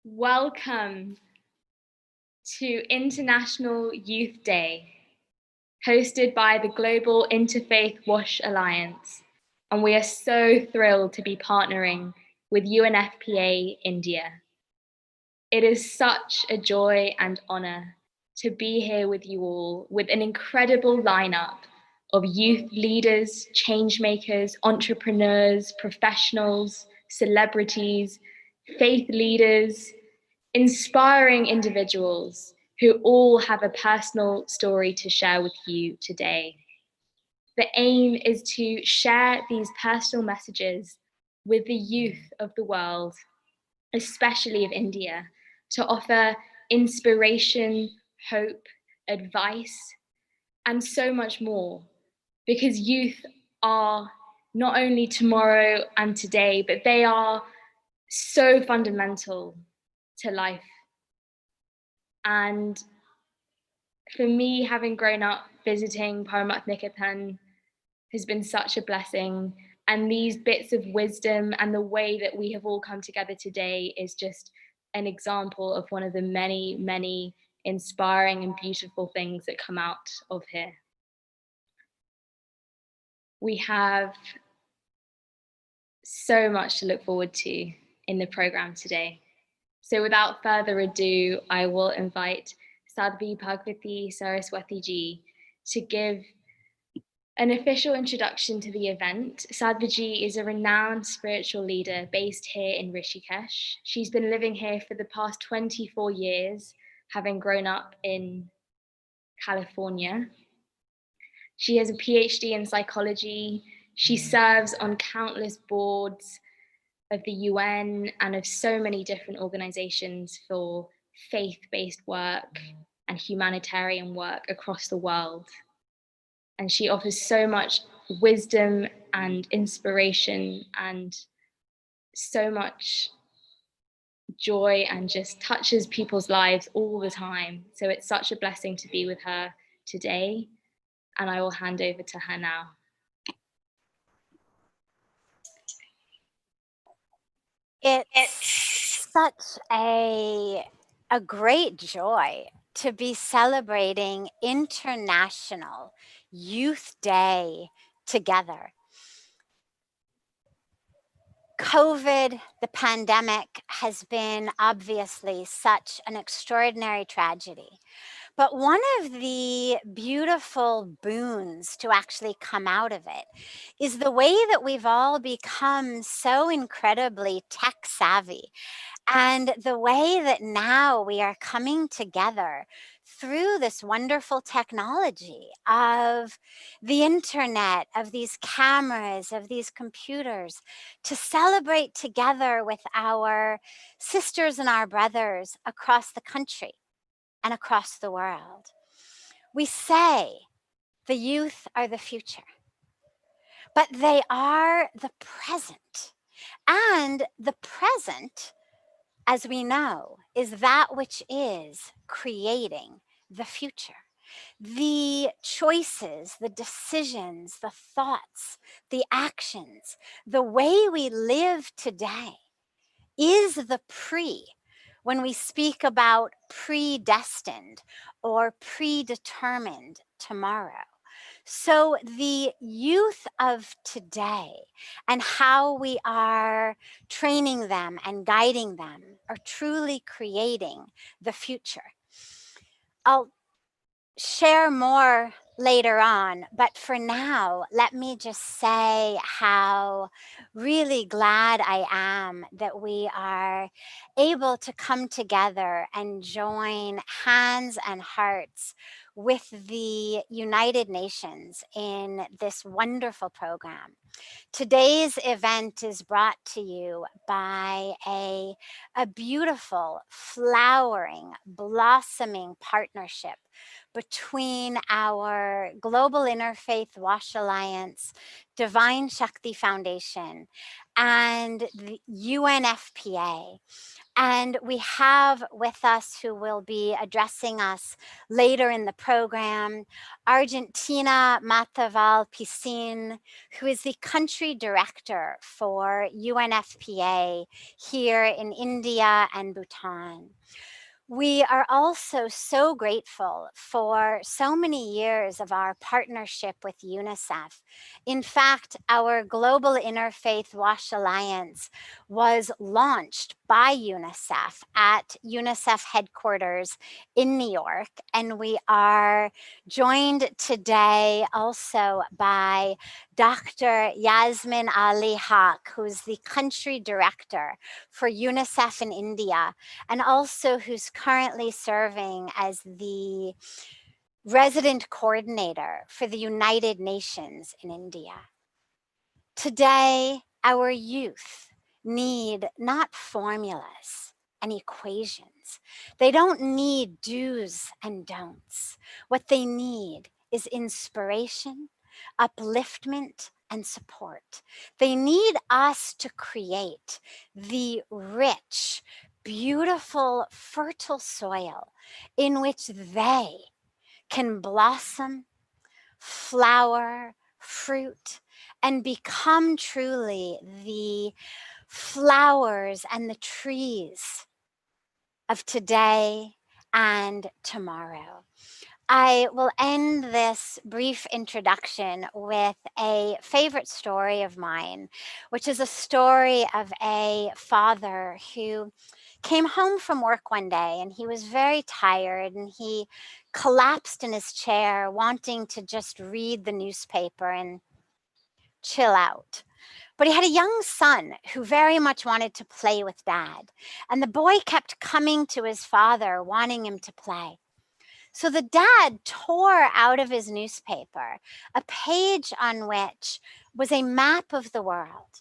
Welcome to International Youth Day, hosted by the Global Interfaith WASH Alliance, and we are so thrilled to be partnering with UNFPA India. It is such a joy and honor to be here with you all with an incredible lineup of youth leaders, change makers, entrepreneurs, professionals, celebrities, faith leaders, inspiring individuals who all have a personal story to share with you today. The aim is to share these personal messages with the youth of the world, especially of India, to offer inspiration, hope, advice, and so much more. Because youth are not only tomorrow and today, but they are so fundamental to life. And for me, having grown up visiting Paramatniketan has been such a blessing. And these bits of wisdom and the way that we have all come together today is just an example of one of the many, many inspiring and beautiful things that come out of here. We have so much to look forward to in the program today. So without further ado, I will invite Sadhvi, Bhagawati, Saraswatiji to give an official introduction to the event. Sadhviji is a renowned spiritual leader based here in Rishikesh. She's been living here for the past 24 years, having grown up in California. She has a PhD in psychology. She serves on countless boards of the UN and of so many different organizations for faith-based work and humanitarian work across the world. And she offers so much wisdom and inspiration and so much joy and just touches people's lives all the time. So it's such a blessing to be with her today. And I will hand over to her now. It's such a great joy to be celebrating International Youth Day together. COVID, the pandemic, has been obviously such an extraordinary tragedy. But one of the beautiful boons to actually come out of it is the way that we've all become so incredibly tech savvy, and the way that now we are coming together through this wonderful technology of the internet, of these cameras, of these computers, to celebrate together with our sisters and our brothers across the country and across the world. We say the youth are the future, but they are the present. And the present, as we know, is that which is creating the future. The choices, the decisions, the thoughts, the actions, the way we live today is the when we speak about predestined or predetermined tomorrow. So the youth of today and how we are training them and guiding them are truly creating the future. I'll share more later on, but for now, let me just say how really glad I am that we are able to come together and join hands and hearts with the United Nations in this wonderful program. Today's event is brought to you by a beautiful, flowering, blossoming partnership between our Global Interfaith Wash Alliance, Divine Shakti Foundation, and the UNFPA. And we have with us, who will be addressing us later in the program, Argentina Matavel Piccin, who is the country director for UNFPA here in India and Bhutan. We are also so grateful for so many years of our partnership with UNICEF. In fact, our Global Interfaith Wash Alliance was launched by UNICEF at UNICEF headquarters in New York, and we are joined today also by Dr. Yasmin Ali Haque, who's the country director for UNICEF in India, and also who's currently serving as the resident coordinator for the United Nations in India. Today, our youth need not formulas and equations. They don't need do's and don'ts. What they need is inspiration, upliftment, and support. They need us to create the rich, beautiful, fertile soil in which they can blossom, flower, fruit, and become truly the flowers and the trees of today and tomorrow. I will end this brief introduction with a favorite story of mine, which is a story of a father who came home from work one day, and he was very tired, and he collapsed in his chair wanting to just read the newspaper and chill out. But he had a young son who very much wanted to play with dad, and the boy kept coming to his father wanting him to play. So the dad tore out of his newspaper a page on which was a map of the world.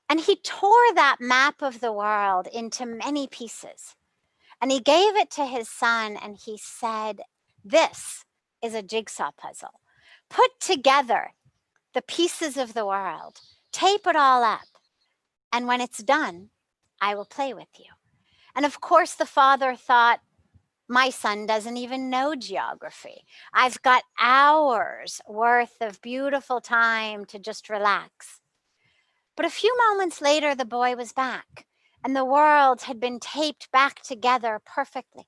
And he tore that map of the world into many pieces. And he gave it to his son, and he said, "This is a jigsaw puzzle. Put together the pieces of the world, tape it all up, and when it's done, I will play with you." And of course, the father thought, my son doesn't even know geography. I've got hours worth of beautiful time to just relax. But a few moments later, the boy was back, and the world had been taped back together perfectly.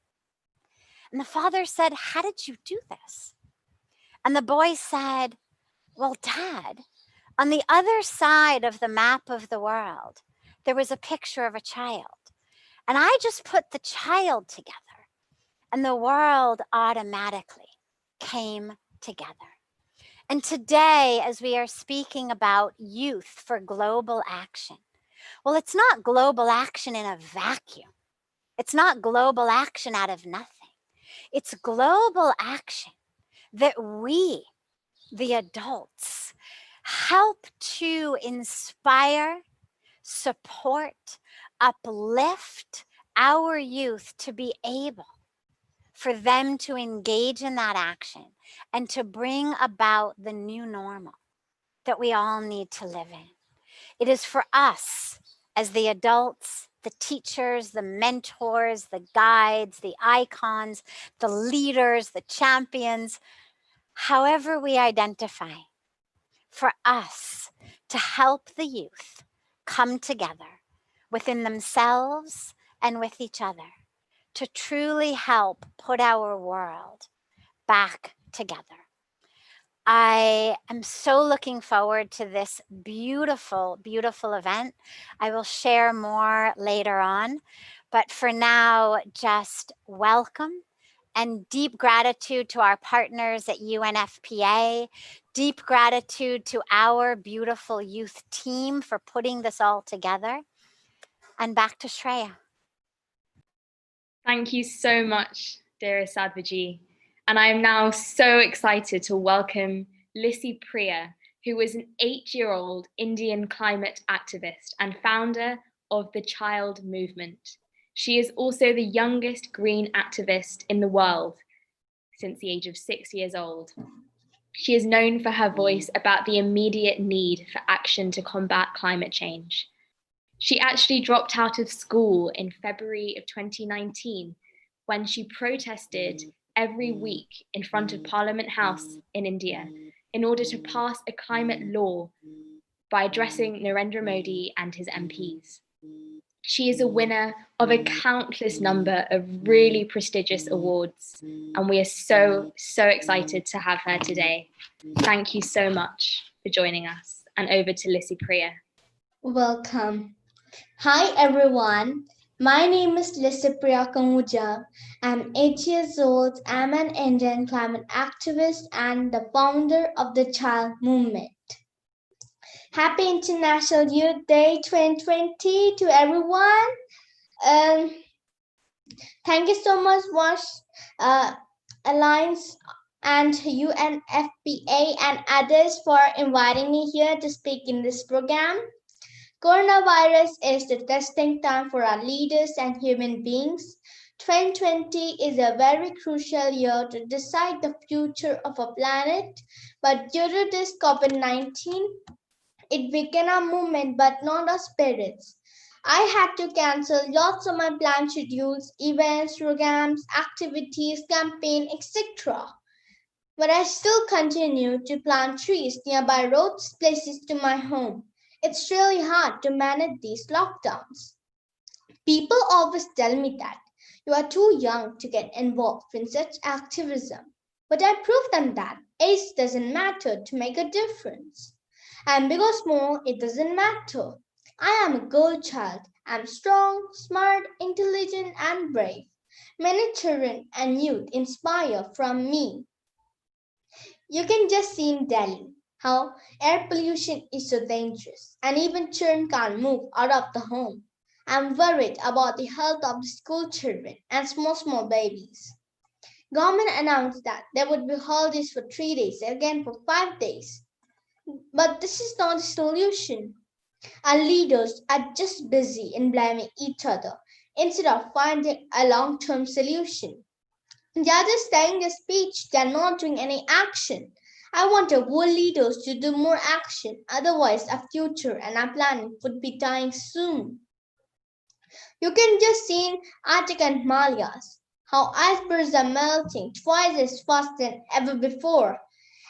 And the father said, "How did you do this?" And the boy said, "Well, Dad, on the other side of the map of the world, there was a picture of a child. And I just put the child together, and the world automatically came together." And today, as we are speaking about youth for global action, well, it's not global action in a vacuum. It's not global action out of nothing. It's global action that we, the adults, help to inspire, support, uplift our youth to be able for them to engage in that action and to bring about the new normal that we all need to live in. It is for us as the adults, the teachers, the mentors, the guides, the icons, the leaders, the champions, however we identify, for us to help the youth come together within themselves and with each other to truly help put our world back together. I am so looking forward to this beautiful, beautiful event. I will share more later on, but for now, just welcome and deep gratitude to our partners at UNFPA, deep gratitude to our beautiful youth team for putting this all together. And back to Shreya. Thank you so much, dearest Sadhviji. And I am now so excited to welcome Lissie Priya, who is an 8-year-old Indian climate activist and founder of the Child Movement. She is also the youngest green activist in the world. since the age of 6 years old. She is known for her voice about the immediate need for action to combat climate change. She actually dropped out of school in February of 2019 when she protested every week in front of Parliament House in India in order to pass a climate law by addressing Narendra Modi and his MPs. She is a winner of a countless number of really prestigious awards, and we are so excited to have her today. Thank you so much for joining us, and over to Lissie Priya. Welcome. Hi everyone, my name is Lissie Priya. I'm 8 years old. I'm an Indian climate activist and the founder of the Child Movement. Happy International Youth Day 2020 to everyone. Thank you so much, Alliance and UNFPA and others for inviting me here to speak in this program. Coronavirus is the testing time for our leaders and human beings. 2020 is a very crucial year to decide the future of our planet, but due to this COVID-19, it weakened our movement but not our spirits. I had to cancel lots of my planned schedules, events, programs, activities, campaign, etc. But I still continue to plant trees nearby roads, places to my home. It's really hard to manage these lockdowns. People always tell me that you are too young to get involved in such activism. But I prove them that age doesn't matter to make a difference. And big or small, it doesn't matter. I am a girl child. I'm strong, smart, intelligent, and brave. Many children and youth inspire from me. You can just see in Delhi how air pollution is so dangerous, and even children can't move out of the home. I'm worried about the health of the school children and small babies. Government announced that there would be holidays for 3 days, again for 5 days. But this is not a solution. Our leaders are just busy in blaming each other instead of finding a long-term solution. They are just saying a speech, they are not doing any action. I want our world leaders to do more action, otherwise our future and our planet would be dying soon. You can just see in Arctic and Himalayas how icebergs are melting twice as fast than ever before,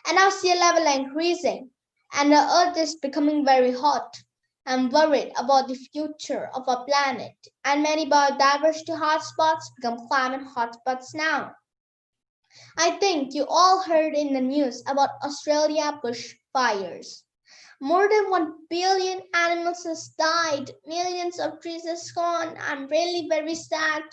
and our sea level are increasing, and the earth is becoming very hot. I'm worried about the future of our planet, and many biodiversity hotspots become climate hotspots now. I think you all heard in the news about Australia bushfires. More than 1 billion animals has died, millions of trees has gone. I'm really very sad.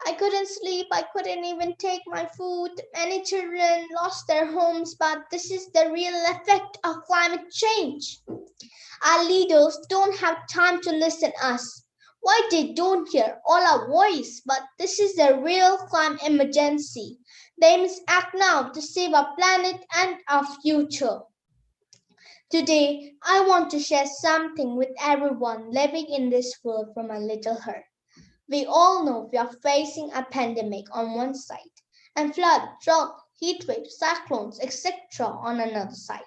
I couldn't sleep, I couldn't even take my food. Many children lost their homes, but this is the real effect of climate change. Our leaders don't have time to listen to us. Why they don't hear all our voice? But this is the real climate emergency. They must act now to save our planet and our future. Today, I want to share something with everyone living in this world from a little heart. We all know we are facing a pandemic on one side, and flood, drought, heat waves, cyclones, etc. on another side.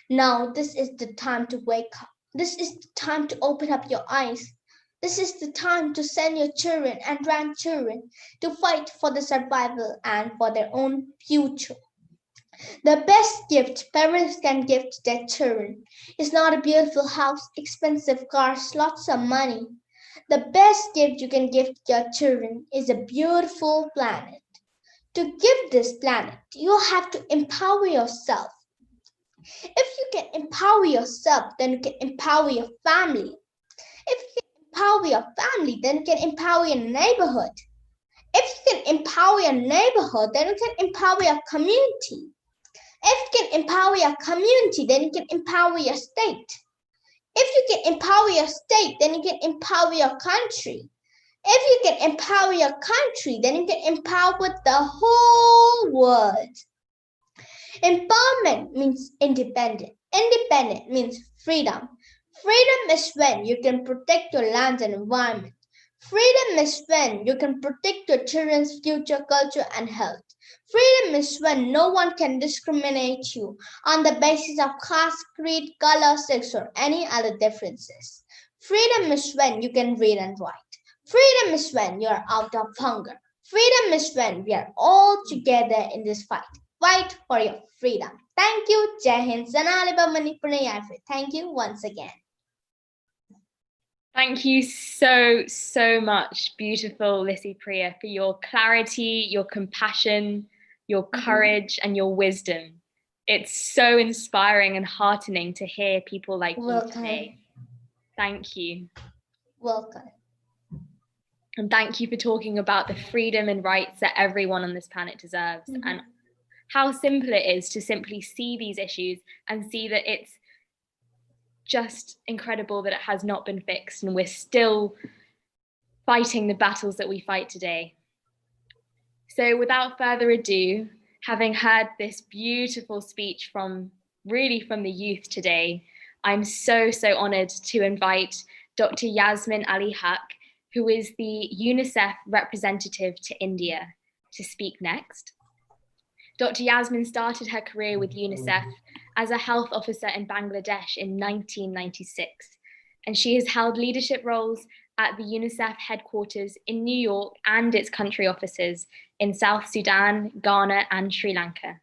Now, this is the time to wake up. This is the time to open up your eyes. This is the time to send your children and grandchildren to fight for the survival and for their own future. The best gift parents can give to their children is not a beautiful house, expensive cars, lots of money. The best gift you can give to your children is a beautiful planet. To give this planet, you have to empower yourself. If you can empower yourself, then you can empower your family. If you can empower your family, then you can empower your neighborhood. If you can empower your neighborhood, then you can empower your community. If you can empower your community, then you can empower your state. If you can empower your state, then you can empower your country. If you can empower your country, then you can empower the whole world. Empowerment means independent. Independent means freedom. Freedom is when you can protect your land and environment. Freedom is when you can protect your children's future, culture, and health. Freedom is when no one can discriminate you on the basis of caste, creed, color, sex, or any other differences. Freedom is when you can read and write. Freedom is when you are out of hunger. Freedom is when we are all together in this fight. Fight for your freedom. Thank you. Jai Hind. Zanaliba Manipur. Thank you once again. Thank you so much, beautiful Lissie Priya, for your clarity, your compassion, your courage, and your wisdom. It's so inspiring and heartening to hear people like you today. Thank you. Welcome. And thank you for talking about the freedom and rights that everyone on this planet deserves, and how simple it is to simply see these issues and see that it's just incredible that it has not been fixed and we're still fighting the battles that we fight today. So without further ado, having heard this beautiful speech from the youth today, I'm so honored to invite Dr. Yasmin Ali Haque, who is the UNICEF representative to India, to speak next. Dr. Yasmin started her career with UNICEF as a health officer in Bangladesh in 1996, and she has held leadership roles at the UNICEF headquarters in New York and its country offices in South Sudan, Ghana, and Sri Lanka.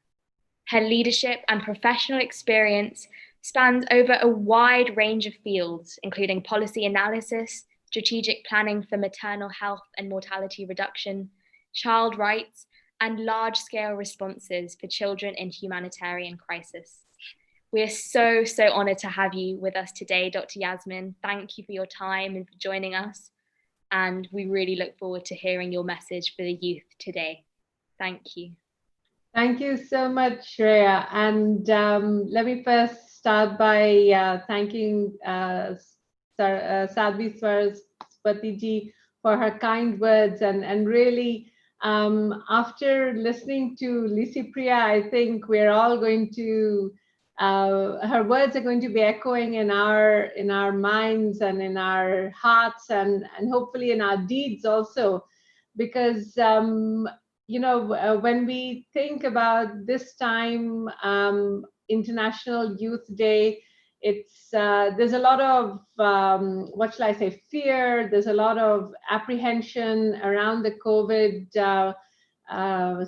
Her leadership and professional experience spans over a wide range of fields, including policy analysis, strategic planning for maternal health and mortality reduction, child rights, and large-scale responses for children in humanitarian crisis. We are so honored to have you with us today, Dr. Yasmin. Thank you for your time and for joining us. And we really look forward to hearing your message for the youth today. Thank you. Thank you so much, Shreya. And let me first start by thanking Sadhvi Saraswatiji for her kind words, and really, after listening to Lissie Priya, I think we're all going to, her words are going to be echoing in our minds and in our hearts, and hopefully in our deeds also, because when we think about this time, International Youth Day, it's there's a lot of what shall I say, fear. There's a lot of apprehension around the COVID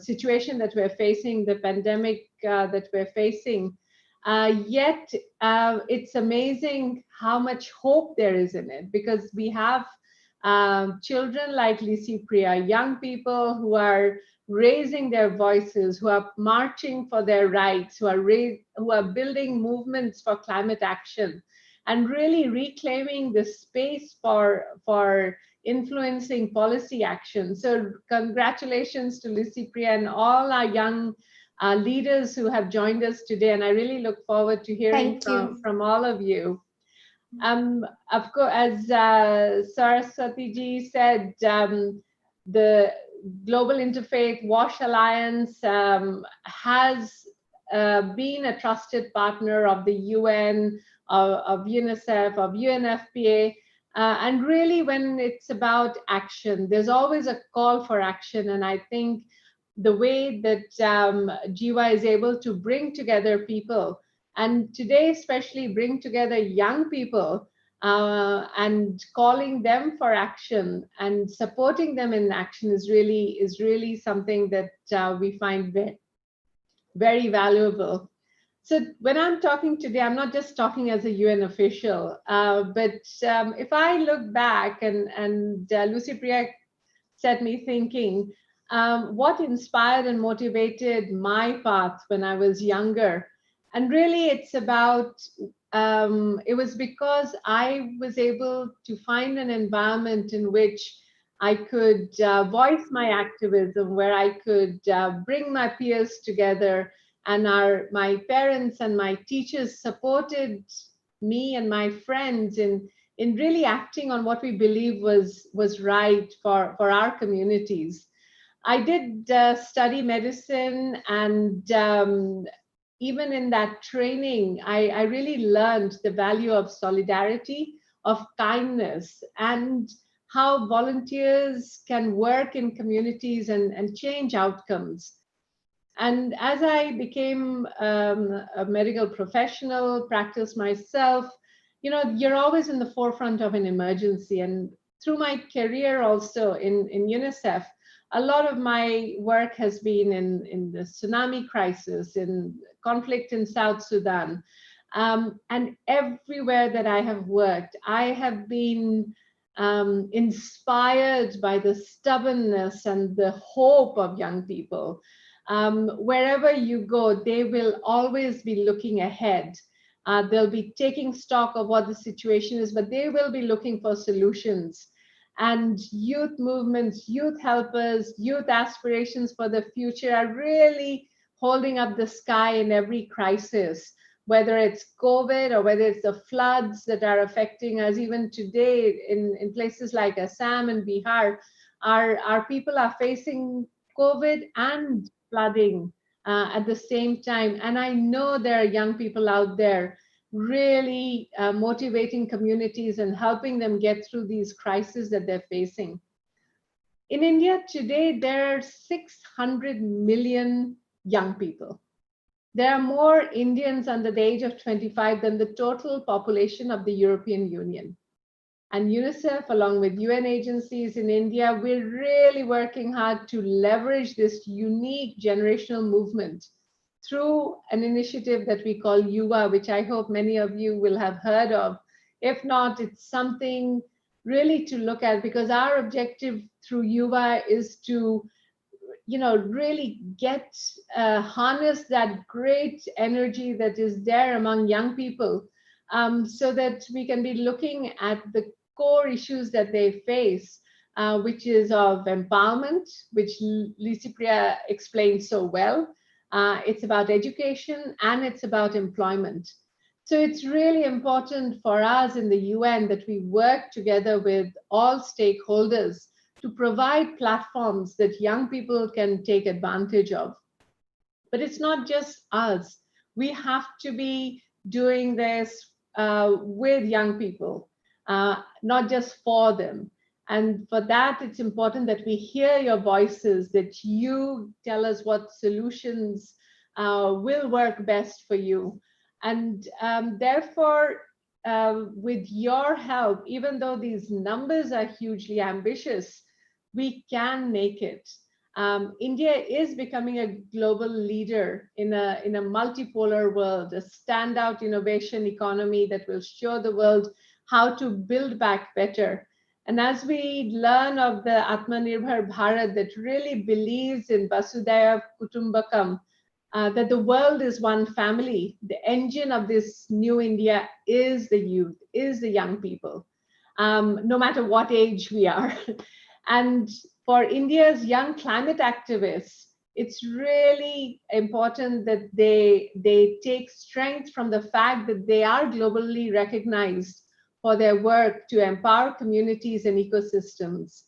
situation that we're facing, the pandemic that we're facing. Yet it's amazing how much hope there is in it, because we have children like Lissie Priya, young people who are raising their voices, who are marching for their rights, who are building movements for climate action, and really reclaiming the space for influencing policy action. So congratulations to Lissie Priya and all our young leaders who have joined us today, and I really look forward to hearing from all of you. Of course, as Saraswatiji said, the Global Interfaith WASH Alliance has been a trusted partner of the UN, of UNICEF, of UNFPA, and really when it's about action, there's always a call for action. And I think the way that GY is able to bring together people, and today especially bring together young people, and calling them for action and supporting them in action is really something that we find very, very valuable. So when I'm talking today, I'm not just talking as a UN official, but if I look back, and Lissie Priya set me thinking, what inspired and motivated my path when I was younger. And really it's about, it was because I was able to find an environment in which I could voice my activism, where I could bring my peers together, and my parents and my teachers supported me and my friends in really acting on what we believe was right for our communities. I did study medicine, and even in that training, I really learned the value of solidarity, of kindness, and how volunteers can work in communities and change outcomes. And as I became a medical professional, practiced myself, you know, you're always in the forefront of an emergency. And through my career also in UNICEF, a lot of my work has been in the tsunami crisis, in conflict in South Sudan. And everywhere that I have worked, I have been inspired by the stubbornness and the hope of young people. Wherever you go, they will always be looking ahead. They'll be taking stock of what the situation is, but they will be looking for solutions. And youth movements, youth helpers, youth aspirations for the future are really holding up the sky in every crisis, whether it's COVID or whether it's the floods that are affecting us even today in places like Assam and Bihar. Our people are facing COVID and flooding at the same time. And I know there are young people out there really motivating communities and helping them get through these crises that they're facing. In India today, there are 600 million young people. There are more Indians under the age of 25 than the total population of the European Union. And UNICEF, along with UN agencies in India, we're really working hard to leverage this unique generational movement through an initiative that we call Yuva, which I hope many of you will have heard of. If not, it's something really to look at, because our objective through Yuva is to, you know, really get harness that great energy that is there among young people, so that we can be looking at the core issues that they face, which is of empowerment, which Lissie Priya explained so well. It's about education and it's about employment. So it's really important for us in the UN that we work together with all stakeholders to provide platforms that young people can take advantage of. But it's not just us. We have to be doing this with young people, not just for them. And for that, it's important that we hear your voices, that you tell us what solutions will work best for you. And therefore, with your help, even though these numbers are hugely ambitious, we can make it. India is becoming a global leader in a multipolar world, a standout innovation economy that will show the world how to build back better. And as we learn of the Atmanirbhar Bharat that really believes in Vasudhaiva Kutumbakam, that the world is one family, the engine of this new India is the youth, is the young people, no matter what age we are. And for India's young climate activists, it's really important that they take strength from the fact that they are globally recognized for their work to empower communities and ecosystems.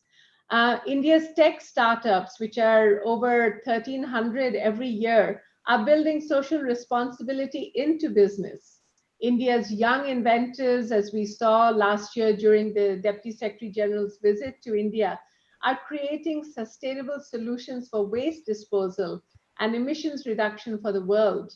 India's tech startups, which are over 1,300 every year, are building social responsibility into business. India's young inventors, as we saw last year during the Deputy Secretary General's visit to India, are creating sustainable solutions for waste disposal and emissions reduction for the world.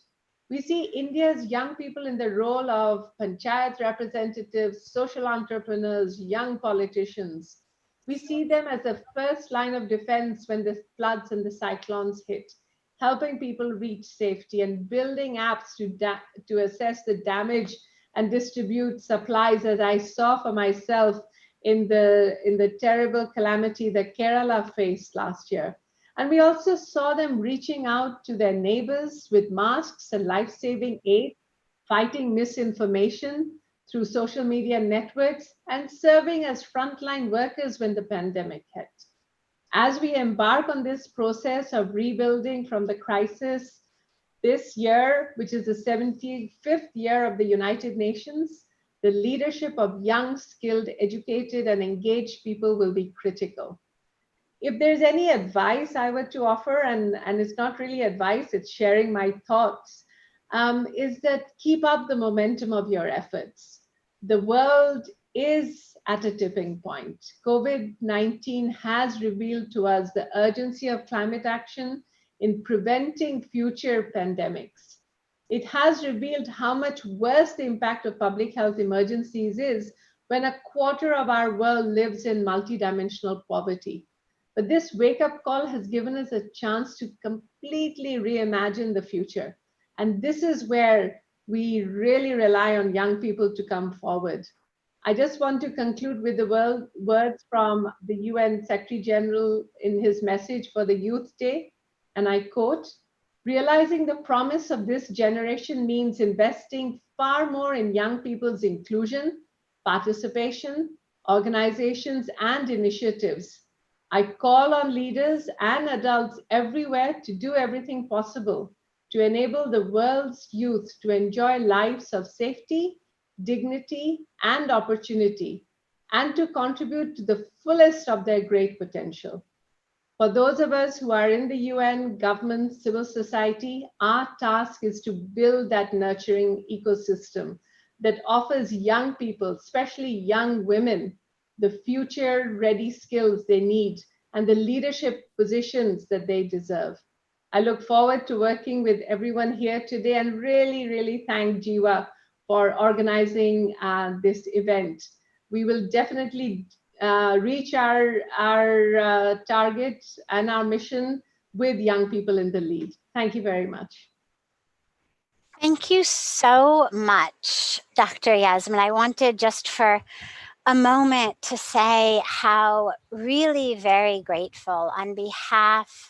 We see India's young people in the role of panchayat representatives, social entrepreneurs, young politicians. We see them as the first line of defense when the floods and the cyclones hit, helping people reach safety and building apps to assess the damage and distribute supplies, as I saw for myself in the terrible calamity that Kerala faced last year. And we also saw them reaching out to their neighbors with masks and life-saving aid, fighting misinformation through social media networks, and serving as frontline workers when the pandemic hit. As we embark on this process of rebuilding from the crisis this year, which is the 75th year of the United Nations, the leadership of young, skilled, educated, and engaged people will be critical. If there's any advice I were to offer, and it's not really advice, it's sharing my thoughts, is that keep up the momentum of your efforts. The world is at a tipping point. COVID-19 has revealed to us the urgency of climate action. in preventing future pandemics. It has revealed how much worse the impact of public health emergencies is when a quarter of our world lives in multidimensional poverty. But this wake-up call has given us a chance to completely reimagine the future. And this is where we really rely on young people to come forward. I just want to conclude with the words from the UN Secretary General in his message for the Youth Day, and I quote, "Realizing the promise of this generation means investing far more in young people's inclusion, participation, organizations, and initiatives. I call on leaders and adults everywhere to do everything possible to enable the world's youth to enjoy lives of safety, dignity, and opportunity, and to contribute to the fullest of their great potential. For those of us who are in the UN, government, civil society, our task is to build that nurturing ecosystem that offers young people, especially young women, the future-ready skills they need and the leadership positions that they deserve. I look forward to working with everyone here today and really thank Jiva for organizing this event. We will definitely reach our target and our mission with young people in the lead. Thank you very much. Thank you so much, Dr. Yasmin. I wanted just for a moment to say how really very grateful on behalf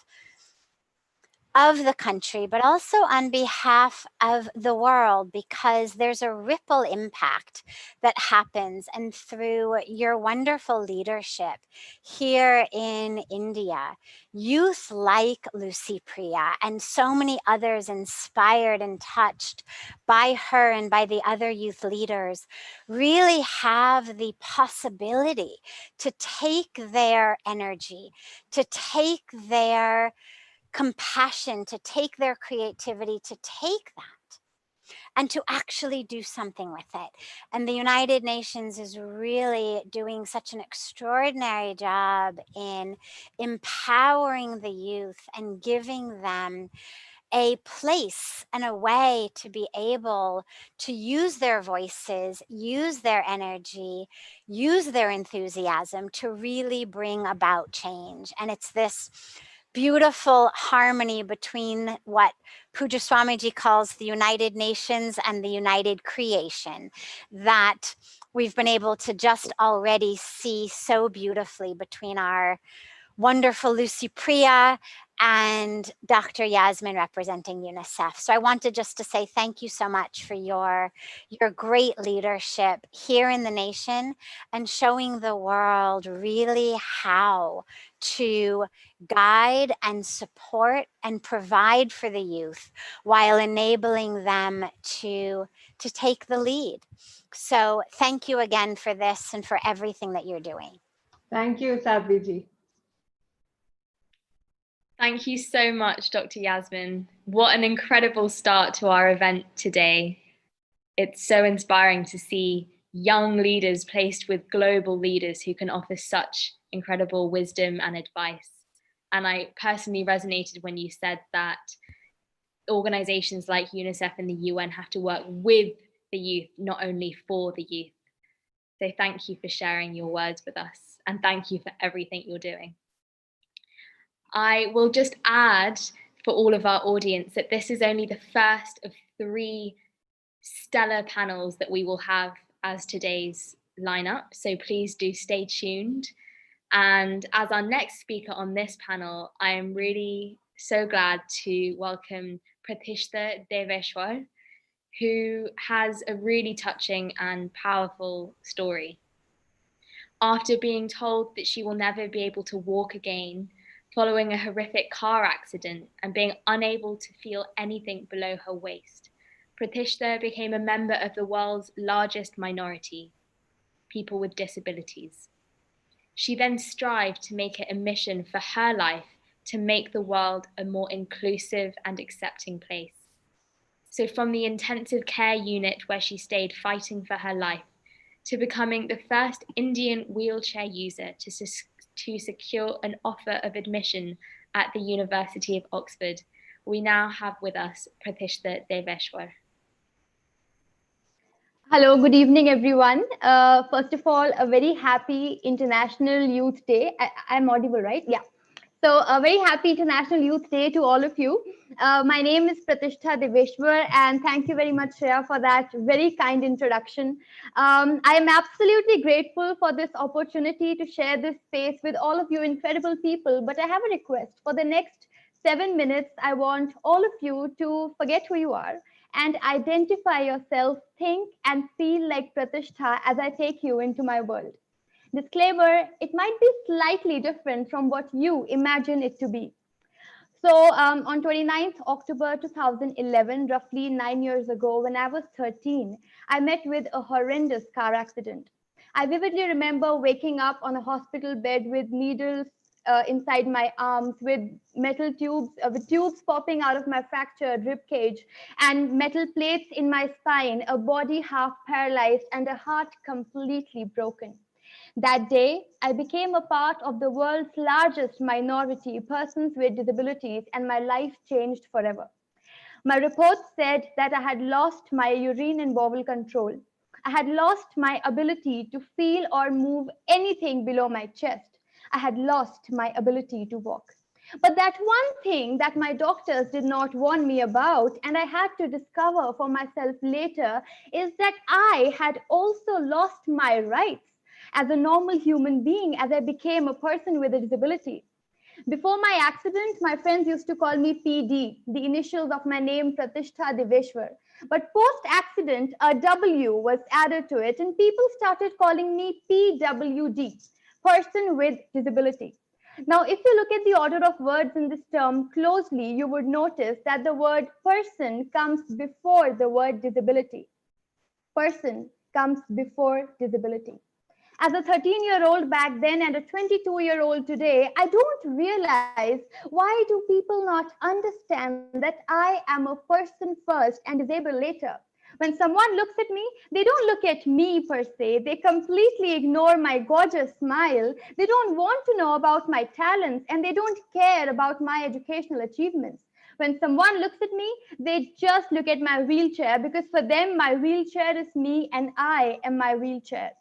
of the country, but also on behalf of the world, because there's a ripple impact that happens, and through your wonderful leadership here in India, youth like Lissie Priya and so many others inspired and touched by her and by the other youth leaders really have the possibility to take their energy, to take their compassion, to take their creativity, to take that and to actually do something with it. And the United Nations is really doing such an extraordinary job in empowering the youth and giving them a place and a way to be able to use their voices, use their energy, use their enthusiasm to really bring about change. And it's this beautiful harmony between what Pujya Swamiji calls the United Nations and the United Creation that we've been able to just already see so beautifully between our wonderful Lissie Priya and Dr. Yasmin representing UNICEF. So I wanted just to say thank you so much for your great leadership here in the nation and showing the world really how to guide and support and provide for the youth while enabling them to take the lead. So thank you again for this and for everything that you're doing. Thank you, Sadhvi. Thank you so much, Dr. Yasmin. What an incredible start to our event today. It's so inspiring to see young leaders placed with global leaders who can offer such incredible wisdom and advice. And I personally resonated when you said that organizations like UNICEF and the UN have to work with the youth, not only for the youth. So thank you for sharing your words with us, and thank you for everything you're doing. I will just add for all of our audience that this is only the first of 3 stellar panels that we will have as today's lineup. So please do stay tuned. And as our next speaker on this panel, I am really so glad to welcome Pratishtha Deveshwar, who has a really touching and powerful story. After being told that she will never be able to walk again, following a horrific car accident and being unable to feel anything below her waist, Pratishtha became a member of the world's largest minority, people with disabilities. She then strived to make it a mission for her life to make the world a more inclusive and accepting place. So from the intensive care unit where she stayed fighting for her life, to becoming the first Indian wheelchair user to secure an offer of admission at the University of Oxford. We now have with us Pratishtha Deveshwar. Hello, good evening, everyone. First of all, a very happy International Youth Day. I'm audible, right? Yeah. So a very happy International Youth Day to all of you. My name is Pratishtha Deveshwar, and thank you very much, Shreya, for that very kind introduction. I am absolutely grateful for this opportunity to share this space with all of you incredible people, but I have a request. For the next 7 minutes, I want all of you to forget who you are and identify yourself, think and feel like Pratishtha as I take you into my world. Disclaimer, it might be slightly different from what you imagine it to be. So on 29th October 2011, roughly 9 years ago, when I was 13, I met with a horrendous car accident. I vividly remember waking up on a hospital bed with needles inside my arms, with metal tubes, with tubes popping out of my fractured rib cage, and metal plates in my spine, a body half paralyzed, and a heart completely broken. That day, I became a part of the world's largest minority, persons with disabilities, and my life changed forever. My report said that I had lost my urine and bowel control. I had lost my ability to feel or move anything below my chest. I had lost my ability to walk. But that one thing that my doctors did not warn me about, and I had to discover for myself later, is that I had also lost my rights as a normal human being as I became a person with a disability. Before my accident, my friends used to call me PD, the initials of my name Pratishtha Deveshwar. But post-accident, a W was added to it, and people started calling me PWD, person with disability. Now, if you look at the order of words in this term closely, you would notice that the word person comes before the word disability. Person comes before disability. As a 13-year-old back then and a 22-year-old today, I don't realize why do people not understand that I am a person first and disabled later. When someone looks at me, they don't look at me per se. They completely ignore my gorgeous smile. They don't want to know about my talents, and they don't care about my educational achievements. When someone looks at me, they just look at my wheelchair, because for them, my wheelchair is me and I am my wheelchair.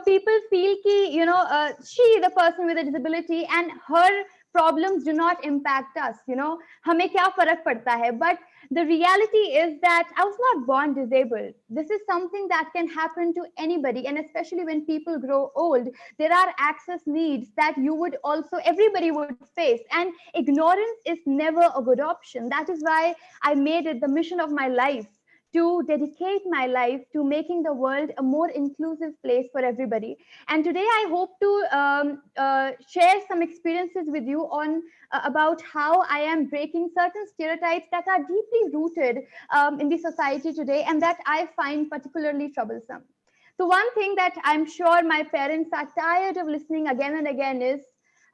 People feel ki, she, the person with a disability, and her problems do not impact us. Hame kya farak padta hai? But the reality is that I was not born disabled. This is something that can happen to anybody. And especially when people grow old, there are access needs that everybody would face. And ignorance is never a good option. That is why I made it the mission of my life to dedicate my life to making the world a more inclusive place for everybody. And today I hope to share some experiences with you on about how I am breaking certain stereotypes that are deeply rooted in the society today and that I find particularly troublesome. So one thing that I'm sure my parents are tired of listening again and again is,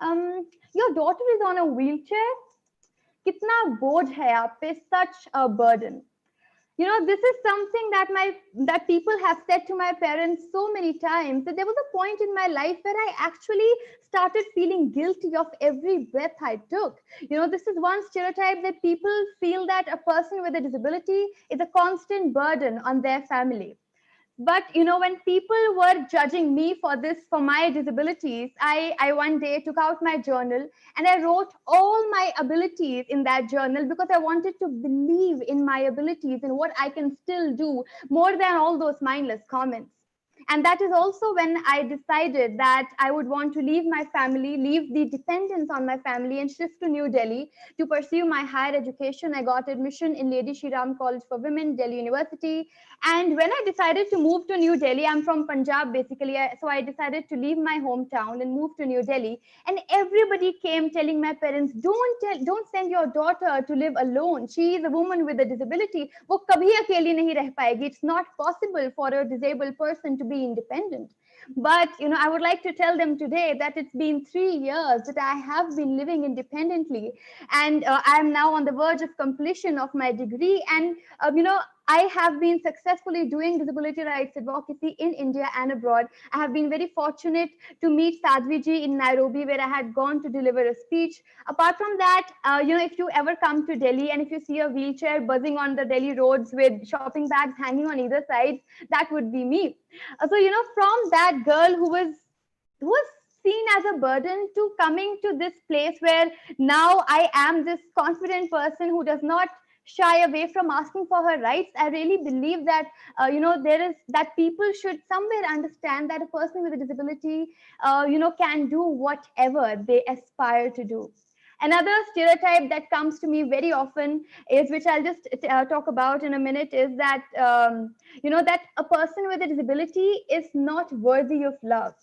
your daughter is on a wheelchair? Kitna bojh hai aap pe, such a burden. This is something that people have said to my parents so many times, that there was a point in my life where I actually started feeling guilty of every breath I took. This is one stereotype, that people feel that a person with a disability is a constant burden on their family. But when people were judging me for my disabilities, I one day took out my journal and I wrote all my abilities in that journal, because I wanted to believe in my abilities and what I can still do, more than all those mindless comments. And that is also when I decided that I would want to leave my family, leave the dependence on my family, and shift to New Delhi to pursue my higher education. I got admission in Lady Shri Ram College for Women, Delhi University. And when I decided to move to New Delhi, I'm from Punjab basically, so I decided to leave my hometown and move to New Delhi. And everybody came telling my parents, don't send your daughter to live alone. She is a woman with a disability. वो कभी अकेली नहीं रह पाएगी. It's not possible for a disabled person to be independent. But I would like to tell them today that it's been 3 years that I have been living independently, and I am now on the verge of completion of my degree. And I have been successfully doing disability rights advocacy in India and abroad. I have been very fortunate to meet Sadhvi in Nairobi, where I had gone to deliver a speech. Apart from that, if you ever come to Delhi and if you see a wheelchair buzzing on the Delhi roads with shopping bags hanging on either side, that would be me. So, from that girl who was seen as a burden to coming to this place where now I am this confident person who does not shy away from asking for her rights. I really believe that there is that people should somewhere understand that a person with a disability can do whatever they aspire to do. Another stereotype that comes to me very often is, which I'll just talk about in a minute, is that that a person with a disability is not worthy of love.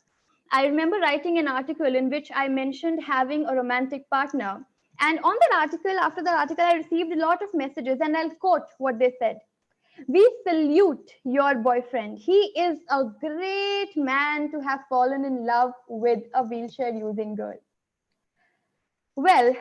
I remember writing an article in which I mentioned having a romantic partner. And on that article, after the article, I received a lot of messages, and I'll quote what they said. We salute your boyfriend. He is a great man to have fallen in love with a wheelchair using girl. Well,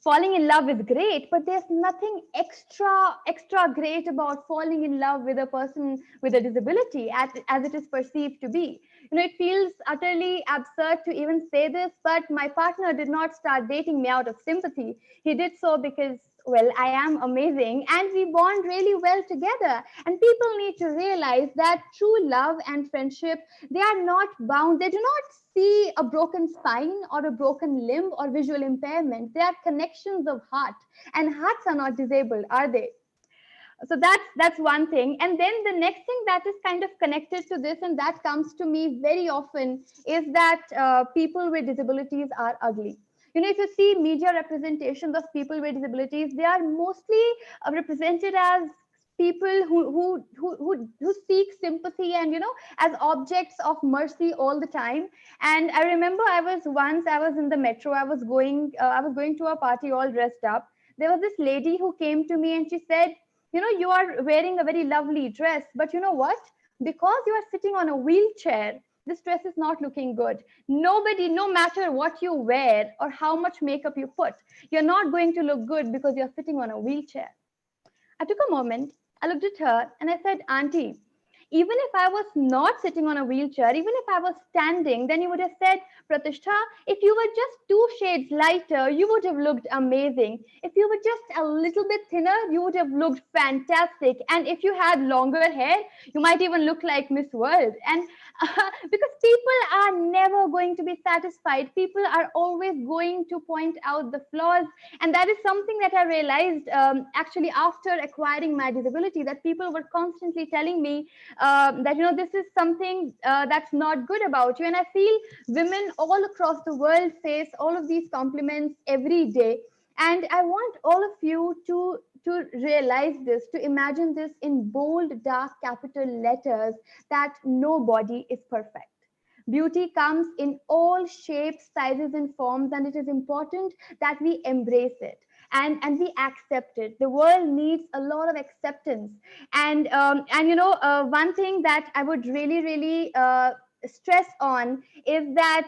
falling in love is great, but there's nothing extra great about falling in love with a person with a disability as it is perceived to be. It feels utterly absurd to even say this, but my partner did not start dating me out of sympathy. He did so because, well, I am amazing and we bond really well together. And people need to realize that true love and friendship, they are not bound. They do not see a broken spine or a broken limb or visual impairment. They are connections of heart, and hearts are not disabled, are they? So that's one thing. And then the next thing that is kind of connected to this, and that comes to me very often, is that people with disabilities are ugly. If you see media representations of people with disabilities, they are mostly represented as people who seek sympathy and as objects of mercy all the time. And I remember I was in the metro. I was going to a party all dressed up. There was this lady who came to me and she said, you are wearing a very lovely dress, but you know what? Because you are sitting on a wheelchair, this dress is not looking good. Nobody, no matter what you wear or how much makeup you put, you're not going to look good because you're sitting on a wheelchair. I took a moment, I looked at her and I said, Auntie, even if I was not sitting on a wheelchair, even if I was standing, then you would have said, Pratishtha, if you were just 2 shades lighter, you would have looked amazing. If you were just a little bit thinner, you would have looked fantastic. And if you had longer hair, you might even look like Miss World. And because people are never going to be satisfied. People are always going to point out the flaws. And that is something that I realized actually after acquiring my disability, that people were constantly telling me that this is something that's not good about you. And I feel women all across the world face all of these compliments every day, and I want all of you to realize this, to imagine this in bold, dark capital letters, that nobody is perfect. Beauty comes in all shapes, sizes, and forms, and it is important that we embrace it and we accept it. The world needs a lot of acceptance. And one thing that I would really stress on is that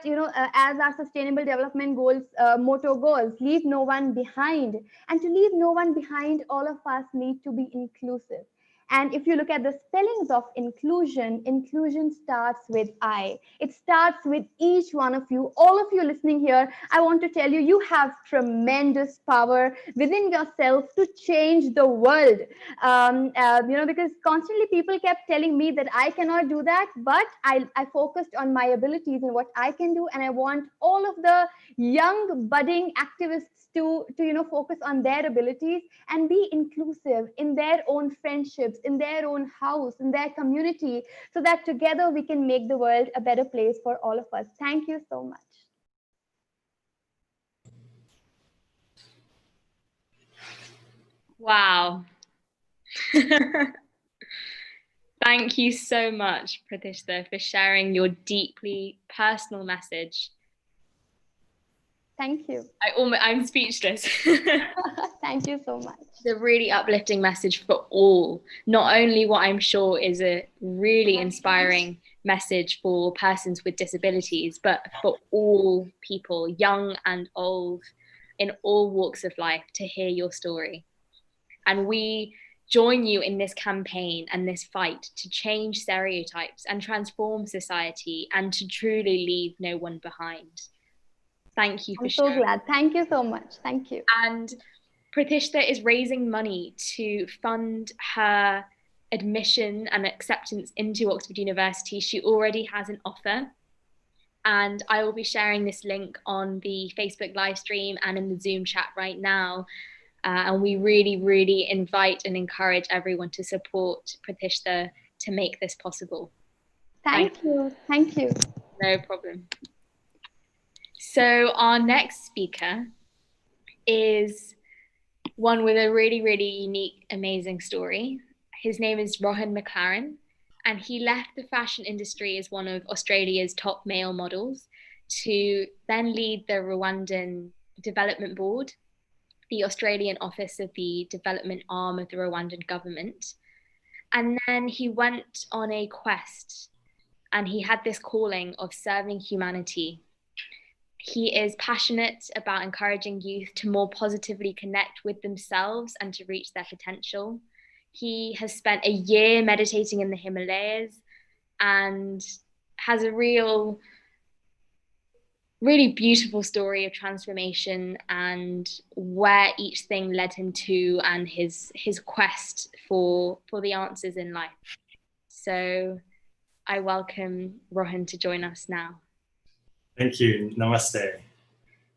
as our sustainable development goals motto goes, leave no one behind. And to leave no one behind, all of us need to be inclusive. And if you look at the spellings of inclusion, inclusion starts with I. It starts with each one of you. All of you listening here, I want to tell you, you have tremendous power within yourself to change the world. Because constantly people kept telling me that I cannot do that, but I focused on my abilities and what I can do. And I want all of the young budding activists to focus on their abilities and be inclusive in their own friendships, in their own house, in their community, so that together we can make the world a better place for all of us. Thank you so much. Wow. Thank you so much, Pratishtha, for sharing your deeply personal message. Thank you. I'm speechless. Thank you so much. It's a really uplifting message for all, not only what I'm sure is a really inspiring message for persons with disabilities, but for all people, young and old, in all walks of life, to hear your story. And we join you in this campaign and this fight to change stereotypes and transform society and to truly leave no one behind. Thank you for I'm so sharing. glad. Thank you so much. Thank you. And Pratishtha is raising money to fund her admission and acceptance into Oxford University. She already has an offer, and I will be sharing this link on the Facebook live stream and in the Zoom chat right now. And we really, really invite and encourage everyone to support Pratishtha to make this possible. Thank you. Thank you. No problem. So our next speaker is one with a really, really unique, amazing story. His name is Rohan McLaren, and he left the fashion industry as one of Australia's top male models to then lead the Rwandan Development Board, the Australian office of the development arm of the Rwandan government. And then he went on a quest, and he had this calling of serving humanity. He is passionate about encouraging youth to more positively connect with themselves and to reach their potential. He has spent a year meditating in the Himalayas and has a really beautiful story of transformation and where each thing led him to, and his quest for the answers in life. So I welcome Rohan to join us now. Thank you. Namaste.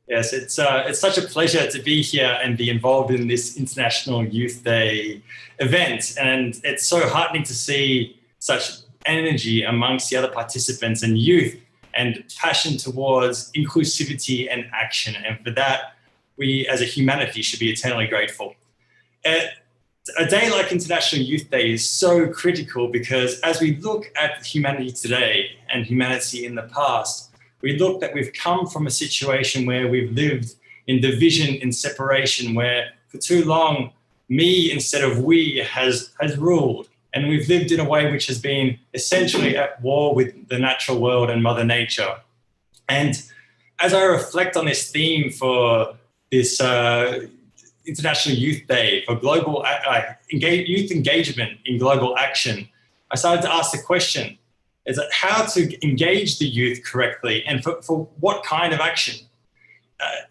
Yes, it's such a pleasure to be here and be involved in this International Youth Day event. And it's so heartening to see such energy amongst the other participants and youth and passion towards inclusivity and action. And for that, we as a humanity should be eternally grateful. A day like International Youth Day is so critical because as we look at humanity today and humanity in the past, we look that we've come from a situation where we've lived in division, in separation, where for too long, me instead of we has ruled. And we've lived in a way which has been essentially at war with the natural world and Mother Nature. And as I reflect on this theme for this International Youth Day, for global youth engagement in global action, I started to ask the question, is that how to engage the youth correctly and for what kind of action?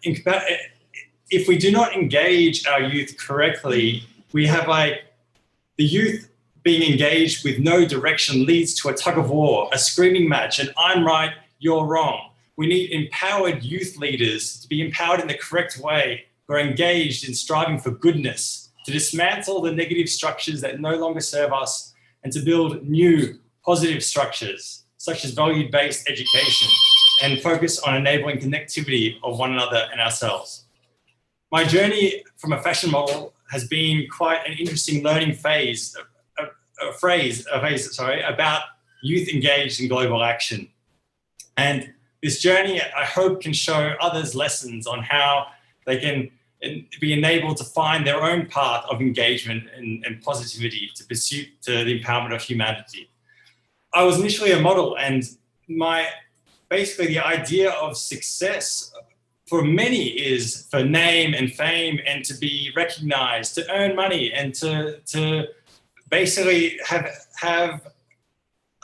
If we do not engage our youth correctly, we have the youth being engaged with no direction leads to a tug of war, a screaming match, and I'm right, you're wrong. We need empowered youth leaders to be empowered in the correct way, who are engaged in striving for goodness, to dismantle the negative structures that no longer serve us, and to build new positive structures, such as value-based education, and focus on enabling connectivity of one another and ourselves. My journey from a fashion model has been quite an interesting learning phase, about youth engaged in global action. And this journey, I hope, can show others lessons on how they can be enabled to find their own path of engagement and positivity to pursue the empowerment of humanity. I was initially a model, and basically the idea of success for many is for name and fame and to be recognized, to earn money and to basically have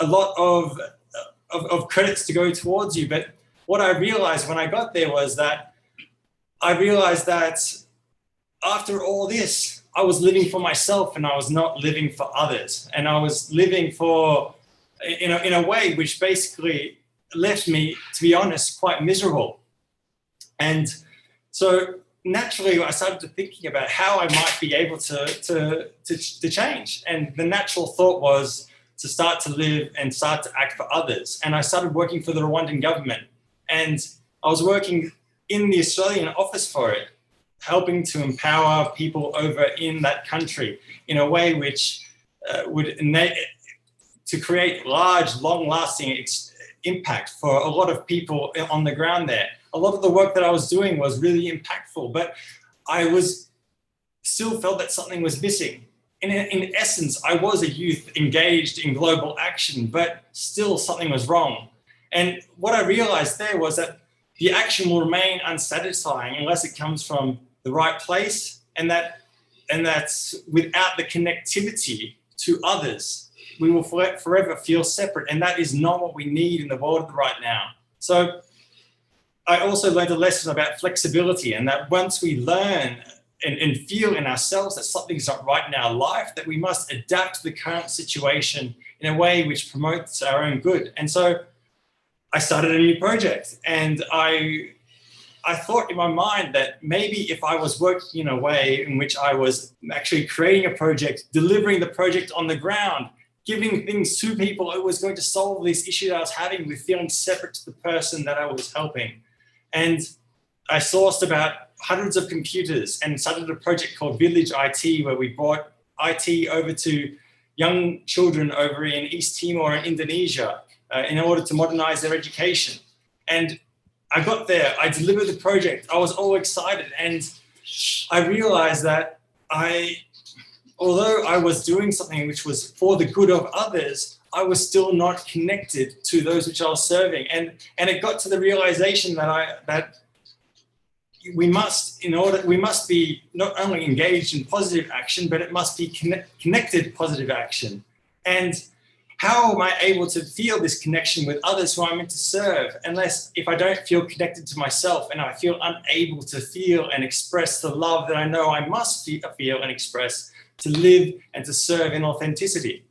a lot of credits to go towards you. But what I realized when I got there was that I realized that after all this, I was living for myself and I was not living for others. And I was living in a way which basically left me, to be honest, quite miserable. And so naturally I started thinking about how I might be able to change. And the natural thought was to start to live and start to act for others. And I started working for the Rwandan government. And I was working in the Australian office for it, helping to empower people over in that country in a way which would to create large, long-lasting impact for a lot of people on the ground there. A lot of the work that I was doing was really impactful, but I still felt that something was missing. In essence, I was a youth engaged in global action, but still something was wrong. And what I realized there was that the action will remain unsatisfying unless it comes from the right place, and that and that's without the connectivity to others, we will forever feel separate, and that is not what we need in the world right now. So I also learned a lesson about flexibility, and that once we learn and feel in ourselves that something's not right in our life, that we must adapt to the current situation in a way which promotes our own good. And so I started a new project, and I thought in my mind that maybe if I was working in a way in which I was actually creating a project, delivering the project on the ground, giving things to people, it was going to solve this issue that I was having with feeling separate to the person that I was helping. And I sourced about hundreds of computers and started a project called Village IT, where we brought IT over to young children over in East Timor and Indonesia in order to modernize their education. And I got there, I delivered the project, I was all excited, and I realized that although I was doing something which was for the good of others, I was still not connected to those which I was serving. And it got to the realization that we must be not only engaged in positive action, but it must be connected positive action. And how am I able to feel this connection with others who I'm meant to serve, if I don't feel connected to myself and I feel unable to feel and express the love that I know I must feel and express to live and to serve in authenticity?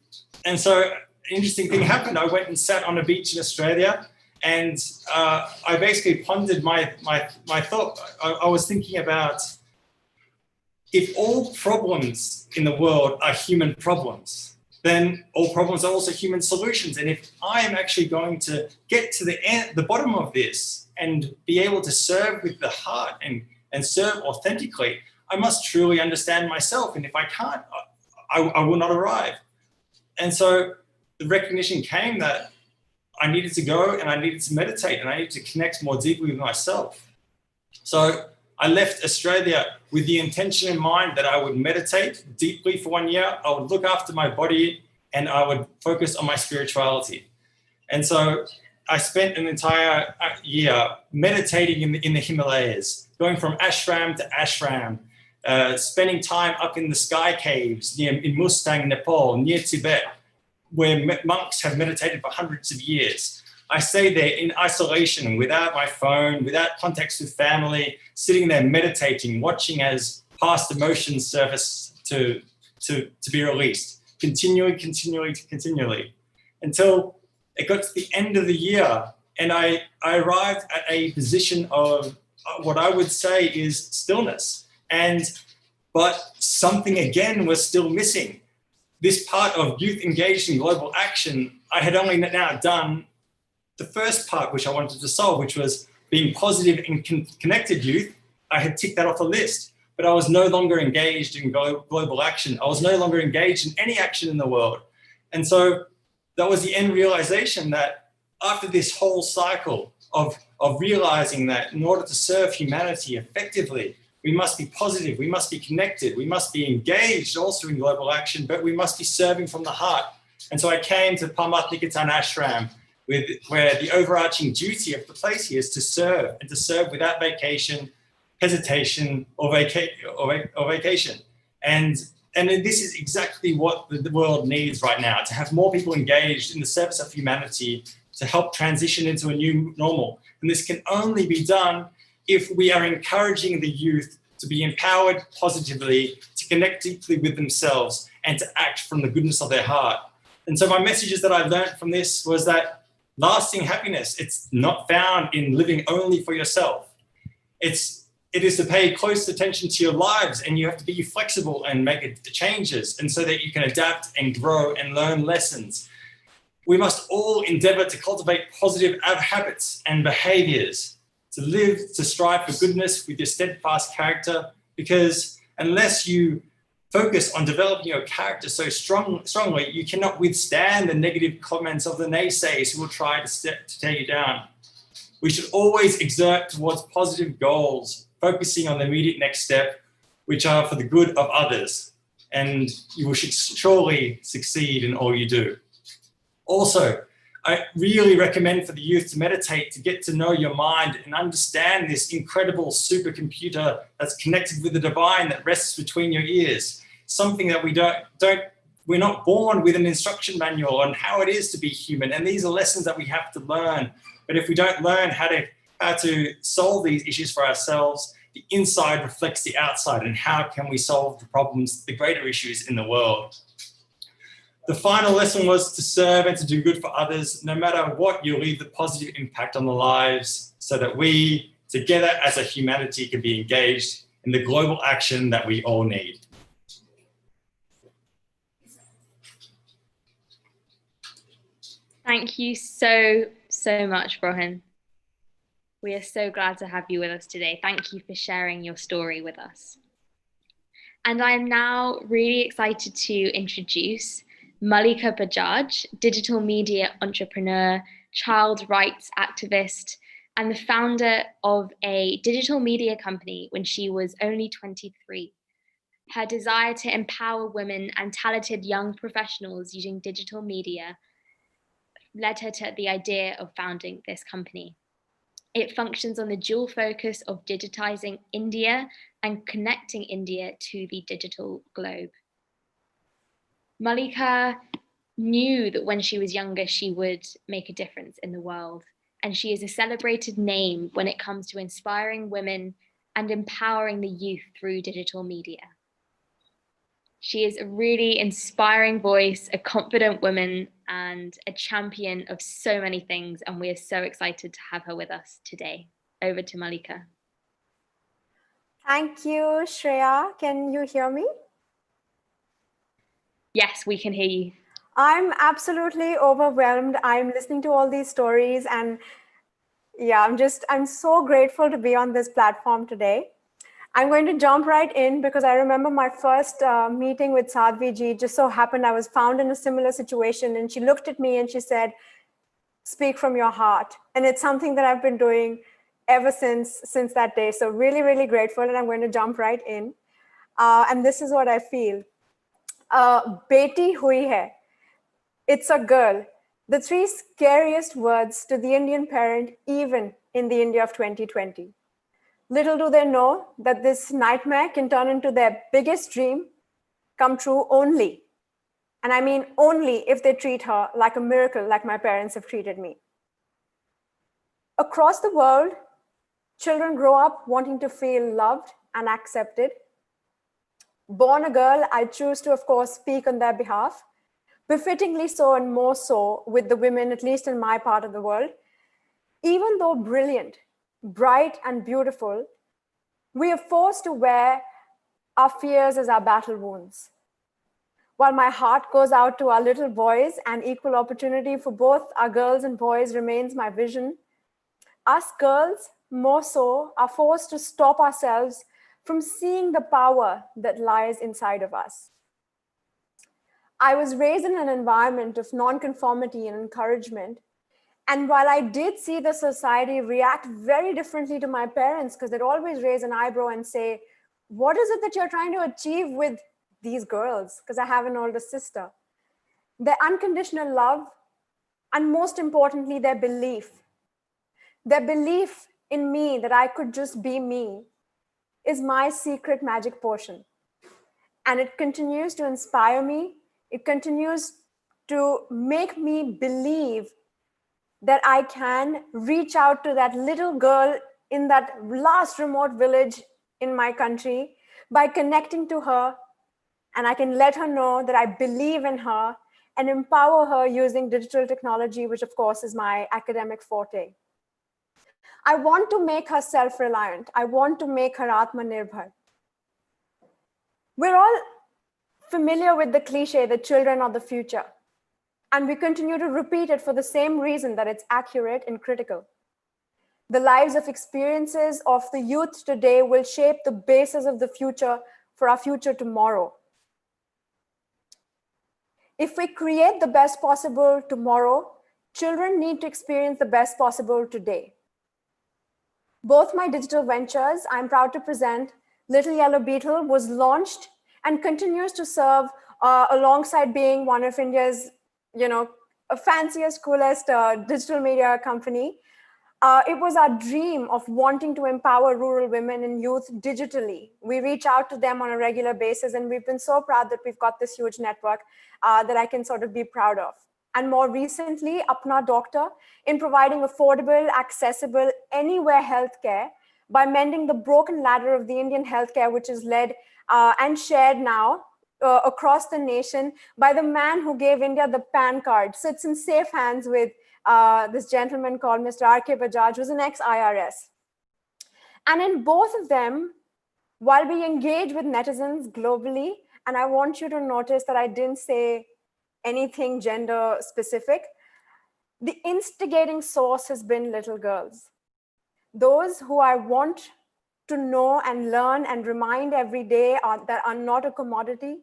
And so an interesting thing happened. I went and sat on a beach in Australia, and I basically pondered my thought. I was thinking about, if all problems in the world are human problems, then all problems are also human solutions. And if I am actually going to get to the bottom of this and be able to serve with the heart and serve authentically, I must truly understand myself. And if I can't, I will not arrive. And so the recognition came that I needed to go and I needed to meditate and I needed to connect more deeply with myself. So I left Australia with the intention in mind that I would meditate deeply for 1 year, I would look after my body, and I would focus on my spirituality. And so I spent an entire year meditating in the Himalayas, going from ashram to ashram, spending time up in the sky caves in Mustang, Nepal, near Tibet, where monks have meditated for hundreds of years. I stayed there in isolation, without my phone, without contacts with family, sitting there meditating, watching as past emotions surface to be released, continually, until it got to the end of the year, and I arrived at a position of what I would say is stillness. But something again was still missing. This part of youth engaged in global action, I had only now done the first part, which I wanted to solve, which was being positive and connected youth. I had ticked that off the list, but I was no longer engaged in global action. I was no longer engaged in any action in the world. And so that was the end realization, that after this whole cycle of realizing that in order to serve humanity effectively, we must be positive, we must be connected, we must be engaged also in global action, but we must be serving from the heart. And so I came to Parmatnikatan Ashram, where the overarching duty of the place here is to serve, and to serve without vacation, hesitation, or vacation. And this is exactly what the world needs right now, to have more people engaged in the service of humanity, to help transition into a new normal. And this can only be done if we are encouraging the youth to be empowered positively, to connect deeply with themselves, and to act from the goodness of their heart. And so my messages that I learned from this was that lasting happiness, it's not found in living only for yourself. It is to pay close attention to your lives, and you have to be flexible and make changes, and so that you can adapt and grow and learn lessons. We must all endeavor to cultivate positive habits and behaviors, to live, to strive for goodness with your steadfast character, because unless you focus on developing your character so strongly, you cannot withstand the negative comments of the naysayers who will try to tear you down. We should always exert towards positive goals, focusing on the immediate next step, which are for the good of others, and you should surely succeed in all you do. Also, I really recommend for the youth to meditate, to get to know your mind and understand this incredible supercomputer that's connected with the divine that rests between your ears. Something that we're not born with an instruction manual on how it is to be human. And these are lessons that we have to learn. But if we don't learn how to solve these issues for ourselves, the inside reflects the outside. And how can we solve the problems, the greater issues in the world? The final lesson was to serve and to do good for others. No matter what, you'll leave the positive impact on the lives so that we, together as a humanity, can be engaged in the global action that we all need. Thank you so much, Rohan. We are so glad to have you with us today. Thank you for sharing your story with us. And I am now really excited to introduce Malika Bajaj, digital media entrepreneur, child rights activist, and the founder of a digital media company when she was only 23. Her desire to empower women and talented young professionals using digital media led her to the idea of founding this company. It functions on the dual focus of digitizing India and connecting India to the digital globe. Malika knew that when she was younger, she would make a difference in the world. And she is a celebrated name when it comes to inspiring women and empowering the youth through digital media. She is a really inspiring voice, a confident woman, and a champion of so many things. And we are so excited to have her with us today. Over to Malika. Thank you, Shreya. Can you hear me? Yes, we can hear you. I'm absolutely overwhelmed. I'm listening to all these stories, and yeah, I'm so grateful to be on this platform today. I'm going to jump right in because I remember my first meeting with Sadhvi ji. Just so happened I was found in a similar situation, and she looked at me and she said, "Speak from your heart." And it's something that I've been doing ever since that day. So really, really grateful, and I'm going to jump right in. And this is what I feel. Beti hui hai. It's a girl. The three scariest words to the Indian parent, even in the India of 2020. Little do they know that this nightmare can turn into their biggest dream come true only. And I mean only if they treat her like a miracle, like my parents have treated me. Across the world, children grow up wanting to feel loved and accepted. Born a girl, I choose to, of course, speak on their behalf, befittingly so and more so with the women, at least in my part of the world. Even though brilliant, bright and beautiful, we are forced to wear our fears as our battle wounds. While my heart goes out to our little boys and equal opportunity for both our girls and boys remains my vision, us girls, more so, are forced to stop ourselves from seeing the power that lies inside of us. I was raised in an environment of non-conformity and encouragement. And while I did see the society react very differently to my parents, because they'd always raise an eyebrow and say, "What is it that you're trying to achieve with these girls?" Because I have an older sister. Their unconditional love, and most importantly, their belief in me that I could just be me, is my secret magic potion. And it continues to inspire me. It continues to make me believe that I can reach out to that little girl in that last remote village in my country by connecting to her, and I can let her know that I believe in her and empower her using digital technology, which of course is my academic forte. I want to make her self-reliant. I want to make her Atmanirbhar. We're all familiar with the cliche that children are the future. And we continue to repeat it for the same reason that it's accurate and critical. The lives of experiences of the youth today will shape the basis of the future for our future tomorrow. If we create the best possible tomorrow, children need to experience the best possible today. Both my digital ventures, I'm proud to present, Little Yellow Beetle was launched and continues to serve alongside being one of India's, fanciest, coolest digital media company. It was our dream of wanting to empower rural women and youth digitally. We reach out to them on a regular basis, and we've been so proud that we've got this huge network that I can sort of be proud of. And more recently, Apna Doctor, in providing affordable, accessible, anywhere healthcare by mending the broken ladder of the Indian healthcare, which is led and shared now across the nation by the man who gave India the PAN card, sits in safe hands with this gentleman called Mr. R.K. Bajaj, who's an ex-IRS. And in both of them, while we engage with netizens globally, and I want you to notice that I didn't say anything gender specific, the instigating source has been little girls. Those who I want to know and learn and remind every day that are not a commodity,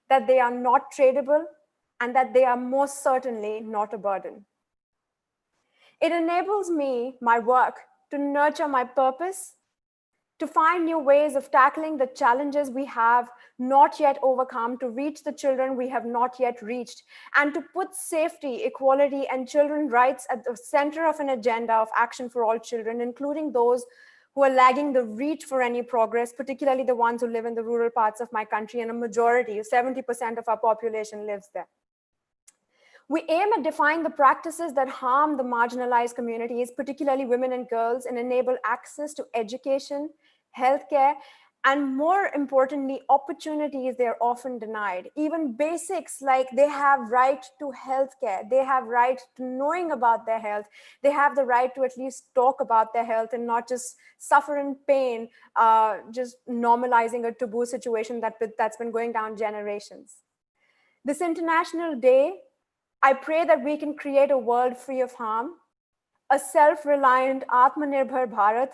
that they are not tradable, and that they are most certainly not a burden. It enables me, my work, to nurture my purpose, to find new ways of tackling the challenges we have not yet overcome, to reach the children we have not yet reached, and to put safety, equality, and children's rights at the center of an agenda of action for all children, including those who are lagging the reach for any progress, particularly the ones who live in the rural parts of my country, and a majority, 70% of our population lives there. We aim at defying the practices that harm the marginalized communities, particularly women and girls, and enable access to education, healthcare, and more importantly, opportunities they're often denied. Even basics like they have right to healthcare, they have right to knowing about their health, they have the right to at least talk about their health and not just suffer in pain, just normalizing a taboo situation that's been going down generations. This International Day, I pray that we can create a world free of harm, a self-reliant Atmanirbhar Bharat,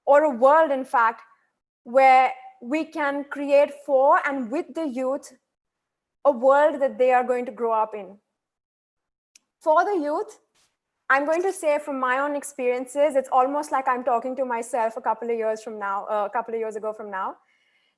or a world, in fact, where we can create for and with the youth a world that they are going to grow up in. For the youth, I'm going to say from my own experiences, it's almost like I'm talking to myself a couple of years ago from now,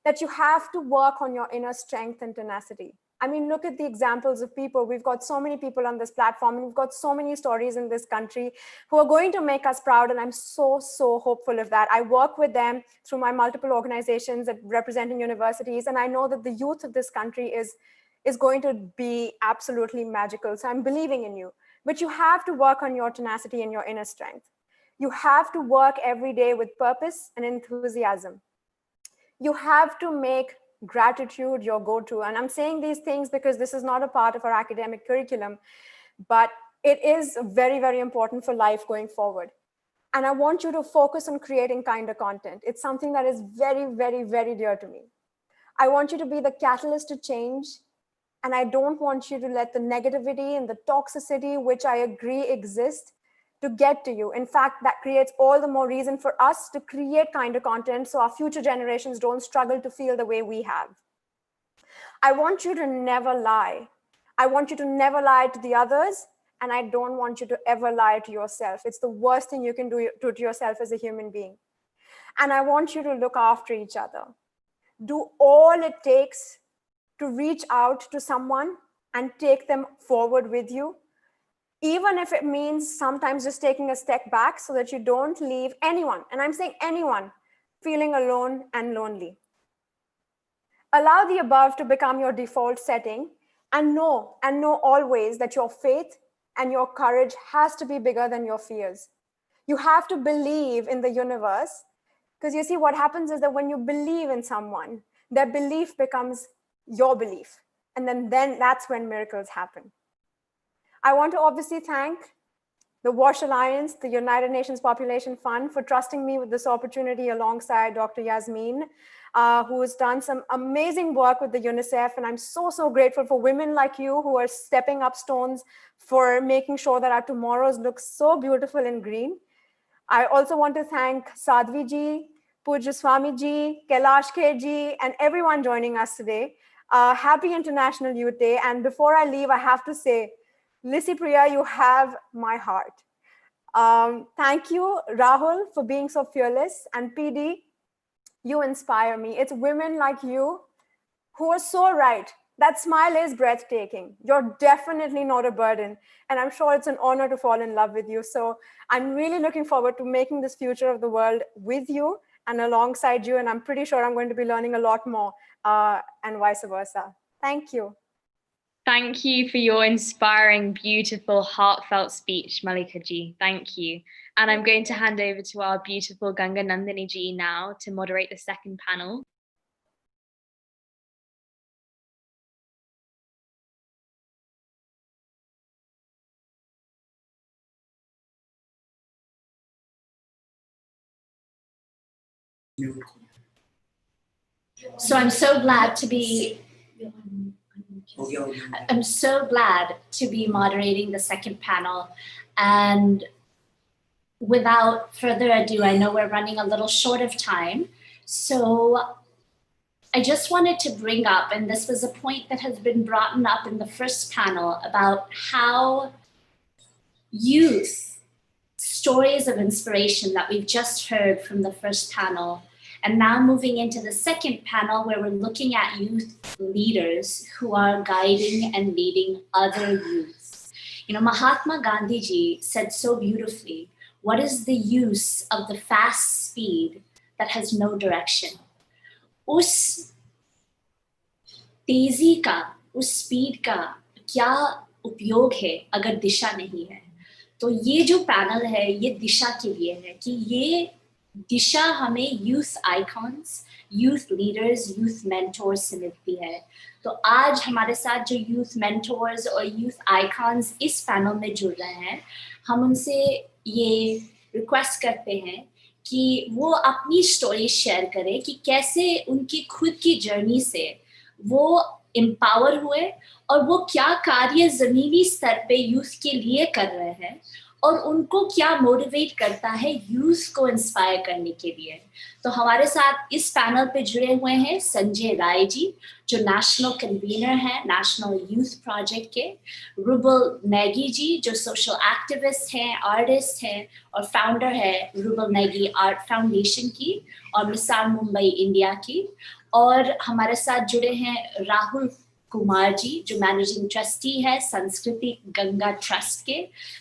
that you have to work on your inner strength and tenacity. I mean, look at the examples of people. We've got so many people on this platform, and we've got so many stories in this country who are going to make us proud. And I'm so, so hopeful of that. I work with them through my multiple organizations at representing universities. And I know that the youth of this country is going to be absolutely magical. So I'm believing in you. But you have to work on your tenacity and your inner strength. You have to work every day with purpose and enthusiasm. You have to make gratitude your go-to. And I'm saying these things because this is not a part of our academic curriculum, but it is very, very important for life going forward. And I want you to focus on creating kinder content. It's something that is very, very, very dear to me. I want you to be the catalyst to change. And I don't want you to let the negativity and the toxicity, which I agree exist, to get to you. In fact, that creates all the more reason for us to create kinder content so our future generations don't struggle to feel the way we have. I want you to never lie. I want you to never lie to the others, and I don't want you to ever lie to yourself. It's the worst thing you can do to yourself as a human being. And I want you to look after each other. Do all it takes to reach out to someone and take them forward with you, even if it means sometimes just taking a step back so that you don't leave anyone, and I'm saying anyone, feeling alone and lonely. Allow the above to become your default setting, and know always that your faith and your courage has to be bigger than your fears. You have to believe in the universe, because you see what happens is that when you believe in someone, their belief becomes your belief, and then that's when miracles happen. I want to obviously thank the WASH Alliance, the United Nations Population Fund, for trusting me with this opportunity alongside Dr. Yasmin, who has done some amazing work with the UNICEF. And I'm so, so grateful for women like you who are stepping up stones for making sure that our tomorrows look so beautiful and green. I also want to thank Sadhvi ji, Pujya Swami ji, Kailash Kher ji, and everyone joining us today. Happy International Youth Day. And before I leave, I have to say, Lissie Priya, you have my heart. Thank you, Rahul, for being so fearless. And PD, you inspire me. It's women like you who are so right That smile is breathtaking. You're definitely not a burden. And I'm sure it's an honor to fall in love with you. So I'm really looking forward to making this future of the world with you and alongside you. And I'm pretty sure I'm going to be learning a lot more and vice versa. Thank you. Thank you for your inspiring, beautiful, heartfelt speech, Malika ji. Thank you. And I'm going to hand over to our beautiful Ganga Nandini ji now to moderate the second panel. So I'm so glad to be moderating the second panel. And without further ado, I know we're running a little short of time. So I just wanted to bring up, and this was a point that has been brought up in the first panel, about how youth stories of inspiration that we've just heard from the first panel, and now moving into the second panel where we're looking at youth leaders who are guiding and leading other youths. You know, Mahatma Gandhi ji said so beautifully, what is the use of the fast speed that has no direction? उस तेजी का, उस speed का क्या उपयोग है अगर दिशा नहीं है? तो ये जो पैनल है ये दिशा के लिए है कि ये दिशा हमें youth icons, youth leaders, youth mentors से मिलती है। तो आज हमारे साथ जो यूथ मेंटोर्स और यूथ आइकॉन्स इस पैनल में जुड़ रहे हैं, हम उनसे ये रिक्वेस्ट करते हैं कि वो अपनी स्टोरी शेयर करें कि कैसे उनकी खुद की जर्नी से वो एम्पावर हुए और वो क्या कार्य ज़मीनी स्तर पे यूथ के लिए कर रहे हैं और उनको क्या मोटिवेट करता है यूथ को इंस्पायर करने के लिए। तो हमारे साथ इस पैनल पे जुड़े हुए हैं संजय राय जी, जो नेशनल कन्वीनर हैं नेशनल यूथ प्रोजेक्ट के, रूबल नेगी जी जो सोशल एक्टिविस्ट हैं, आर्टिस्ट हैं और फाउंडर है रूबल नेगी आर्ट फाउंडेशन की और मिसाल मुंबई इंडिया की, और हमारे साथ जुड़े हैं राहुल कुमार जी जो मैनेजिंग ट्रस्टी है संस्कृति गंगा ट्रस्ट के,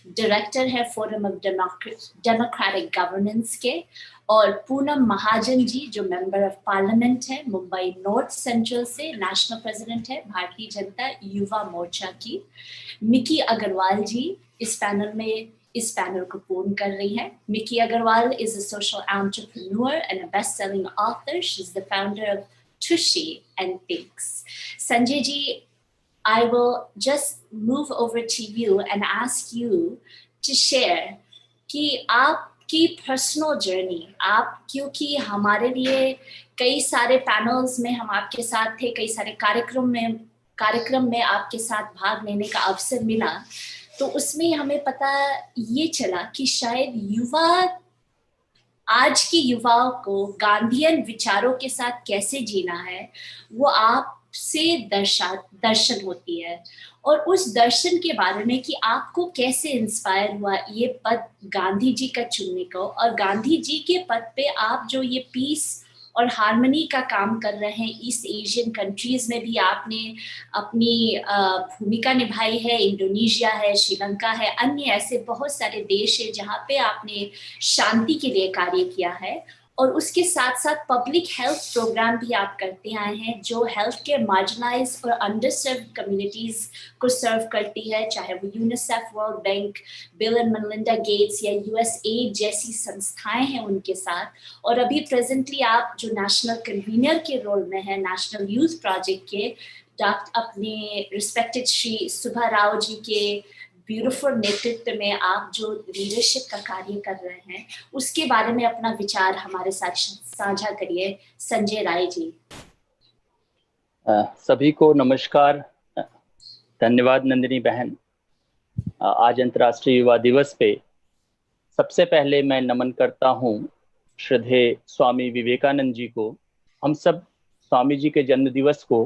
डायरेक्टर है फोरम ऑफ डेमोक्रेटिक गवर्नेंस के, और पूनम महाजन जी जो मेंबर ऑफ पार्लियामेंट है मुंबई नॉर्थ सेंट्रल से, नेशनल प्रेसिडेंट है भारतीय जनता युवा मोर्चा की। मिकी अग्रवाल जी इस पैनल को पूर्ण कर रही है। Mikki Agarwal is a social entrepreneur and a best-selling author. She's the founder of Tushy and Thinks. Sanjay ji, I will just move over to you and ask you to share कि आपकी personal journey, आप क्योंकि हमारे लिए कई सारे panels में हम आपके साथ थे, कई सारे कार्यक्रम में आपके साथ भाग लेने का अवसर मिला, तो उसमें हमें पता ये चला कि शायद आज की युवाओं को गांधीयन विचारों के साथ कैसे जीना है वो आपसे दर्शन होती है, और उस दर्शन के बारे में कि आपको कैसे इंस्पायर हुआ ये पद गांधी जी का चुनने को, और गांधी जी के पद पे आप जो ये पीस और हार्मनी का काम कर रहे हैं ईस्ट एशियन कंट्रीज में भी आपने अपनी भूमिका निभाई है, इंडोनेशिया है, श्रीलंका है, अन्य ऐसे बहुत सारे देश है जहाँ पे आपने शांति के लिए कार्य किया है, और उसके साथ साथ पब्लिक हेल्थ प्रोग्राम भी आप करते आए हैं जो हेल्थ केयर मार्जिनलाइज्ड और अंडरसर्व्ड कम्युनिटीज को सर्व करती है, चाहे वो UNICEF, world bank, bill and Melinda Gates या यूएसएड जैसी संस्थाएं हैं उनके साथ। और अभी प्रेजेंटली आप जो नेशनल कन्वीनर के रोल में है नेशनल यूथ प्रोजेक्ट के, अपने रिस्पेक्टेड श्री सुभा राव जी के ब्यूटीफुल नेतृत्व में आप जो लीडरशिप का कार्य कर रहे हैं उसके बारे में अपना विचार हमारे साथ साझा करिए। संजय राय जी। सभी को नमस्कार, धन्यवाद नंदिनी बहन। आज अंतर्राष्ट्रीय युवा दिवस पे सबसे पहले मैं नमन करता हूँ श्रद्धेय स्वामी विवेकानंद जी को। हम सब स्वामी जी के जन्म दिवस को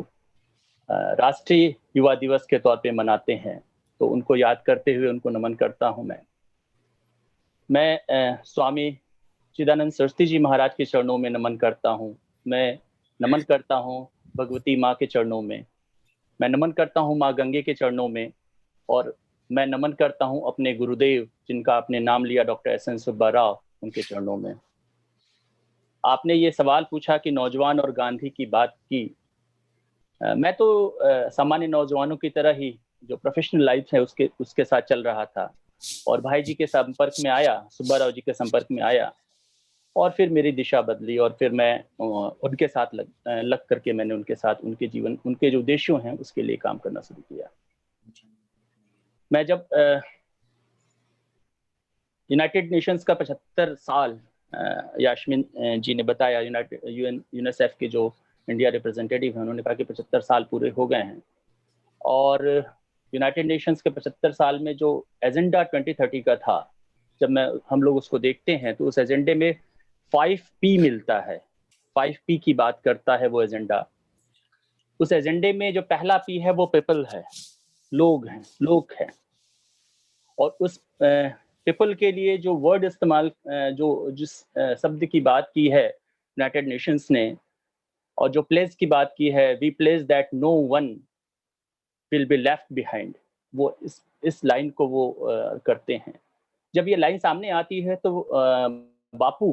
राष्ट्रीय युवा दिवस के तौर पे मनाते हैं, तो उनको याद करते हुए उनको नमन करता हूं। मैं स्वामी चिदानंद सरस्वती जी महाराज के चरणों में नमन करता हूं। मैं नमन करता हूं भगवती माँ के चरणों में। मैं नमन करता हूँ माँ गंगे के चरणों में, और मैं नमन करता हूँ अपने गुरुदेव जिनका आपने नाम लिया, डॉक्टर एस.एन. सुब्बा राव, उनके चरणों में। आपने ये सवाल पूछा कि नौजवान और गांधी की बात की। मैं तो सामान्य नौजवानों की तरह ही जो प्रोफेशनल लाइफ है उसके साथ चल रहा था, और भाई जी के संपर्क में आया, सुब्बा राव जी के संपर्क में आया, और फिर मेरी दिशा बदली, और फिर मैं उनके साथ लग करके मैंने उनके साथ उनके जीवन, उनके जो उद्देश्यों हैं उसके लिए काम करना शुरू किया। मैं जब यूनाइटेड नेशंस का 75 साल, यास्मीन जी ने बताया, यूनिसेफ के जो इंडिया रिप्रेजेंटेटिव हैं, उन्होंने कहा कि 75 साल पूरे हो गए हैं, और यूनाइटेड नेशंस के 75 साल में जो एजेंडा 2030 का था, जब हम लोग उसको देखते हैं तो उस एजेंडे में 5P मिलता है। 5P की बात करता है वो एजेंडा। उस एजेंडे में जो पहला P है वो पीपल है, लोग हैं। और उस पीपल के लिए जो वर्ड इस्तेमाल, जिस शब्द की बात की है यूनाइटेड नेशंस ने, और जो प्लेस की बात की है, we place that no one will be left behind, वो इस लाइन को वो करते हैं। जब ये लाइन सामने आती है तो बापू,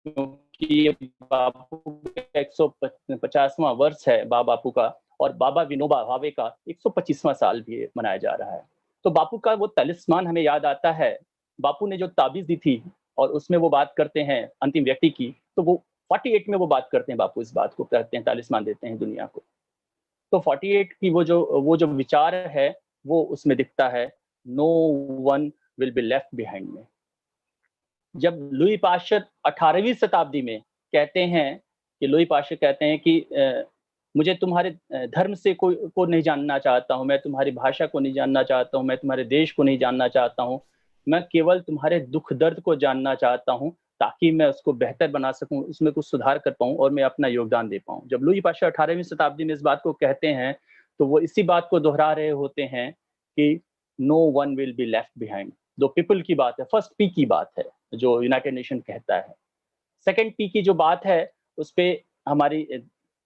क्योंकि बापू का 150वां वर्ष है बापू का, और बाबा विनोबा भावे का 125वां साल भी मनाया जा रहा है। तो बापू का वो तलिस्मान हमें याद आता है। बापू ने जो ताबीज दी थी, और उसमें वो बात करते हैं अंतिम व्यक्ति की, तो वो 48 में वो बात करते हैं, बापू इस बात को कहते हैं, तालिस्मान देते हैं दुनिया को। तो 48 की वो जो विचार है वो उसमें दिखता है, no one will be left behind में। जब लुई पाश्चर 18वीं शताब्दी में कहते हैं कि लुई पाश्चर कहते हैं कि मुझे तुम्हारे धर्म से को नहीं जानना चाहता हूँ, मैं तुम्हारी भाषा को नहीं जानना चाहता हूँ, मैं तुम्हारे देश को नहीं जानना चाहता हूँ, मैं केवल तुम्हारे दुख दर्द को जानना चाहता हूँ, ताकि मैं उसको बेहतर बना सकूं, उसमें कुछ सुधार कर पाऊं और मैं अपना योगदान दे पाऊं। जब लुई पाश्चर 18वीं शताब्दी में इस बात को कहते हैं तो वो इसी बात को दोहरा रहे होते हैं कि no one will be left behind. दो पीपल की बात है, फर्स्ट पी की बात है जो यूनाइटेड नेशन कहता है। सेकंड पी की जो बात है उस पर हमारी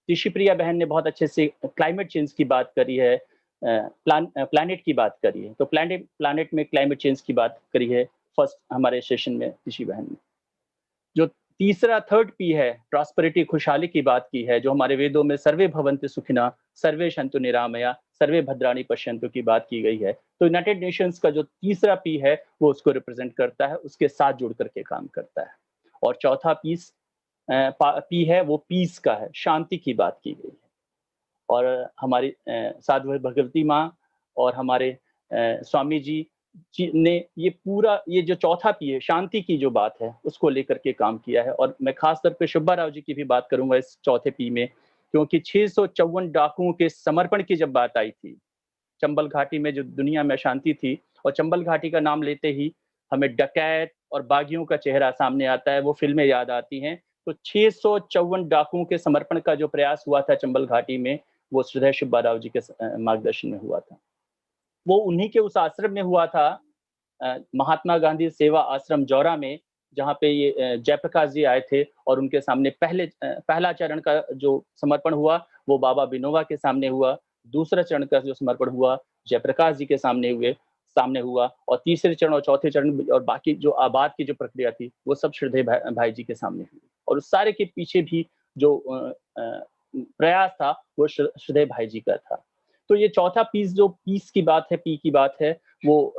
लिसी प्रिया बहन ने बहुत अच्छे से क्लाइमेट चेंज की बात करी है, प्लानिट की बात करी है। तो प्लानिट में क्लाइमेट चेंज की बात करी है फर्स्ट हमारे सेशन में लिसी बहन ने। जो तीसरा थर्ड पी है, प्रॉस्पेरिटी, खुशहाली की बात की है, जो हमारे वेदों में सर्वे भवन्तु सुखिनः, सर्वे सन्तु निरामया, सर्वे भद्राणि पश्यन्तु की बात की गई है। तो यूनाइटेड नेशंस का जो तीसरा पी है वो उसको रिप्रेजेंट करता है, उसके साथ जुड़ करके काम करता है। और चौथा पी है वो पीस का है, शांति की बात की गई है। और हमारी साध्वी भगवती माँ और हमारे स्वामी जी ने ये जो चौथा पी है, शांति की जो बात है, उसको लेकर के काम किया है। और मैं खास तौर पे सुब्बा राव जी की भी बात करूंगा इस चौथे पी में, क्योंकि 654 डाकुओं के समर्पण की जब बात आई थी, चंबल घाटी में जो दुनिया में शांति थी, और चंबल घाटी का नाम लेते ही हमें डकैत और बागियों का चेहरा सामने आता है, वो फिल्में याद आती हैं। तो 654 डाकुओं के समर्पण का जो प्रयास हुआ था चंबल घाटी में, वो श्रद्धेय सुब्बा राव जी के मार्गदर्शन में हुआ था। वो उन्हीं के उस आश्रम में हुआ था, महात्मा गांधी सेवा आश्रम जौरा में, जहाँ पे ये जयप्रकाश जी आए थे, और उनके सामने पहला चरण का जो समर्पण हुआ वो बाबा विनोबा के सामने हुआ, दूसरा चरण का जो समर्पण हुआ जयप्रकाश जी के सामने हुआ, और तीसरे चरण और चौथे चरण और बाकी जो आबाद की जो प्रक्रिया थी वो सब श्रद्धेय भाई जी के सामने हुई। और उस सारे के पीछे भी जो प्रयास था वो श्रद्धेय भाई जी का था। तो ये चौथा पीस की बात है, पी की बात है, वो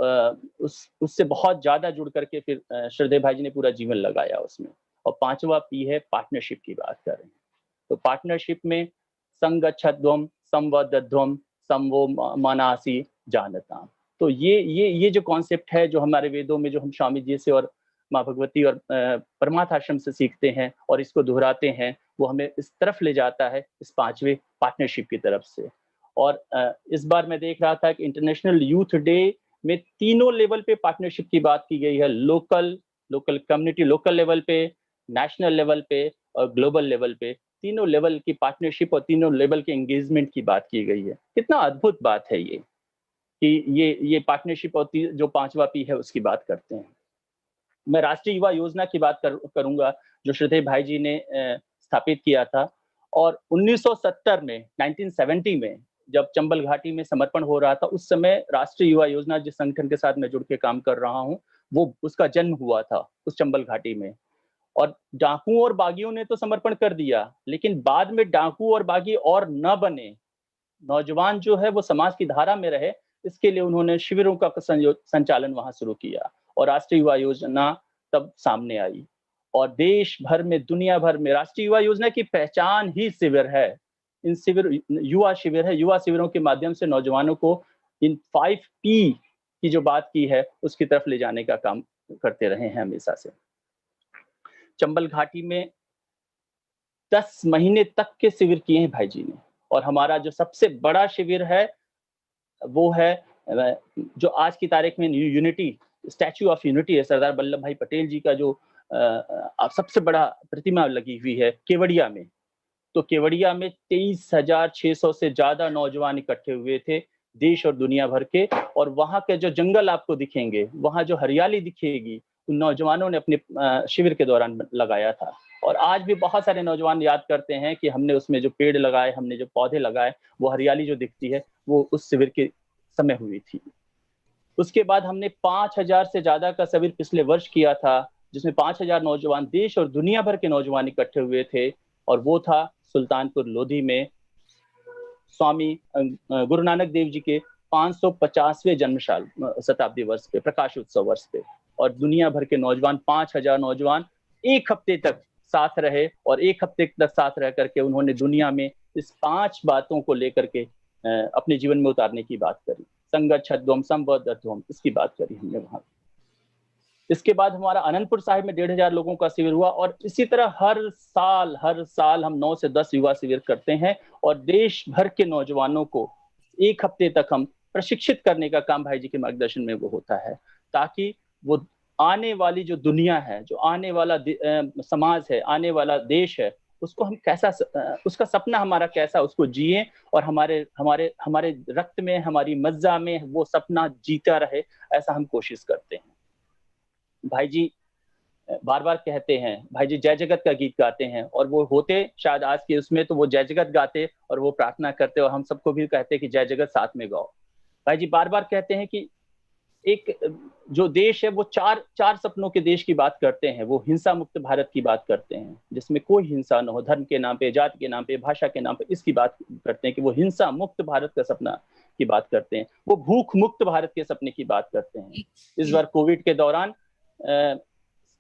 उससे बहुत ज्यादा जुड़ करके फिर श्रद्धेय भाई जी ने पूरा जीवन लगाया उसमें। और पांचवा पी है पार्टनरशिप की बात कर रहे हैं। तो पार्टनरशिप में संगच्छध्वम, संवदध्वम, समवो मनासी जानताम। तो ये जो कॉन्सेप्ट है जो हमारे वेदों में, जो हम स्वामी जी से और माँ भगवती और परमार्थ आश्रम से सीखते हैं और इसको दोहराते हैं, वो हमें इस तरफ ले जाता है, इस पांचवे पार्टनरशिप की तरफ से। और इस बार मैं देख रहा था कि इंटरनेशनल यूथ डे में तीनों लेवल पे पार्टनरशिप की बात की गई है, लोकल कम्युनिटी, लोकल लेवल पे, नेशनल लेवल पे और ग्लोबल लेवल पे। तीनों लेवल की पार्टनरशिप और तीनों लेवल के एंगेजमेंट की बात की गई है। कितना अद्भुत बात है ये कि ये पार्टनरशिप और जो पांचवा पी है उसकी बात करते हैं। मैं राष्ट्रीय युवा योजना की बात करूंगा जो श्रद्धेय भाई जी ने स्थापित किया था। और 1970 में 1970 में जब चंबल घाटी में समर्पण हो रहा था, उस समय राष्ट्रीय युवा योजना जिस संगठन के साथ मैं जुड़ के काम कर रहा हूँ, वो उसका जन्म हुआ था उस चंबल घाटी में। और डाकुओं और बागियों ने तो समर्पण कर दिया, लेकिन बाद में डाकू और बागी और न बने, नौजवान जो है वो समाज की धारा में रहे, इसके लिए उन्होंने शिविरों का संचालन वहां शुरू किया और राष्ट्रीय युवा योजना तब सामने आई। और देश भर में, दुनिया भर में राष्ट्रीय युवा योजना की पहचान ही शिविर है। इन शिविर युवा शिविर है। युवा शिविरों के माध्यम से नौजवानों को इन 5P की जो बात की है उसकी तरफ ले जाने का काम करते रहे हैं हमेशा से। चंबल घाटी में 10 महीने तक के शिविर किए हैं भाई जी ने। और हमारा जो सबसे बड़ा शिविर है वो है जो आज की तारीख में यूनिटी, स्टैच्यू ऑफ यूनिटी है, सरदार वल्लभ भाई पटेल जी का जो सबसे बड़ा प्रतिमा लगी हुई है केवड़िया में। तो केवड़िया में 23,600 से ज्यादा नौजवान इकट्ठे हुए थे देश और दुनिया भर के। और वहाँ के जो जंगल आपको दिखेंगे, वहाँ जो हरियाली दिखेगी, उन नौजवानों ने अपने शिविर के दौरान लगाया था। और आज भी बहुत सारे नौजवान याद करते हैं कि हमने उसमें जो पेड़ लगाए, हमने जो पौधे लगाए, वो हरियाली जो दिखती है वो उस शिविर के समय हुई थी। उसके बाद हमने 5,000 से ज्यादा का शिविर पिछले वर्ष किया था, जिसमें 5,000 नौजवान देश और दुनिया भर के नौजवान इकट्ठे हुए थे। और वो था सुल्तानपुर लोधी में स्वामी गुरु नानक देव जी के 550वें जन्म शताब्दी वर्ष पे, प्रकाश उत्सव वर्ष पे। और दुनिया भर के नौजवान, 5,000 नौजवान एक हफ्ते तक साथ रहे और एक हफ्ते तक साथ रह करके उन्होंने दुनिया में इस 5 बातों को लेकर के अपने जीवन में उतारने की बात करी। संगत छद्वम संवदत्वम, इसकी बात करी हमने वहां। इसके बाद हमारा अनंतपुर साहिब में 1,500 लोगों का शिविर हुआ। और इसी तरह हर साल हम 9 से 10 युवा शिविर करते हैं और देश भर के नौजवानों को एक हफ्ते तक हम प्रशिक्षित करने का काम भाई जी के मार्गदर्शन में वो होता है, ताकि वो आने वाली जो दुनिया है, जो आने वाला समाज है, आने वाला देश है, उसको हम कैसा, उसका सपना हमारा कैसा, उसको जिए और हमारे रक्त में, हमारी मज्जा में वो सपना जीता रहे, ऐसा हम कोशिश करते हैं। भाई जी बार बार कहते हैं, भाई जी जय जगत का गीत गाते हैं, और वो होते शायद आज के उसमें तो वो जय जगत गाते और वो प्रार्थना करते और हम सबको भी कहते कि जय जगत साथ में गाओ। भाई जी बार बार कहते हैं कि एक जो देश है वो चार सपनों के देश की बात करते हैं। वो हिंसा मुक्त भारत की बात करते हैं, जिसमें कोई हिंसा न हो, धर्म के नाम पे, जाति के नाम पे, भाषा के नाम पे, इसकी बात करते हैं कि वो हिंसा मुक्त भारत का सपना की बात करते हैं। वो भूख मुक्त भारत के सपने की बात करते हैं। इस बार कोविड के दौरान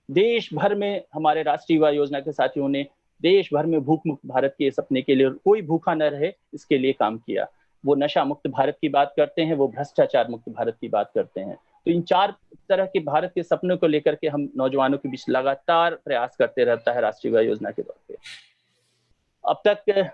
देश भर में हमारे राष्ट्रीय युवा योजना के साथियों ने देश भर में भूख मुक्त भारत के सपने के लिए, कोई भूखा न रहे, इसके लिए काम किया। वो नशा मुक्त भारत की बात करते हैं, वो भ्रष्टाचार मुक्त भारत की बात करते हैं। तो इन 4 तरह के भारत के सपनों को लेकर के हम नौजवानों के बीच लगातार प्रयास करते रहता है राष्ट्रीय युवा योजना के तौर पे। अब तक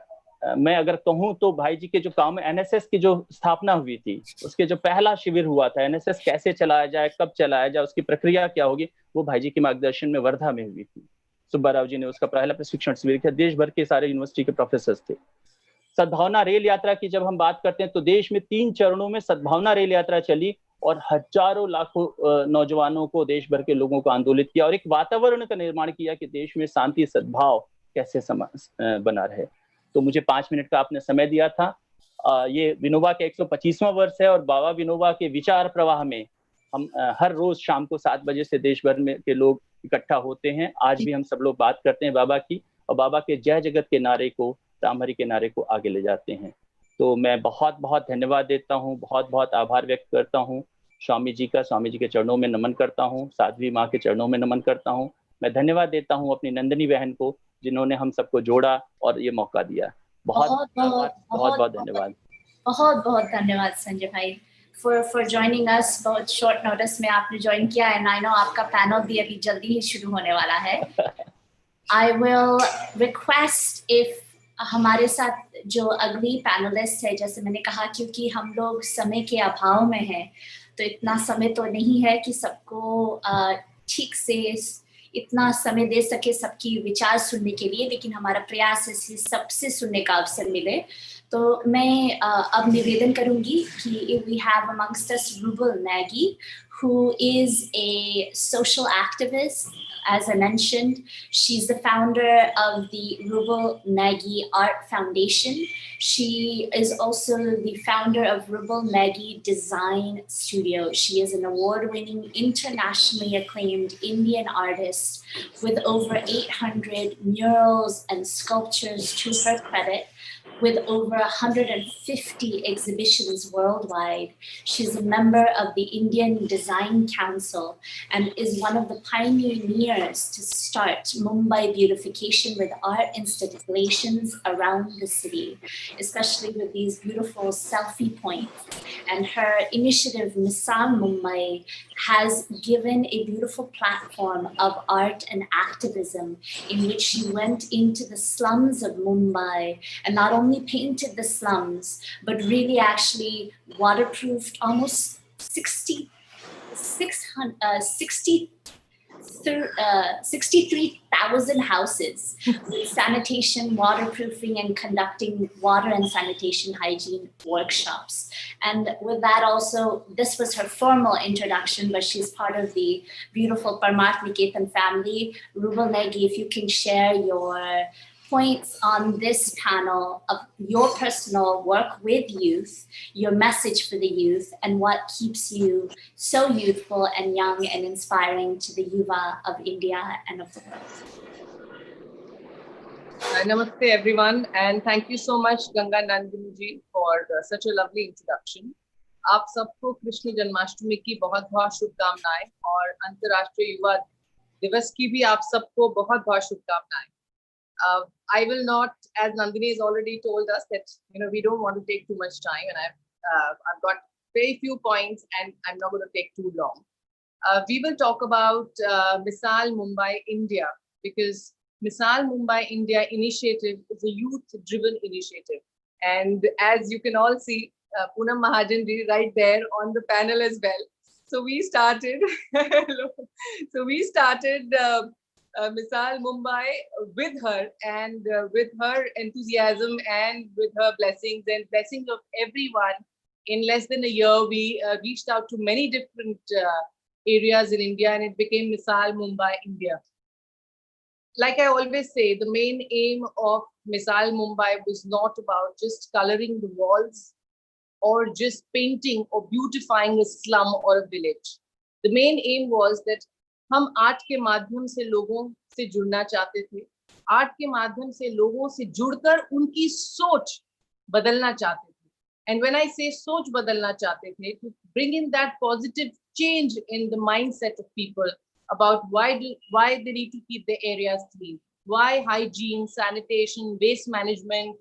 मैं अगर कहूँ तो भाई जी के जो काम में एनएसएस की जो स्थापना हुई थी, उसके जो पहला शिविर हुआ था, एनएसएस कैसे चलाया जाए, कब चलाया जाए, उसकी प्रक्रिया क्या होगी, वो भाई जी के मार्गदर्शन में वर्धा में हुई थी। सुब्बा राव जी ने उसका पहला प्रशिक्षण शिविर किया। देश भर के सारे यूनिवर्सिटी के प्रोफेसर थे। सद्भावना रेल यात्रा की जब हम बात करते हैं तो देश में 3 चरणों में सद्भावना रेल यात्रा चली और हजारों लाखों नौजवानों को, देश भर के लोगों को आंदोलित किया और एक वातावरण का निर्माण किया कि देश में शांति सद्भाव कैसे बना रहे। तो मुझे 5 मिनट का आपने समय दिया था। ये विनोबा के 125वां वर्ष है और बाबा विनोबा के विचार प्रवाह में हम हर रोज शाम को 7 बजे से देश भर में के लोग इकट्ठा होते हैं। आज भी हम सब लोग बात करते हैं बाबा की और बाबा के जय जगत के नारे को, रामहरि के नारे को आगे ले जाते हैं। तो मैं बहुत बहुत धन्यवाद देता हूँ, बहुत बहुत आभार व्यक्त करता हूँ स्वामी जी का, स्वामी जी के चरणों में नमन करता हूँ, साध्वी माँ के चरणों में नमन करता हूँ। मैं धन्यवाद देता हूँ अपनी नंदिनी बहन को, जिन्होंने हम सबको जोड़ा और ये मौका दिया। बहुत बहुत धन्यवाद। बहुत बहुत धन्यवाद संजय भाई for joining us। बहुत शॉर्ट नोटिस में आपने ज्वाइन किया एंड आई नो आपका पैनल भी अभी जल्दी ही शुरू होने वाला है। आई विल रिक्वेस्ट इफ हमारे साथ जो अगली पैनलिस्ट है, जैसे मैंने कहा, क्योंकि हम लोग समय के अभाव में हैं, तो इतना समय तो नहीं है कि सबको ठीक से इतना समय दे सके सबकी विचार सुनने के लिए, लेकिन हमारा प्रयास है सबसे सुनने का अवसर मिले। तो मैं अब निवेदन करूंगी कि we have amongst us Rubel Negi, who is a social activist. As I mentioned, she's the founder of the Rubel Negi Art Foundation. She is also the founder of Rubel Negi Design Studio. She is an award-winning, internationally acclaimed Indian artist with over 800 murals and sculptures to her credit, with over 150 exhibitions worldwide. She's a member of the Indian Design Council and is one of the pioneers to start Mumbai beautification with art installations around the city, especially with these beautiful selfie points. And her initiative, Misal Mumbai, has given a beautiful platform of art and activism in which she went into the slums of Mumbai and not only painted the slums, but really actually waterproofed almost 63,000 houses with sanitation, waterproofing, and conducting water and sanitation hygiene workshops. And with that also, this was her formal introduction, but she's part of the beautiful Parmarth Niketan family. Rubel Negi, if you can share your points on this panel of your personal work with youth, your message for the youth, and what keeps you so youthful and young and inspiring to the Yuva of India and of the world. Namaste everyone, and thank you so much Ganga Nandini ji for such a lovely introduction. आप सबको कृष्ण जन्माष्टमी की बहुत-बहुत शुभकामनाएं और अंतर्राष्ट्रीय युवा दिवस की भी आप सबको बहुत-बहुत शुभकामनाएं. I will not, as Nandini has already told us, that we don't want to take too much time, and I've got very few points, and I'm not going to take too long. We will talk about Misal Mumbai India, because Misal Mumbai India initiative is a youth-driven initiative, and as you can all see, Poonam Mahajan ji right there on the panel as well. So we started. So we started. Misal Mumbai with her, and with her enthusiasm and with her blessings and blessings of everyone. In less than a year, we reached out to many different areas in India, and it became Misal Mumbai India. Like I always say, the main aim of Misal Mumbai was not about just coloring the walls or just painting or beautifying a slum or a village. The main aim was that हम art के माध्यम से लोगों से जुड़ना चाहते थे, art के माध्यम से लोगों से जुड़कर उनकी सोच बदलना चाहते थे. And when I say सोच बदलना चाहते थे, to bring in that positive change in the mindset of people about why they need to keep their areas clean, why hygiene, sanitation, waste management,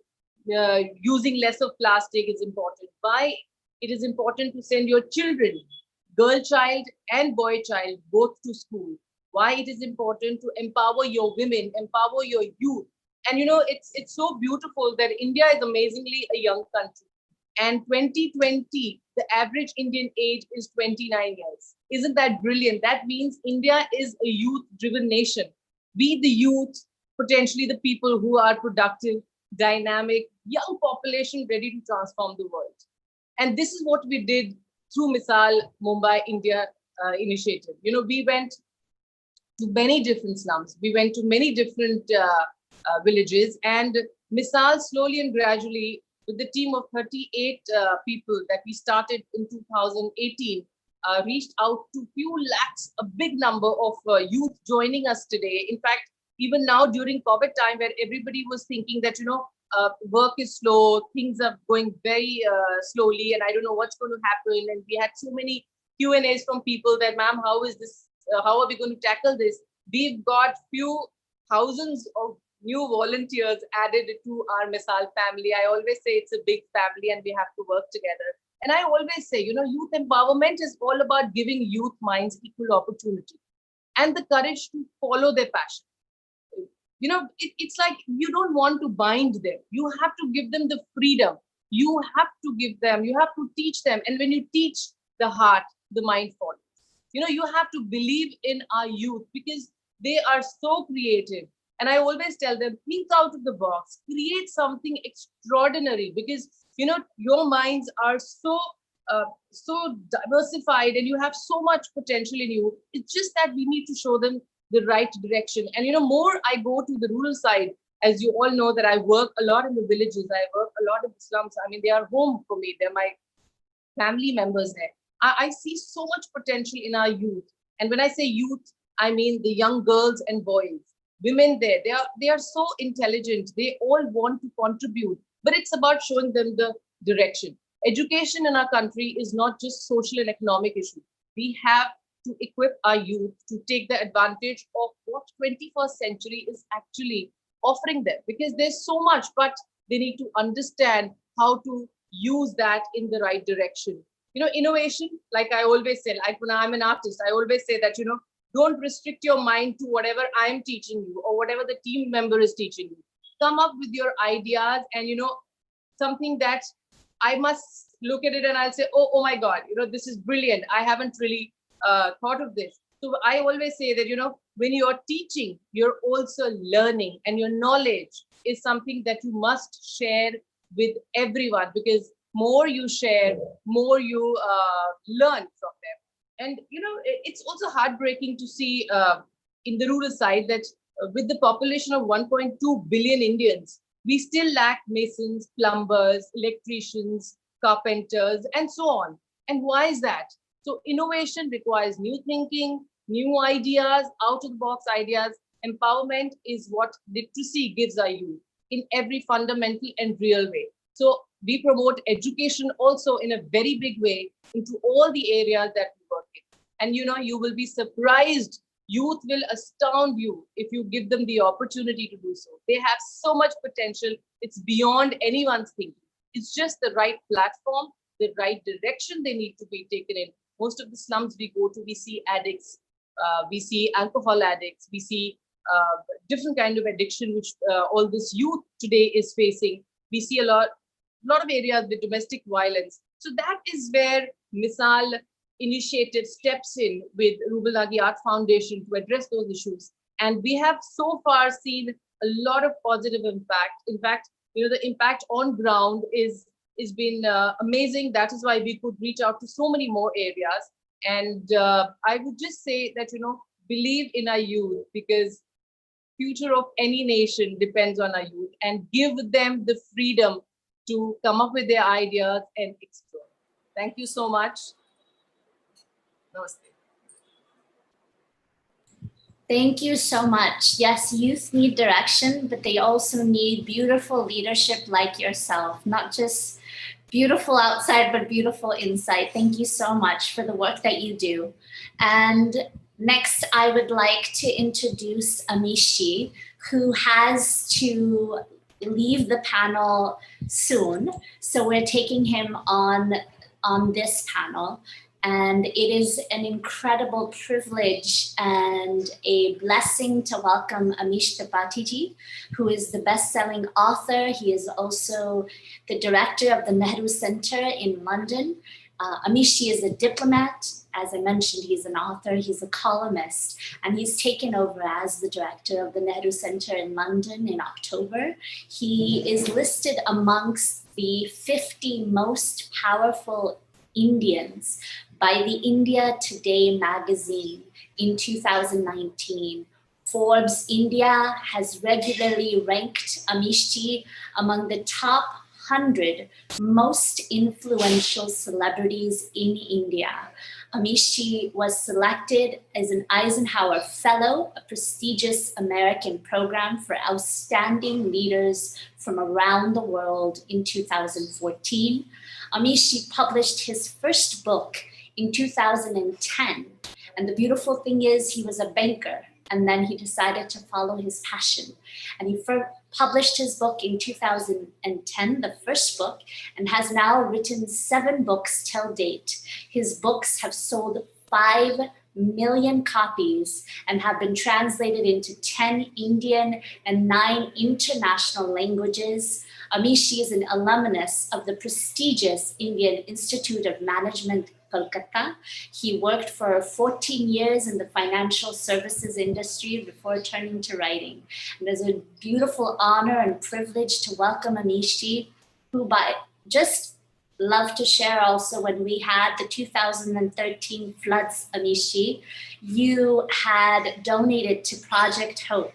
using less of plastic is important, why it is important to send your children, girl child and boy child, both to school, why it is important to empower your women, empower your youth. And it's so beautiful that India is amazingly a young country, and 2020 the average Indian age is 29 years. Isn't that brilliant? That means India is a youth driven nation. We the youth, potentially the people who are productive, dynamic, young population ready to transform the world. And this is what we did through Misal Mumbai India initiative. We went to many different slums. We went to many different villages, and Misal slowly and gradually, with the team of 38 people that we started in 2018, reached out to few lakhs, a big number of youth joining us today. In fact, even now during COVID time, where everybody was thinking that, work is slow, things are going very slowly, and I don't know what's going to happen. And we had so many Q&As from people that, ma'am, how is this? How are we going to tackle this? We've got few thousands of new volunteers added to our Misal family. I always say it's a big family and we have to work together. And I always say, youth empowerment is all about giving youth minds equal opportunity and the courage to follow their passion. It's like you don't want to bind them. You have to give them the freedom. You have to give them, you have to teach them. And when you teach the heart, the mind follows. You have to believe in our youth because they are so creative. And I always tell them, think out of the box, create something extraordinary because, your minds are so so diversified and you have so much potential in you. It's just that we need to show them the right direction. And, more I go to the rural side, as you all know that I work a lot in the villages. I work a lot in the slums. I mean, they are home for me. They're my family members there. I see so much potential in our youth. And when I say youth, I mean the young girls and boys, women there. They are so intelligent. They all want to contribute, but it's about showing them the direction. Education in our country is not just social and economic issue. We have to equip our youth to take the advantage of what 21st century is actually offering them, because there's so much, but they need to understand how to use that in the right direction. Innovation, like I always say, like when I'm an artist, I always say that, don't restrict your mind to whatever I'm teaching you or whatever the team member is teaching you. Come up with your ideas and, something that I must look at it and I'll say, oh my God, this is brilliant. I haven't really thought of this. So I always say that, when you're teaching, you're also learning, and your knowledge is something that you must share with everyone, because more you share, more you learn from them. And, it's also heartbreaking to see in the rural side that with the population of 1.2 billion Indians, we still lack masons, plumbers, electricians, carpenters, and so on. And why is that? So innovation requires new thinking, new ideas, out-of-the-box ideas. Empowerment is what literacy gives our youth in every fundamental and real way. So we promote education also in a very big way into all the areas that we work in. And you will be surprised. Youth will astound you if you give them the opportunity to do so. They have so much potential. It's beyond anyone's thinking. It's just the right platform, the right direction they need to be taken in. Most of the slums we go to, we see addicts, we see alcohol addicts, we see different kind of addiction, which all this youth today is facing. We see a lot of areas with domestic violence. So that is where Misal initiative steps in with Rubel Negi Art Foundation to address those issues. And we have so far seen a lot of positive impact. In fact, the impact on ground is been amazing. That is why we could reach out to so many more areas. And I would just say that, believe in our youth, because future of any nation depends on our youth, and give them the freedom to come up with their ideas and explore. Thank you so much. Namaste. Thank you so much. Yes, youth need direction, but they also need beautiful leadership like yourself, not just beautiful outside, but beautiful inside. Thank you so much for the work that you do. And next, I would like to introduce Amish, who has to leave the panel soon. So we're taking him on this panel. And it is an incredible privilege and a blessing to welcome Amish Tripathi, who is the best-selling author. He is also the director of the Nehru Center in London. Amish is a diplomat. As I mentioned, he's an author, he's a columnist, and he's taken over as the director of the Nehru Center in London in October. He is listed amongst the 50 most powerful Indians by the India Today magazine in 2019. Forbes India has regularly ranked Amish among the top 100 most influential celebrities in India. Amish was selected as an Eisenhower Fellow, a prestigious American program for outstanding leaders from around the world in 2014. Amish published his first book in 2010. And the beautiful thing is he was a banker, and then he decided to follow his passion. And he published his book in 2010, the first book, and has now written 7 books till date. His books have sold 5 million copies and have been translated into 10 Indian and 9 international languages. Amish is an alumnus of the prestigious Indian Institute of Management, Kolkata. He worked for 14 years in the financial services industry before turning to writing. And it's a beautiful honor and privilege to welcome Amish, who by just love to share also when we had the 2013 floods, Amishi, you had donated to Project Hope.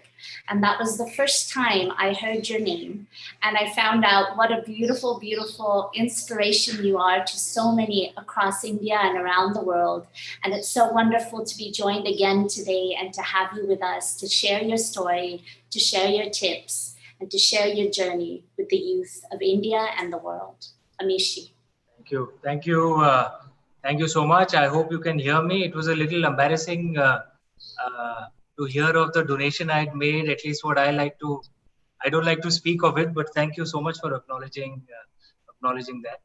And that was the first time I heard your name. And I found out what a beautiful, beautiful inspiration you are to so many across India and around the world. And it's so wonderful to be joined again today and to have you with us to share your story, to share your tips, and to share your journey with the youth of India and the world. Amishi. Thank you. Thank you. Thank you so much. I hope you can hear me. It was a little embarrassing to hear of the donation I had made, at least what I don't like to speak of it, but thank you so much for acknowledging that.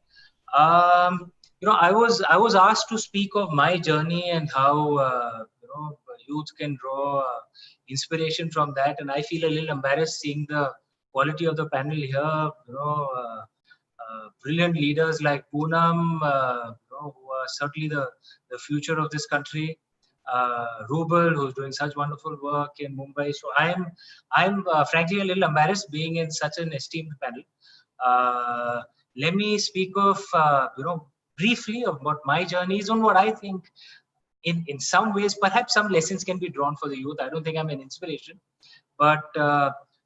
I was asked to speak of my journey and how youth can draw inspiration from that, and I feel a little embarrassed seeing the quality of the panel here. Brilliant leaders like Poonam, who are certainly the future of this country. Rouble, who's doing such wonderful work in Mumbai. So I'm frankly a little embarrassed being in such an esteemed panel. Let me speak of briefly of what my journey is and what I think in some ways perhaps some lessons can be drawn for the youth. I don't think I'm an inspiration, but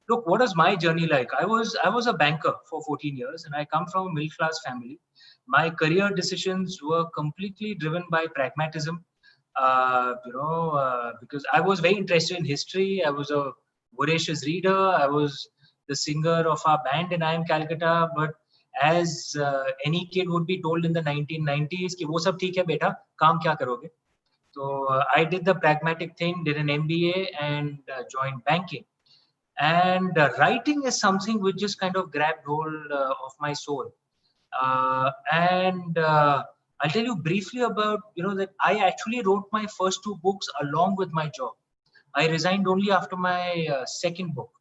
look, what is my journey like? I was a banker for 14 years, and I come from a middle class family. My career decisions were completely driven by pragmatism. Because I was very interested in history. I was a voracious reader. I was the singer of our band in I Am Calcutta. But as any kid would be told in the 1990s, कि वो सब ठीक है बेटा, काम क्या करोगे? So I did the pragmatic thing, did an MBA and joined banking. And writing is something which just kind of grabbed hold of my soul. I'll tell you briefly about, that I actually wrote my first 2 books along with my job. I resigned only after my second book.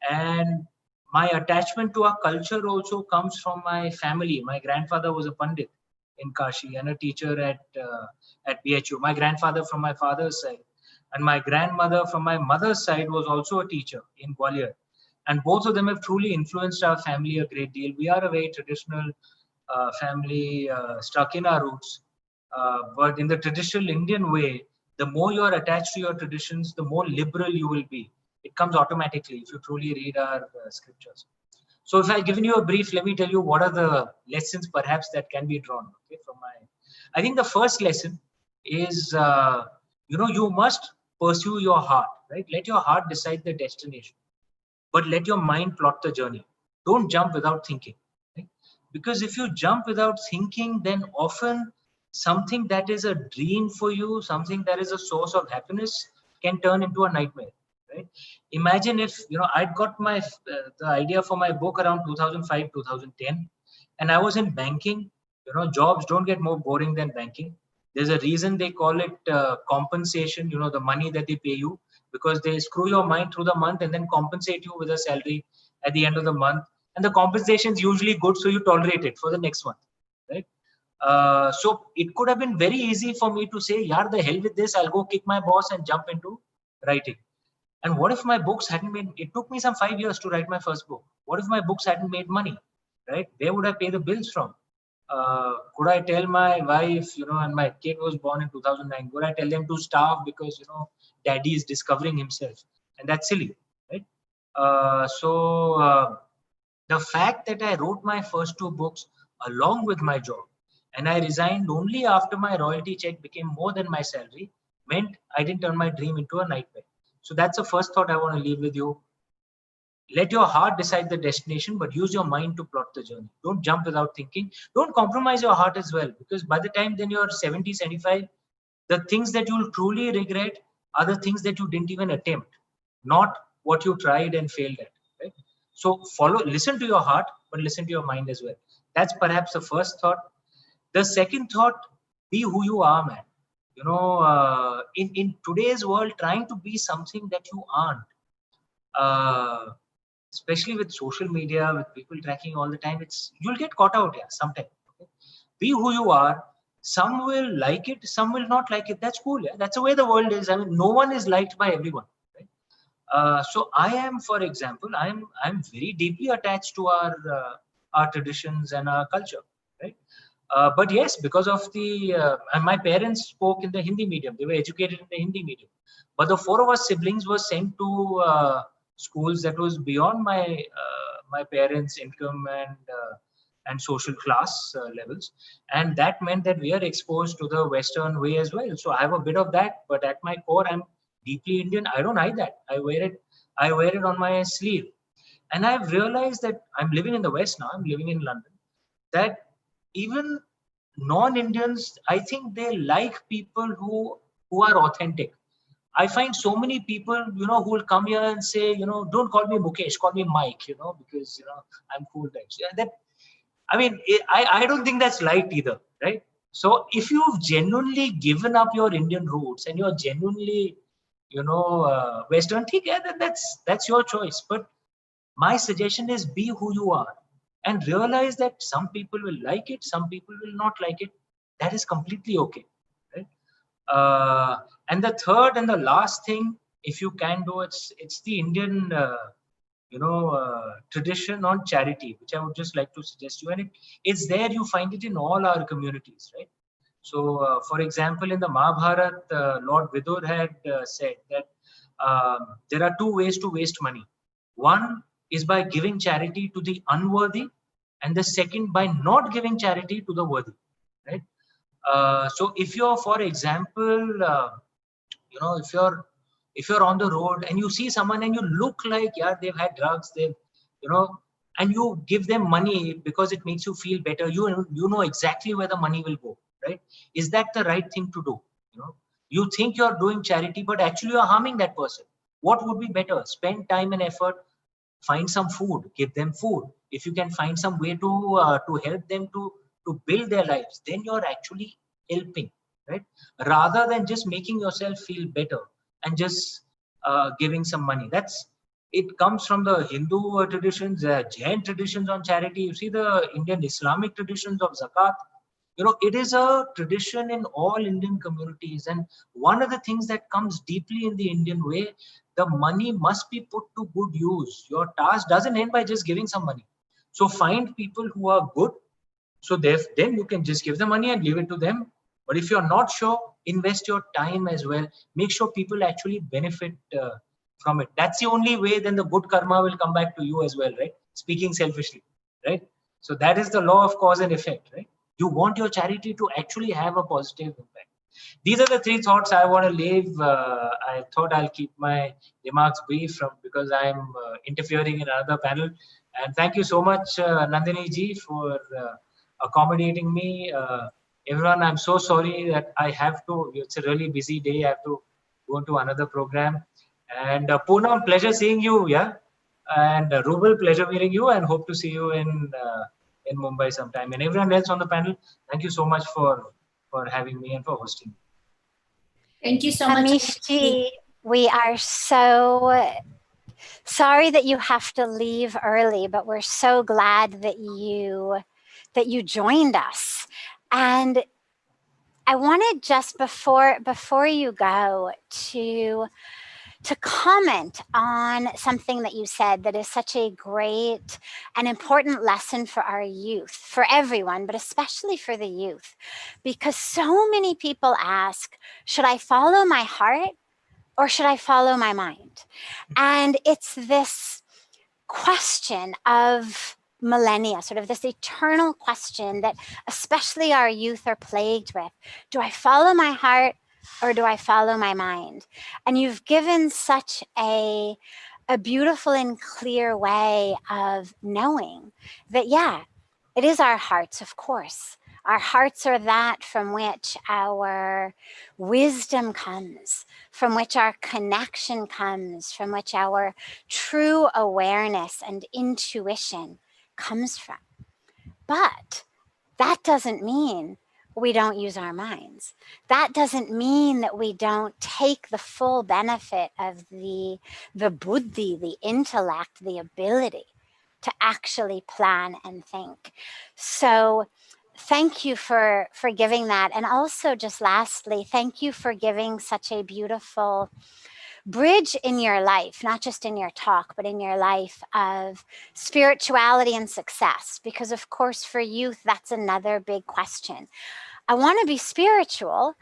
And my attachment to our culture also comes from my family. My grandfather was a Pandit in Kashi and a teacher at BHU. My grandfather from my father's side. And my grandmother from my mother's side was also a teacher in Gwalior. And both of them have truly influenced our family a great deal. We are a very traditional family stuck in our roots. But in the traditional Indian way, the more you are attached to your traditions, the more liberal you will be. It comes automatically if you truly read our scriptures. So if I've given you a brief, let me tell you what are the lessons perhaps that can be drawn from I think the first lesson is, you must pursue your heart, right? Let your heart decide the destination, but let your mind plot the journey. Don't jump without thinking. Right? Because if you jump without thinking, then often something that is a dream for you, something that is a source of happiness can turn into a nightmare. Right? Imagine if, I'd got the idea for my book around 2005, 2010, and I was in banking. Jobs don't get more boring than banking. There's a reason they call it compensation, the money that they pay you, because they screw your mind through the month and then compensate you with a salary at the end of the month. And the compensation is usually good, so you tolerate it for the next month, right? So it could have been very easy for me to say, yaar, the hell with this, I'll go kick my boss and jump into writing. And what if my books hadn't made, it took me some 5 years to write my first book. What if my books hadn't made money, right? Where would I pay the bills from? Could I tell my wife, and my kid was born in 2009, could I tell them to starve because, daddy is discovering himself? And that's silly, right? So the fact that I wrote my first 2 books along with my job, and I resigned only after my royalty check became more than my salary, meant I didn't turn my dream into a nightmare. So that's the first thought I want to leave with you. Let your heart decide the destination, but use your mind to plot the journey. Don't jump without thinking. Don't compromise your heart as well, because by the time then you're 70, 75, the things that you'll truly regret are the things that you didn't even attempt, not what you tried and failed at. Right? So listen to your heart, but listen to your mind as well. That's perhaps the first thought. The second thought, be who you are, man. In today's world, trying to be something that you aren't, especially with social media, with people tracking all the time, you'll get caught out here sometime. Okay? Be who you are. Some will like it, some will not like it. That's cool. Yeah? That's the way the world is. I mean, no one is liked by everyone. Right? So I am, for example, I'm very deeply attached to our our traditions and our culture, right? But yes, because of the, and my parents spoke in the Hindi medium. They were educated in the Hindi medium. But the 4 of us siblings were sent to schools that was beyond my parents' income and social class levels. And that meant that we are exposed to the Western way as well. So I have a bit of that, but at my core, I'm deeply Indian. I don't hide that. I wear it on my sleeve. And I've realized that I'm living in the West now. I'm living in London. That even non-Indians, I think they like people who are authentic. I find so many people, who will come here and say, don't call me Mukesh, call me Mike, because, I'm cool. I don't think that's light either, right? So if you've genuinely given up your Indian roots and you're genuinely, Western, then that's your choice. But my suggestion is be who you are and realize that some people will like it, some people will not like it. That is completely okay, right? And the third and the last thing, if you can do, it's the Indian, tradition on charity, which I would just like to suggest you. And it's there, you find it in all our communities, right? So, for example, in the Mahabharata, Lord Vidur had said that there are 2 ways to waste money. One is by giving charity to the unworthy, and the second by not giving charity to the worthy, right? So if you're, for example, if you're on the road and you see someone and you look like, they've had drugs, and you give them money because it makes you feel better, you know exactly where the money will go, right? Is that the right thing to do? You think you're doing charity, but actually you're harming that person. What would be better? Spend time and effort, find some food, give them food. If you can find some way to help them to build their lives, then you're actually helping, right? Rather than just making yourself feel better and just giving some money. It comes from the Hindu traditions, Jain traditions on charity. You see the Indian Islamic traditions of zakat. It is a tradition in all Indian communities. And one of the things that comes deeply in the Indian way, the money must be put to good use. Your task doesn't end by just giving some money. So find people who are good. So then you can just give the money and leave it to them. But if you're not sure, invest your time as well. Make sure people actually benefit from it. That's the only way then the good karma will come back to you as well, right? Speaking selfishly, right? So that is the law of cause and effect, right? You want your charity to actually have a positive impact. These are the 3 thoughts I want to leave. I thought I'll keep my remarks brief because I'm interfering in another panel. And thank you so much, Nandini ji, for accommodating me. Everyone, I'm so sorry that I have to, it's a really busy day. I have to go to another program. And Poonam, pleasure seeing you, yeah? And Rubel, pleasure meeting you, and hope to see you in Mumbai sometime. And everyone else on the panel, thank you so much for having me and for hosting. Thank you so much. Amish ji, we are so sorry that you have to leave early, but we're so glad that you joined us. And I wanted just before you go to comment on something that you said that is such a great and important lesson for our youth, for everyone, but especially for the youth, because so many people ask, should I follow my heart or should I follow my mind? And it's this question of millennia, sort of this eternal question that especially our youth are plagued with. Do I follow my heart or do I follow my mind? And you've given such a beautiful and clear way of knowing that, it is our hearts, of course. Our hearts are that from which our wisdom comes, from which our connection comes, from which our true awareness and intuition comes from. But that doesn't mean we don't use our minds. That doesn't mean that we don't take the full benefit of the buddhi, the intellect, the ability to actually plan and think. So thank you for giving that. And also just lastly, thank you for giving such a beautiful bridge in your life, not just in your talk, but in your life, of spirituality and success? Because of course for youth, that's another big question. I want to be spiritual,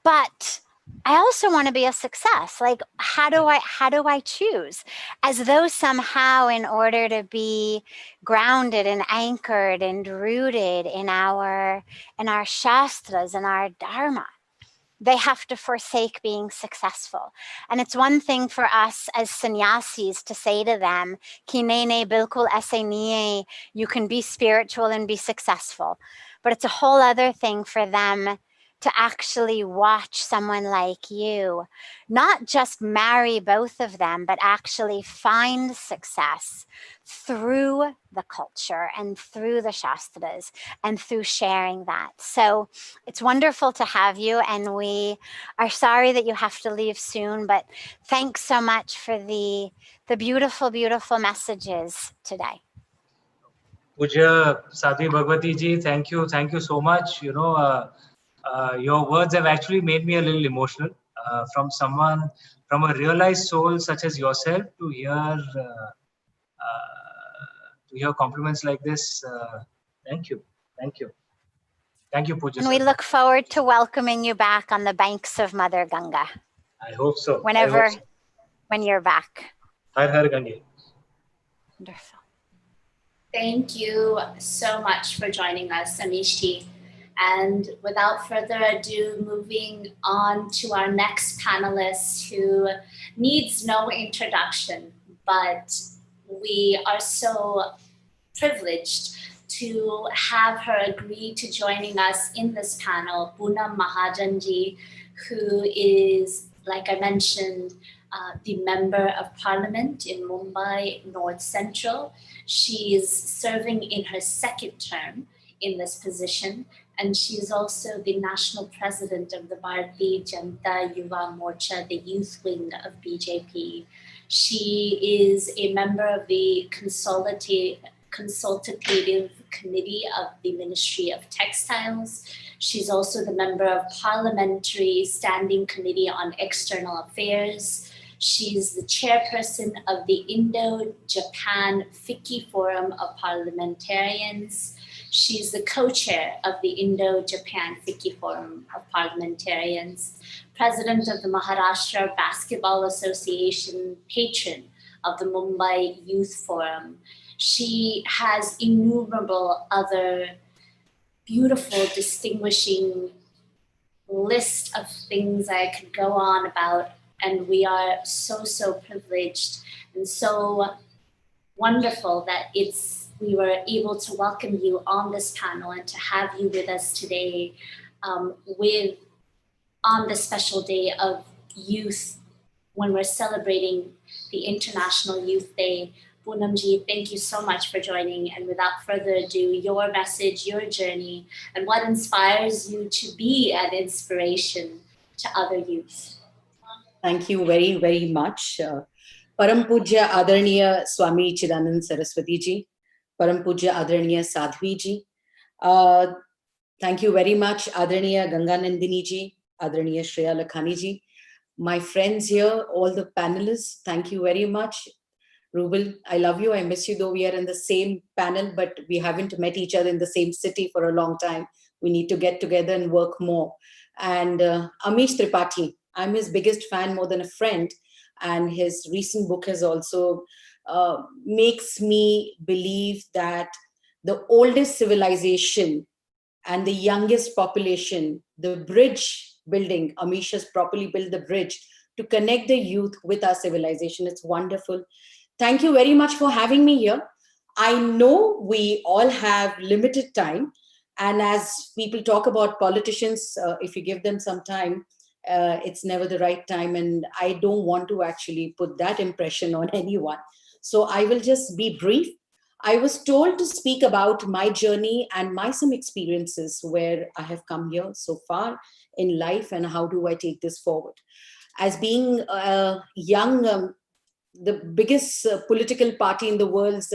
but I also want to be a success. Like, how do I choose? As though somehow, in order to be grounded and anchored and rooted in our shastras and our dharma, they have to forsake being successful. And it's one thing for us as sannyasis to say to them, ki nahi bilkul aise nahi hai, you can be spiritual and be successful. But it's a whole other thing for them to actually watch someone like you, not just marry both of them, but actually find success through the culture and through the shastras and through sharing that. So it's wonderful to have you, and we are sorry that you have to leave soon, but thanks so much for the beautiful, beautiful messages today. Pujya Sadhvi Bhagawati ji, thank you so much. You know, your words have actually made me a little emotional. From someone, from a realized soul such as yourself, to hear compliments like this. Thank you, Pujya. And we look forward to welcoming you back on the banks of Mother Ganga. I hope so. When you're back. Har Har Gange. Wonderful. Thank you so much for joining us, Amish. And without further ado, moving on to our next panelist, who needs no introduction, but we are so privileged to have her agree to joining us in this panel, Poonam Mahajan ji, who is, like I mentioned, the Member of Parliament in Mumbai North Central. She is serving in her second term in this position, and she is also the National President of the Bharatiya Janata Yuva Morcha, the youth wing of BJP. She is a member of the consultative committee of the Ministry of Textiles. She's also the member of Parliamentary Standing Committee on External Affairs. She's the chairperson of the Indo-Japan FICCI Forum of Parliamentarians. She's the co-chair of the Indo-Japan FICCI Forum of Parliamentarians, president of the Maharashtra Basketball Association, patron of the Mumbai Youth Forum. She has innumerable other beautiful, distinguishing list of things I could go on about, and we are so privileged and so wonderful that we were able to welcome you on this panel and to have you with us today on this special day of youth when we're celebrating the International Youth Day. Poonam ji, thank you so much for joining. And without further ado, your message, your journey, and what inspires you to be an inspiration to other youth. Thank you very, very much. Param Pujya Adarniya Swami Chidanand Saraswatiji, Param Pujya Adarniya Sadhvi ji. Thank you very much, Adarniya Ganga Nandini ji, Adarniya Shreya Lakhani ji. My friends here, all the panelists, thank you very much. Rouble, I love you. I miss you, though we are in the same panel, but we haven't met each other in the same city for a long time. We need to get together and work more. And Amish Tripathi, I'm his biggest fan, more than a friend. And his recent book has also makes me believe that the oldest civilization and the youngest population, the bridge building, Amish has properly built the bridge to connect the youth with our civilization. It's wonderful. Thank you very much for having me here. I know we all have limited time. And as people talk about politicians, if you give them some time, it's never the right time. And I don't want to actually put that impression on anyone. So I will just be brief. I was told to speak about my journey and some experiences where I have come here so far in life and how do I take this forward. As being young, the biggest political party in the world's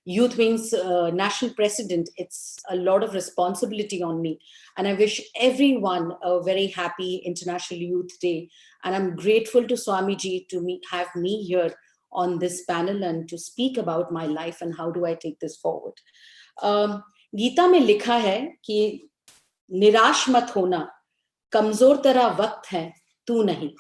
Youth means national president. It's a lot of responsibility on me. And I wish everyone a very happy International Youth Day. And I'm grateful to Swamiji to have me here on this panel and to speak about my life and how do I take this forward. Gita में लिखा है कि निराश मत होना, कमजोर तेरा वक्त है, तू नहीं.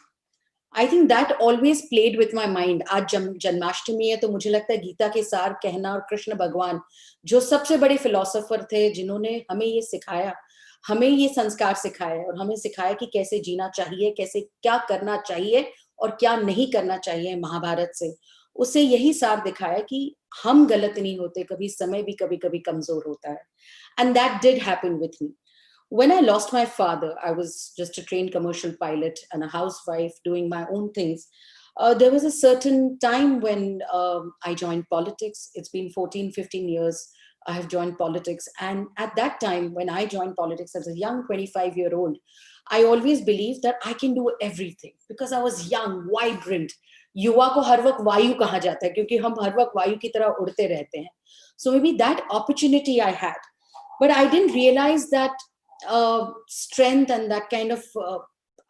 I think that always played with my mind. आज जन्माष्टमी है तो मुझे लगता है गीता के सार कहना और कृष्ण भगवान जो सबसे बड़े फिलोसोफर थे, जिन्होंने हमें ये सिखाया, हमें ये संस्कार सिखाया और हमें सिखाया कि कैसे जीना चाहिए, कैसे क्या करना चाहिए और क्या नहीं करना चाहिए महाभारत से, उसे यही सार दिखाया कि हम गलत नहीं होते, कभी समय भी कभी कभी कमजोर होता है. And that did happen with me. When I lost my father, I was just a trained commercial pilot and a housewife doing my own things. There was a certain time when I joined politics. It's been 14, 15 years I have joined politics. And at that time, when I joined politics as a young 25-year-old, I always believed that I can do everything because I was young, vibrant. युवा को हर वक्त वायु कहा जाता है क्योंकि हम हर वक्त वायु की तरह उड़ते रहते हैं. So maybe that opportunity I had, but I didn't realize that strength and that kind of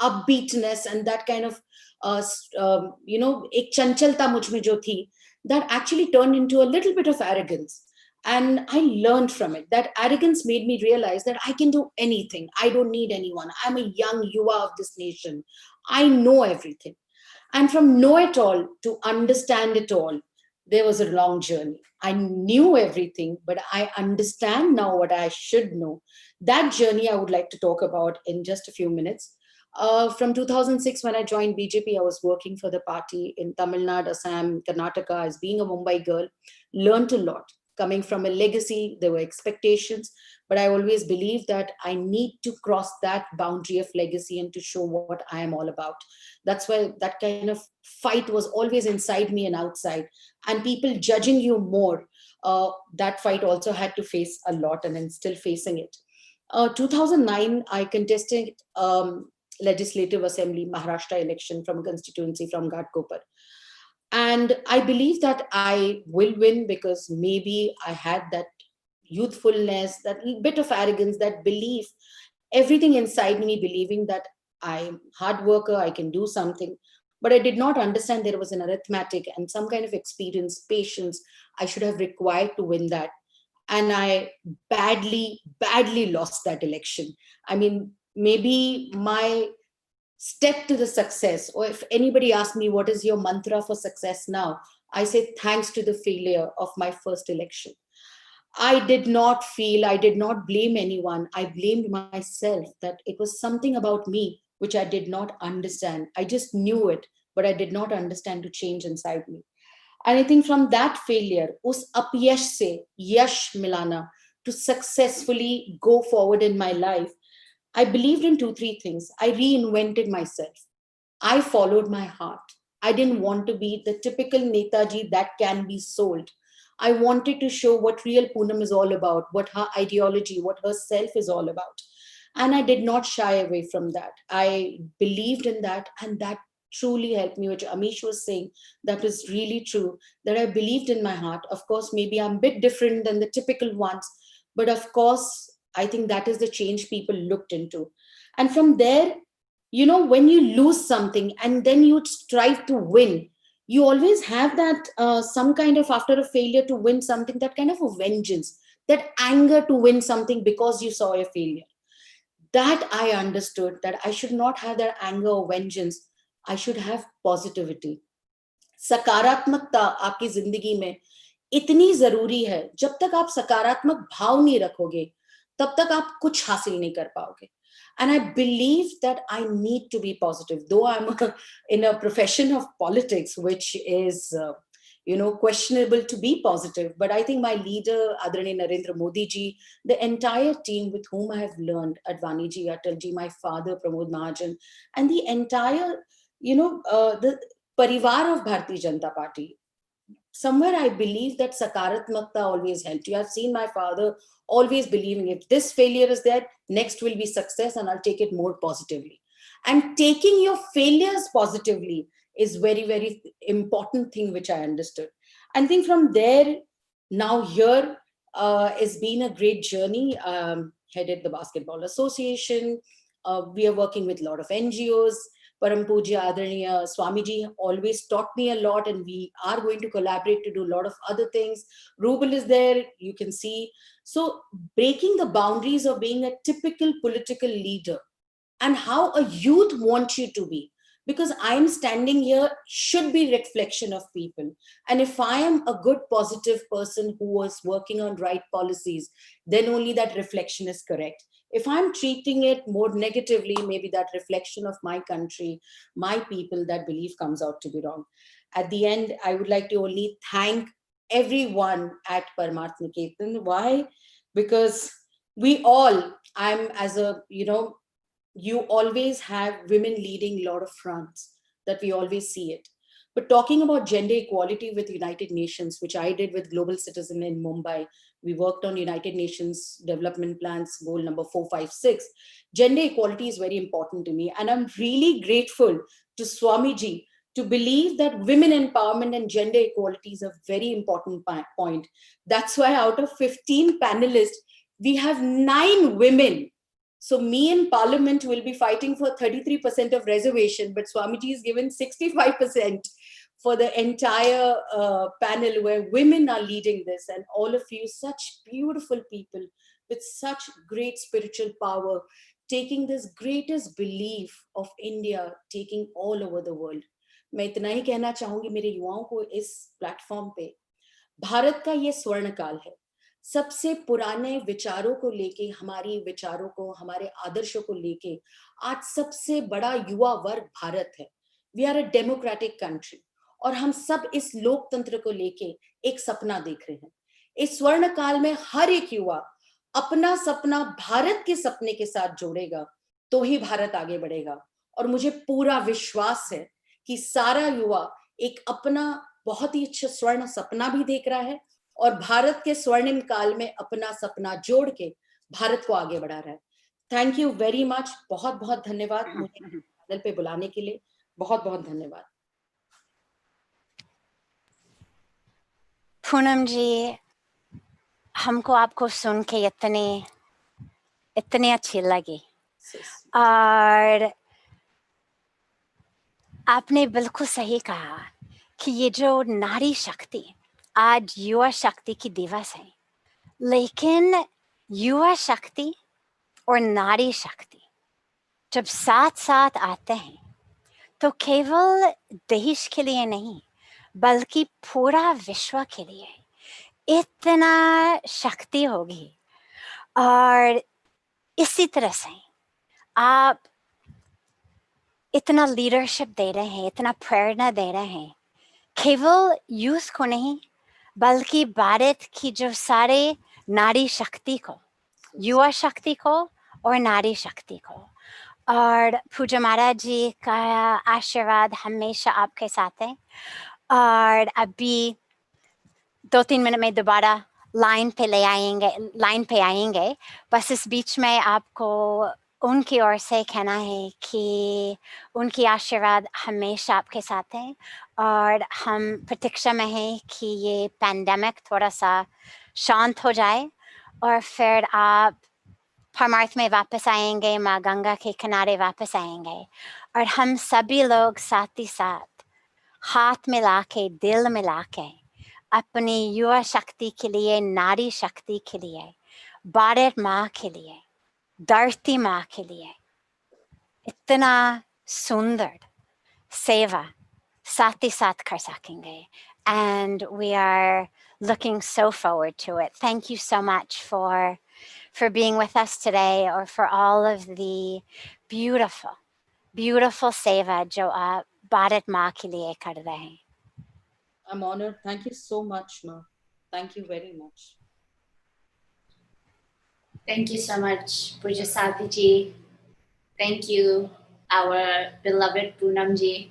upbeatness and that kind of एक चंचलता मुझ में जो थी, that actually turned into a little bit of arrogance. And I learned from it. That arrogance made me realize that I can do anything. I don't need anyone. I'm a young yuva of this nation. I know everything. And from know it all to understand it all, there was a long journey. I knew everything, but I understand now what I should know. That journey I would like to talk about in just a few minutes. From 2006, when I joined BJP, I was working for the party in Tamil Nadu, Assam, Karnataka, as being a Mumbai girl, learned a lot. Coming from a legacy, there were expectations, but I always believed that I need to cross that boundary of legacy and to show what I am all about. That's why that kind of fight was always inside me and outside. And people judging you more, that fight also had to face a lot, and I'm still facing it. 2009, I contested Legislative Assembly Maharashtra election from a constituency from Ghatkopar. And I believe that I will win because maybe I had that youthfulness, that bit of arrogance, that belief, everything inside me believing that I'm a hard worker, I can do something. But I did not understand there was an arithmetic and some kind of experience, patience I should have required to win that. And I badly lost that election. I mean, maybe my step to the success, or if anybody asks me what is your mantra for success now, I say thanks to the failure of my first election. I did not blame anyone. I blamed myself that it was something about me which I did not understand. I just knew it, but I did not understand to change inside me. And I think from that failure, us apyash se yash milana, to successfully go forward in my life, I believed in 2-3 things. I reinvented myself. I followed my heart. I didn't want to be the typical Netaji that can be sold. I wanted to show what real Poonam is all about, what her ideology, what her self is all about. And I did not shy away from that. I believed in that, and that truly helped me, which Amish was saying, that was really true, that I believed in my heart. Of course, maybe I'm a bit different than the typical ones, but of course, I think that is the change people looked into. And from there, you know, when you lose something and then you strive to win, you always have that some kind of, after a failure to win something, that kind of a vengeance, that anger to win something because you saw a failure. That I understood, that I should not have that anger or vengeance. I should have positivity. सकारात्मकता आपकी जिंदगी में इतनी जरूरी है. जब तक आप सकारात्मक भाव नहीं रखोगे, तब तक आप कुछ हासिल नहीं कर पाओगे. And I believe that I need to be positive, though I'm in a profession of politics, which is, questionable to be positive. But I think my leader, Adarani Narendra Modi ji, the entire team with whom I have learned, Advani ji, Atal ji, my father, Poonam Mahajan, and the entire, the parivar of Bharatiya Janata Party, somewhere I believe that sakaratmakta always helped you. I've seen my father always believing if this failure is there, next will be success, and I'll take it more positively. And taking your failures positively is very, very important thing which I understood. I think from there, Now here it's been a great journey. Headed the Basketball Association. We are working with a lot of NGOs. Param Pujya Adarniya Swamiji always taught me a lot, and we are going to collaborate to do a lot of other things. Rouble is there, you can see. So breaking the boundaries of being a typical political leader and how a youth wants you to be. Because I am standing here should be reflection of people. And if I am a good, positive person who was working on right policies, then only that reflection is correct. If I'm treating it more negatively, maybe that reflection of my country, my people, that belief comes out to be wrong. At the end, I would like to only thank everyone at Paramaarth Niketan. Why? Because we all, I'm as a, you always have women leading a lot of fronts, that we always see it. But talking about gender equality with United Nations, which I did with Global Citizen in Mumbai, we worked on United Nations development plans, goal number 456. Gender equality is very important to me. And I'm really grateful to Swamiji to believe that women empowerment and gender equality is a very important point. That's why out of 15 panelists, we have 9 women. So me in Parliament will be fighting for 33% of reservation, but Swamiji is given 65% for the entire panel, where women are leading this, and all of you, such beautiful people with such great spiritual power, taking this greatest belief of India, taking all over the world. मैं इतना ही कहना चाहूंगी मेरे युवाओं को इस platform पे, भारत का ये स्वर्ण काल है. सबसे पुराने विचारों को लेके, हमारी विचारों को, हमारे आदर्शों को लेके आज सबसे बड़ा युवा वर्ग भारत है. We are a democratic country, और हम सब इस लोकतंत्र को लेके एक सपना देख रहे हैं. इस स्वर्ण काल में हर एक युवा अपना सपना भारत के सपने के साथ जोड़ेगा तो ही भारत आगे बढ़ेगा. और मुझे पूरा विश्वास है कि सारा युवा एक अपना बहुत ही अच्छा स्वर्ण सपना भी देख रहा है, और भारत के स्वर्णिम काल में अपना सपना जोड़ के भारत को आगे बढ़ा रहा है. Thank you very much. बहुत बहुत धन्यवाद मुझे पैनल पे बुलाने के लिए. बहुत बहुत धन्यवाद. पूनम जी, हमको आपको सुन के इतनी अच्छी लगी, और आपने बिल्कुल सही कहा कि ये जो नारी शक्ति, आज युवा शक्ति की दिवस है, लेकिन युवा शक्ति और नारी शक्ति जब साथ साथ आते हैं तो केवल देश के लिए नहीं बल्कि पूरा विश्व के लिए इतना शक्ति होगी. और इसी तरह से आप इतना लीडरशिप दे रहे हैं, इतना प्रेरणा दे रहे हैं, केवल यूथ को नहीं बल्कि भारत की जो सारे नारी शक्ति को, युवा शक्ति को और नारी शक्ति को. और पूज्य महाराज जी का आशीर्वाद हमेशा आपके साथ है. और अभी 2-3 मिनट में दोबारा लाइन पे आएंगे. बस इस बीच में आपको उनकी ओर से कहना है कि उनकी आशीर्वाद हमेशा आपके साथ है, और हम प्रतीक्षा में हैं कि ये पैंडेमिक थोड़ा सा शांत हो जाए और फिर आप परमार्थ में वापस आएंगे, माँ गंगा के किनारे वापस आएंगे, और हम सभी लोग साथ ही साथ हाथ मिला के, दिल मिला के अपनी युवा शक्ति के लिए, नारी शक्ति के लिए, भारत माँ के लिए, धरती माँ के लिए इतना सुंदर सेवा साथ ही साथ कर सकेंगे. And we are looking so forward to it. Thank you so much for being with us today, or for all of the beautiful, beautiful seva jo aap Bharat Maa ke liye kar rahe hain. I'm honored. Thank you so much, Ma. Thank you very much. Thank you so much, Pujya Sadhvi. Thank you, our beloved Poonam ji.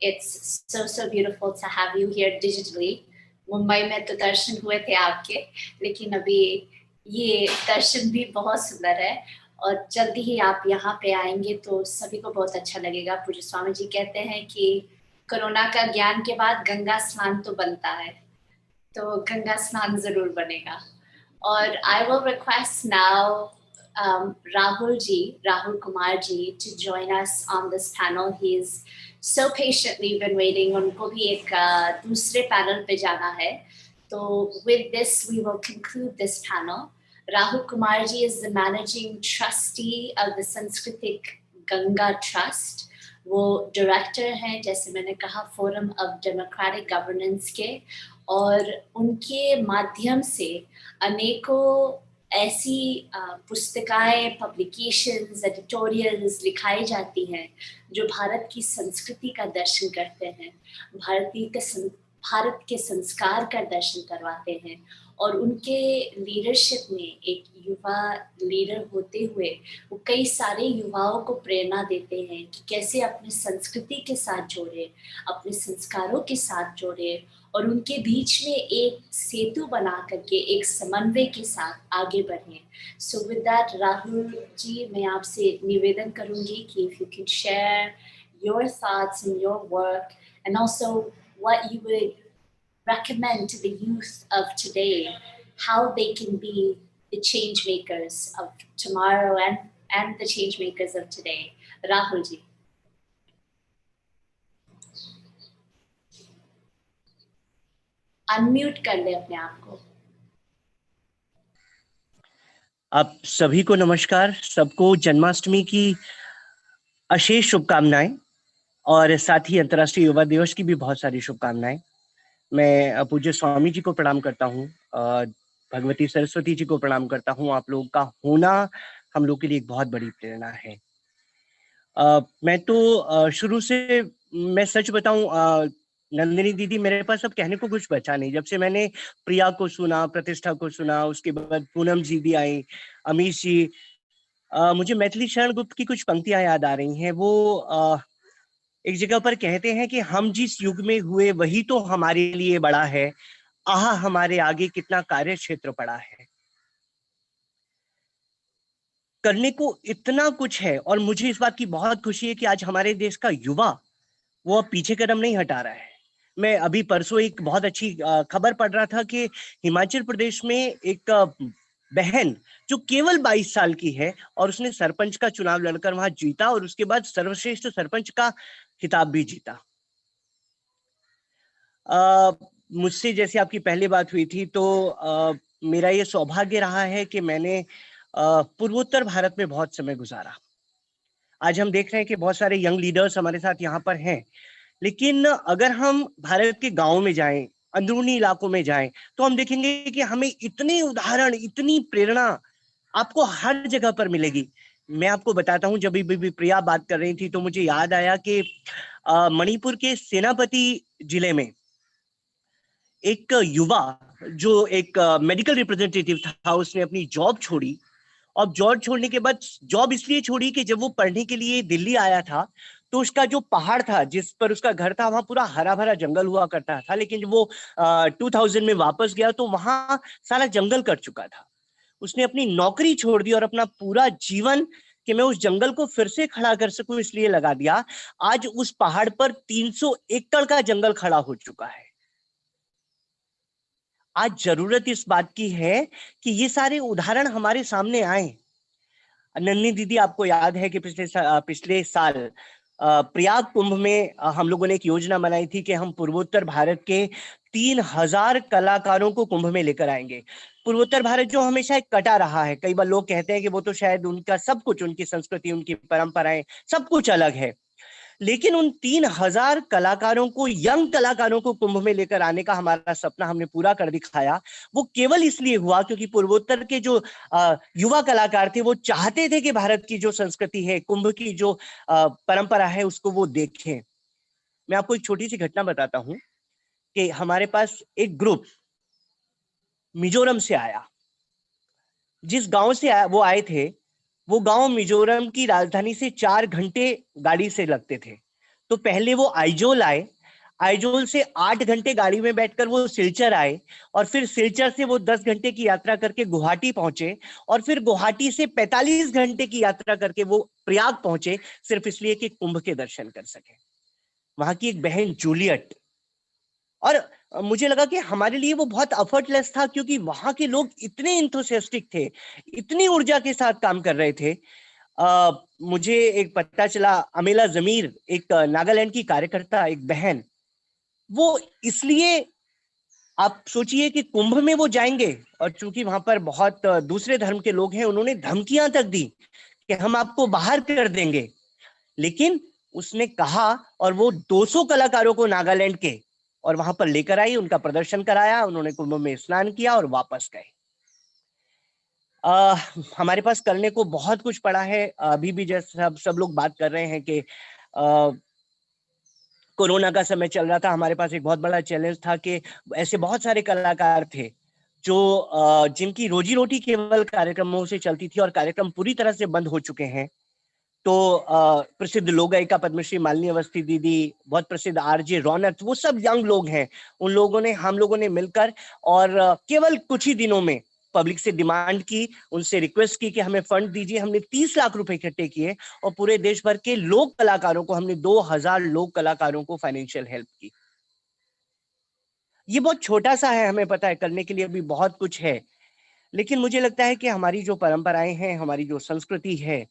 It's so beautiful to have you here digitally. Mumbai में तो दर्शन हुए थे आपके, लेकिन अभी ये दर्शन भी बहुत सुंदर है, और जल्दी ही आप यहाँ पे आएंगे तो सभी को बहुत अच्छा लगेगा. पूज्य स्वामी जी कहते हैं कि कोरोना का ज्ञान के बाद गंगा स्नान तो बनता है, तो गंगा स्नान जरूर बनेगा. और I will request now Rahul Kumar ji to join us on this panel. He's so patiently been waiting. उनको भी एक दूसरे panel पे जाना है. So with this, we will conclude this panel. Rahul Kumar ji is the managing trustee of the Sanskritic Ganga Trust. वो director हैं, जैसे मैंने कहा, Forum of Democratic Governance के, और उनके माध्यम से अनेकों ऐसी पुस्तकाएं, पब्लिकेशंस, एडिटोरियल्स लिखाई जाती हैं जो भारत की संस्कृति का दर्शन करते हैं, भारत के संस्कार का दर्शन करवाते हैं. और उनके लीडरशिप में एक युवा लीडर होते हुए वो कई सारे युवाओं को प्रेरणा देते हैं कि कैसे अपने संस्कृति के साथ जोड़े, अपने संस्कारों के साथ जोड़े, और उनके बीच में एक सेतु बना करके एक समन्वय के साथ आगे बढ़ें. So with that, Rahul ji, मैं आपसे निवेदन करूंगी कि if you can share your thoughts and your work and also what you would recommend to the youth of today, how they can be the change makers of tomorrow and the change makers of today. Rahul ji. Unmute कर ले अपने आप को. आप सभी को नमस्कार. सबको जन्माष्टमी की अशेष शुभकामनाएं और साथ ही अंतर्राष्ट्रीय युवा दिवस की भी बहुत सारी शुभकामनाएं. मैं पूज्य स्वामी जी को प्रणाम करता हूँ, भगवती सरस्वती जी को प्रणाम करता हूँ. आप लोगों का होना हम लोग के लिए एक बहुत बड़ी प्रेरणा है. मैं तो शुरू से, मैं सच बताऊं, नंदिनी दीदी, मेरे पास अब कहने को कुछ बचा नहीं. जब से मैंने प्रिया को सुना, प्रतिष्ठा को सुना, उसके बाद पूनम जी भी आई, अमीश जी, मुझे मैथिली शरण गुप्त की कुछ पंक्तियां याद आ रही हैं. वो एक जगह पर कहते हैं कि हम जिस युग में हुए वही तो हमारे लिए बड़ा है, आह हमारे आगे कितना कार्य क्षेत्र पड़ा है. करने को इतना कुछ है, और मुझे इस बात की बहुत खुशी है कि आज हमारे देश का युवा वो अब पीछे कदम नहीं हटा रहा है. मैं अभी परसों एक बहुत अच्छी खबर पढ़ रहा था कि हिमाचल प्रदेश में एक बहन जो केवल 22 साल की है और उसने सरपंच का चुनाव लड़कर वहां जीता और उसके बाद सर्वश्रेष्ठ सरपंच का खिताब भी जीता. मुझसे जैसे आपकी पहले बात हुई थी, तो मेरा ये सौभाग्य रहा है कि मैंने पूर्वोत्तर भारत में बहुत समय गुजारा. आज हम देख रहे हैं कि बहुत सारे यंग लीडर्स हमारे साथ यहाँ पर हैं, लेकिन अगर हम भारत के गांव में जाएं, अंदरूनी इलाकों में जाएं, तो हम देखेंगे कि हमें इतने उदाहरण, इतनी प्रेरणा आपको हर जगह पर मिलेगी. मैं आपको बताता हूं, जब भी प्रिया बात कर रही थी तो मुझे याद आया कि मणिपुर के सेनापति जिले में एक युवा जो एक मेडिकल रिप्रेजेंटेटिव था, उसने अपनी जॉब छोड़ी. और जॉब छोड़ने के बाद जॉब इसलिए छोड़ी कि जब वो पढ़ने के लिए दिल्ली आया था तो उसका जो पहाड़ था जिस पर उसका घर था, वहां पूरा हरा भरा जंगल हुआ करता था. लेकिन जब वो 2000 में वापस गया तो वहां सारा जंगल कट चुका था. उसने अपनी नौकरी छोड़ दी और अपना पूरा जीवन कि मैं उस जंगल को फिर से खड़ा कर सकूं इसलिए लगा दिया. आज उस पहाड़ पर 300 एकड़ का जंगल खड़ा हो चुका है. आज जरूरत इस बात की है कि ये सारे उदाहरण हमारे सामने आए. नन्नी दीदी, आपको याद है कि पिछले साल प्रयाग कुंभ में हम लोगों ने एक योजना बनाई थी कि हम पूर्वोत्तर भारत के 3000 कलाकारों को कुंभ में लेकर आएंगे. पूर्वोत्तर भारत जो हमेशा एक कटा रहा है, कई बार लोग कहते हैं कि वो तो शायद उनका सब कुछ, उनकी संस्कृति, उनकी परंपराएं सब कुछ अलग है, लेकिन उन 3000 कलाकारों को, यंग कलाकारों को कुंभ में लेकर आने का हमारा सपना हमने पूरा कर दिखाया. वो केवल इसलिए हुआ क्योंकि पूर्वोत्तर के जो युवा कलाकार थे वो चाहते थे कि भारत की जो संस्कृति है, कुंभ की जो परंपरा है, उसको वो देखें. मैं आपको एक छोटी सी घटना बताता हूं कि हमारे पास एक ग्रुप मिजोरम से आया. जिस गांव से वो आए थे, वो गांव मिजोरम की राजधानी से 4 घंटे गाड़ी से लगते थे. तो पहले वो आइजोल आए, आइजोल से 8 घंटे गाड़ी में बैठकर वो सिलचर आए, और फिर सिलचर से वो 10 घंटे की यात्रा करके गुवाहाटी पहुंचे, और फिर गुवाहाटी से 45 घंटे की यात्रा करके वो प्रयाग पहुंचे, सिर्फ इसलिए कि कुंभ के दर्शन कर सके. वहां की एक बहन जूलियट और मुझे लगा कि हमारे लिए वो बहुत एफर्टलेस था, क्योंकि वहां के लोग इतने इंथुसियास्टिक थे, इतनी ऊर्जा के साथ काम कर रहे थे। मुझे एक पता चला, अमेला जमीर, एक नागालैंड की कार्यकर्ता, एक बहन, वो इसलिए, आप सोचिए कि कुंभ में वो जाएंगे और चूंकि वहां पर बहुत दूसरे धर्म के लोग हैं, उन्होंने धमकियां तक दी कि हम आपको बाहर कर देंगे, लेकिन उसने कहा, और वो 200 कलाकारों को नागालैंड के और वहां पर लेकर आई, उनका प्रदर्शन कराया, उन्होंने कुंभ में स्नान किया और वापस गए। हमारे पास करने को बहुत कुछ पड़ा है। अभी भी जैसे सब लोग बात कर रहे हैं कि कोरोना का समय चल रहा था, हमारे पास एक बहुत बड़ा चैलेंज था कि ऐसे बहुत सारे कलाकार थे जो जिनकी रोजी रोटी केवल कार्यक्रमों से चलती थी और कार्यक्रम पूरी तरह से बंद हो चुके हैं। तो प्रसिद्ध लोक गायिका पद्मश्री मालिनी अवस्थी दीदी, बहुत प्रसिद्ध आरजे रौनक, वो सब यंग लोग हैं। उन लोगों ने, हम लोगों ने मिलकर और केवल कुछ ही दिनों में पब्लिक से डिमांड की, उनसे रिक्वेस्ट की कि हमें फंड दीजिए। हमने 30 लाख रुपए इकट्ठे किए और पूरे देश भर के लोक कलाकारों को, हमने 2000 लोक कलाकारों को फाइनेंशियल हेल्प की। ये बहुत छोटा सा है, हमें पता है, करने के लिए भी बहुत कुछ है, लेकिन मुझे लगता है कि हमारी जो परंपराएं हैं, हमारी जो संस्कृति है,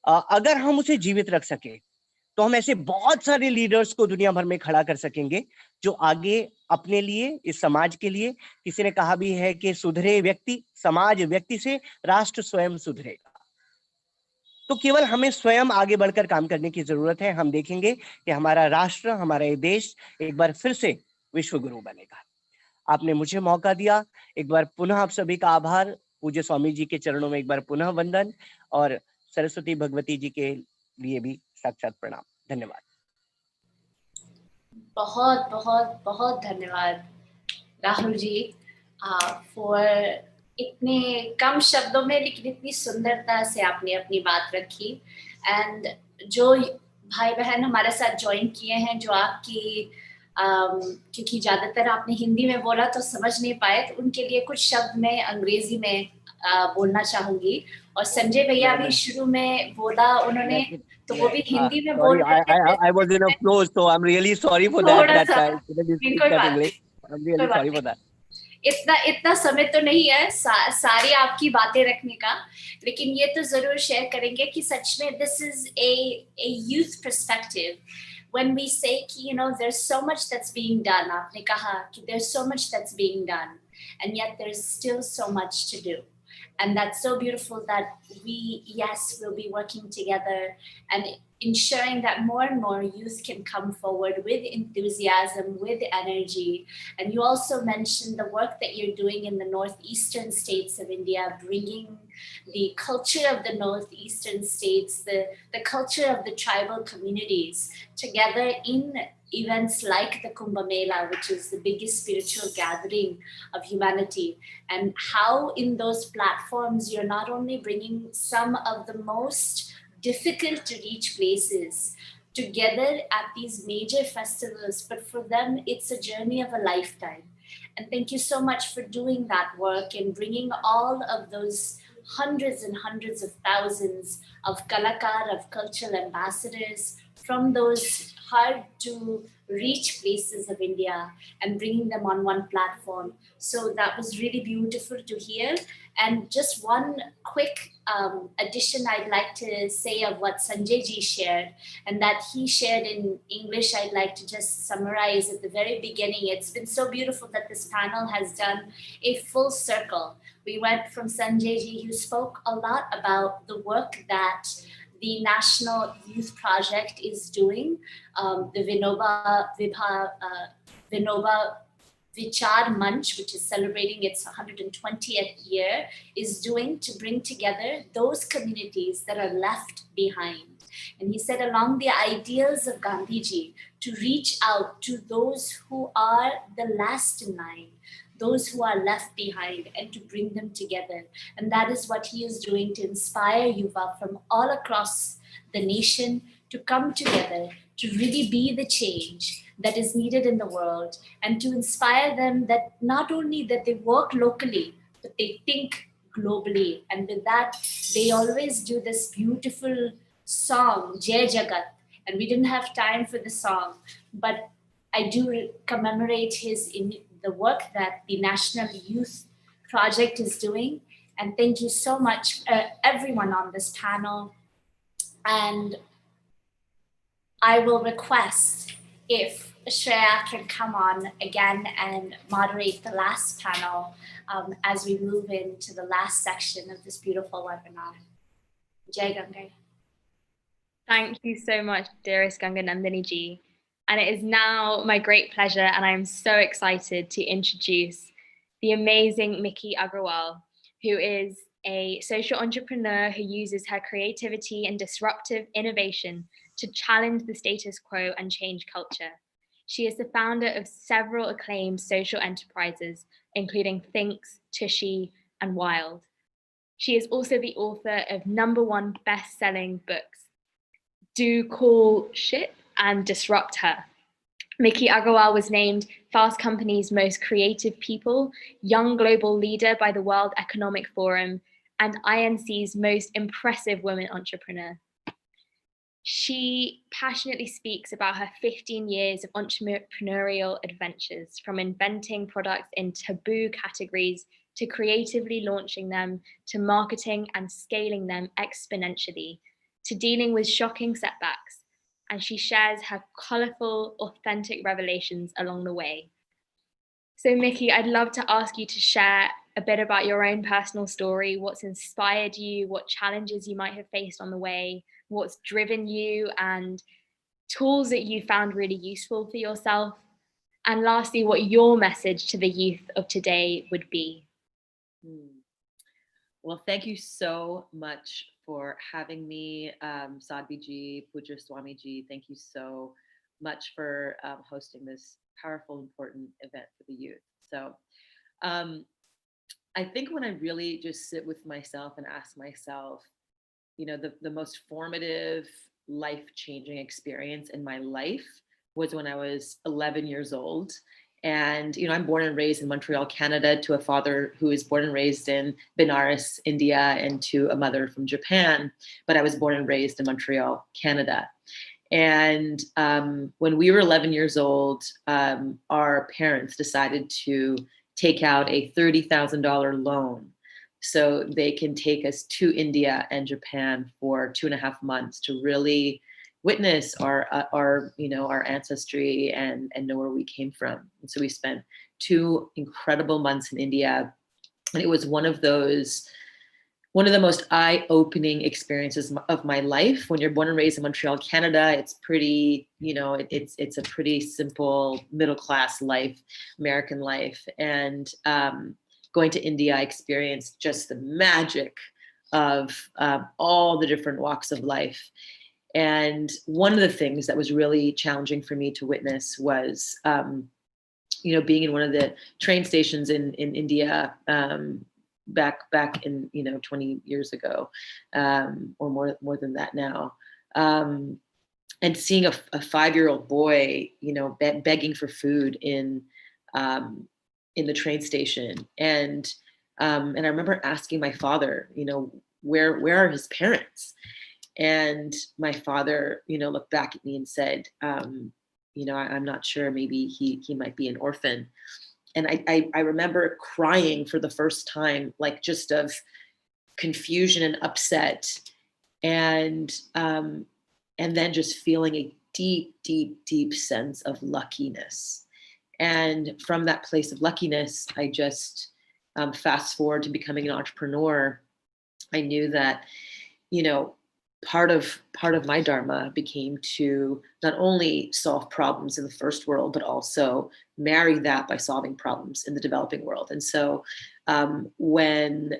अगर हम उसे जीवित रख सके तो हम ऐसे बहुत सारे लीडर्स को दुनिया भर में खड़ा कर सकेंगे जो आगे अपने लिए, इस समाज के लिए, किसी ने कहा भी है कि सुधरे व्यक्ति, समाज व्यक्ति से राष्ट्र स्वयं सुधरेगा। तो केवल हमें स्वयं आगे बढ़कर काम करने की जरूरत है। हम देखेंगे कि हमारा राष्ट्र, हमारा ये देश एक बार फिर से विश्व गुरु बनेगा। आपने मुझे मौका दिया, एक बार पुनः आप सभी का आभार। पूज्य स्वामी जी के चरणों में एक बार पुनः वंदन, और सरस्वती भगवती जी के लिए भी साक्षात प्रणाम। धन्यवाद। बहुत बहुत बहुत धन्यवाद राहुल जी, फॉर इतने कम शब्दों में लेकिन इतनी सुंदरता से आपने अपनी बात रखी। एंड जो भाई बहन हमारे साथ ज्वाइन किए हैं, जो आपकी क्योंकि ज्यादातर आपने हिंदी में बोला तो समझ नहीं पाए, तो उनके लिए कुछ शब्द मैं अंग्रेजी में बोलना चाहूंगी। और संजय भैया भी शुरू में बोला उन्होंने, तो वो भी हिंदी में बोल रहे थे। I was in a flow, so I'm really sorry for that. थोड़ा सा, I couldn't speak that English. I'm really sorry for that. इतना समय तो नहीं है सारी आपकी बातें रखने का, लेकिन ये तो जरूर शेयर करेंगे कि सच में this is a youth perspective. When we say कि there's so much that's being done, आपने कहा कि there's so much that's being done, and yet there's still so much to do. And that's so beautiful that we'll be working together and ensuring that more and more youth can come forward with enthusiasm, with energy. And you also mentioned the work that you're doing in the northeastern states of India, bringing the culture of the northeastern states, the culture of the tribal communities together in events like the Kumbh Mela, which is the biggest spiritual gathering of humanity, and how in those platforms you're not only bringing some of the most difficult to reach places together at these major festivals, but for them it's a journey of a lifetime. And thank you so much for doing that work and bringing all of those hundreds and hundreds of thousands of kalakar, of cultural ambassadors from those hard to reach places of India and bringing them on one platform. So that was really beautiful to hear. And just one quick addition I'd like to say of what Sanjay ji shared, and that he shared in English, I'd like to just summarize at the very beginning. It's been so beautiful that this panel has done a full circle. We went from Sanjay ji, who spoke a lot about the work that the National Youth Project is doing, the Vinoba Vichar Manch, which is celebrating its 120th year, is doing to bring together those communities that are left behind. And he said along the ideals of Gandhiji, to reach out to those who are the last in line, those who are left behind, and to bring them together. And that is what he is doing to inspire Yuva from all across the nation to come together, to really be the change that is needed in the world, and to inspire them that not only that they work locally, but they think globally. And with that, they always do this beautiful song, Jai Jagat. And we didn't have time for the song, but I do commemorate the work that the National Youth Project is doing. And thank you so much, everyone on this panel. And I will request if Shreya can come on again and moderate the last panel as we move into the last section of this beautiful webinar. Jai Ganga. Thank you so much, dearest Ganga Nandini ji. And it is now my great pleasure, and I am so excited to introduce the amazing Miki Agrawal, who is a social entrepreneur who uses her creativity and disruptive innovation to challenge the status quo and change culture. She is the founder of several acclaimed social enterprises, including Thinks, Tushy, and Wild. She is also the author of #1 best-selling books, Do Cool Shit and Disrupt Her. Miki Agrawal was named Fast Company's most creative people, young global leader by the World Economic Forum, and INC's most impressive women entrepreneur. She passionately speaks about her 15 years of entrepreneurial adventures, from inventing products in taboo categories to creatively launching them, to marketing and scaling them exponentially, to dealing with shocking setbacks. And she shares her colorful, authentic revelations along the way. So Miki, I'd love to ask you to share a bit about your own personal story, what's inspired you, what challenges you might have faced on the way, what's driven you, and tools that you found really useful for yourself. And lastly, what your message to the youth of today would be. Well, thank you so much for having me, Sadhvi ji, Pujya Swami ji. Thank you so much for hosting this powerful, important event for the youth. So I think when I really just sit with myself and ask myself, you know, the most formative, life-changing experience in my life was when I was 11 years old. And, you know, I'm born and raised in Montreal, Canada, to a father who is born and raised in Benares, India, and to a mother from Japan. But I was born and raised in Montreal, Canada. And when we were 11 years old, our parents decided to take out a $30,000 loan so they can take us to India and Japan for 2.5 months to really witness our you know, our ancestry and know where we came from. And so we spent 2 incredible months in India, and it was one of the most eye-opening experiences of my life. When you're born and raised in Montreal, Canada, it's pretty, you know, it's a pretty simple middle-class life, American life. And going to India, I experienced just the magic of all the different walks of life. And one of the things that was really challenging for me to witness was, you know, being in one of the train stations in India back in, you know, 20 years ago, or more than that now, and seeing a 5-year-old boy, you know, begging for food in the train station, and I remember asking my father, you know, where are his parents? And my father, you know, looked back at me and said, you know, I'm not sure, maybe he might be an orphan. And I remember crying for the first time, like just of confusion and upset, and then just feeling a deep, deep, deep sense of luckiness. And from that place of luckiness, I just fast forward to becoming an entrepreneur. I knew that, you know, part of my dharma became to not only solve problems in the first world, but also marry that by solving problems in the developing world. And so when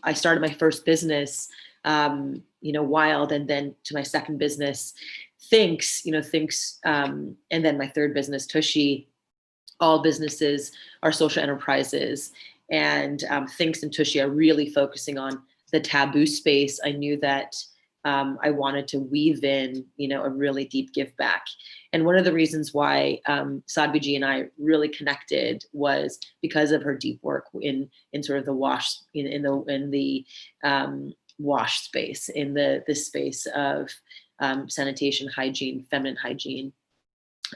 I started my first business, you know, Wild, and then to my second business, Thinks, and then my third business, Tushy, all businesses are social enterprises. And Thinks and Tushy are really focusing on the taboo space. I knew that I wanted to weave in, you know, a really deep give back. And one of the reasons why Sadhvi ji and I really connected was because of her deep work in sort of the wash, in the wash space, in the space of sanitation, hygiene, feminine hygiene,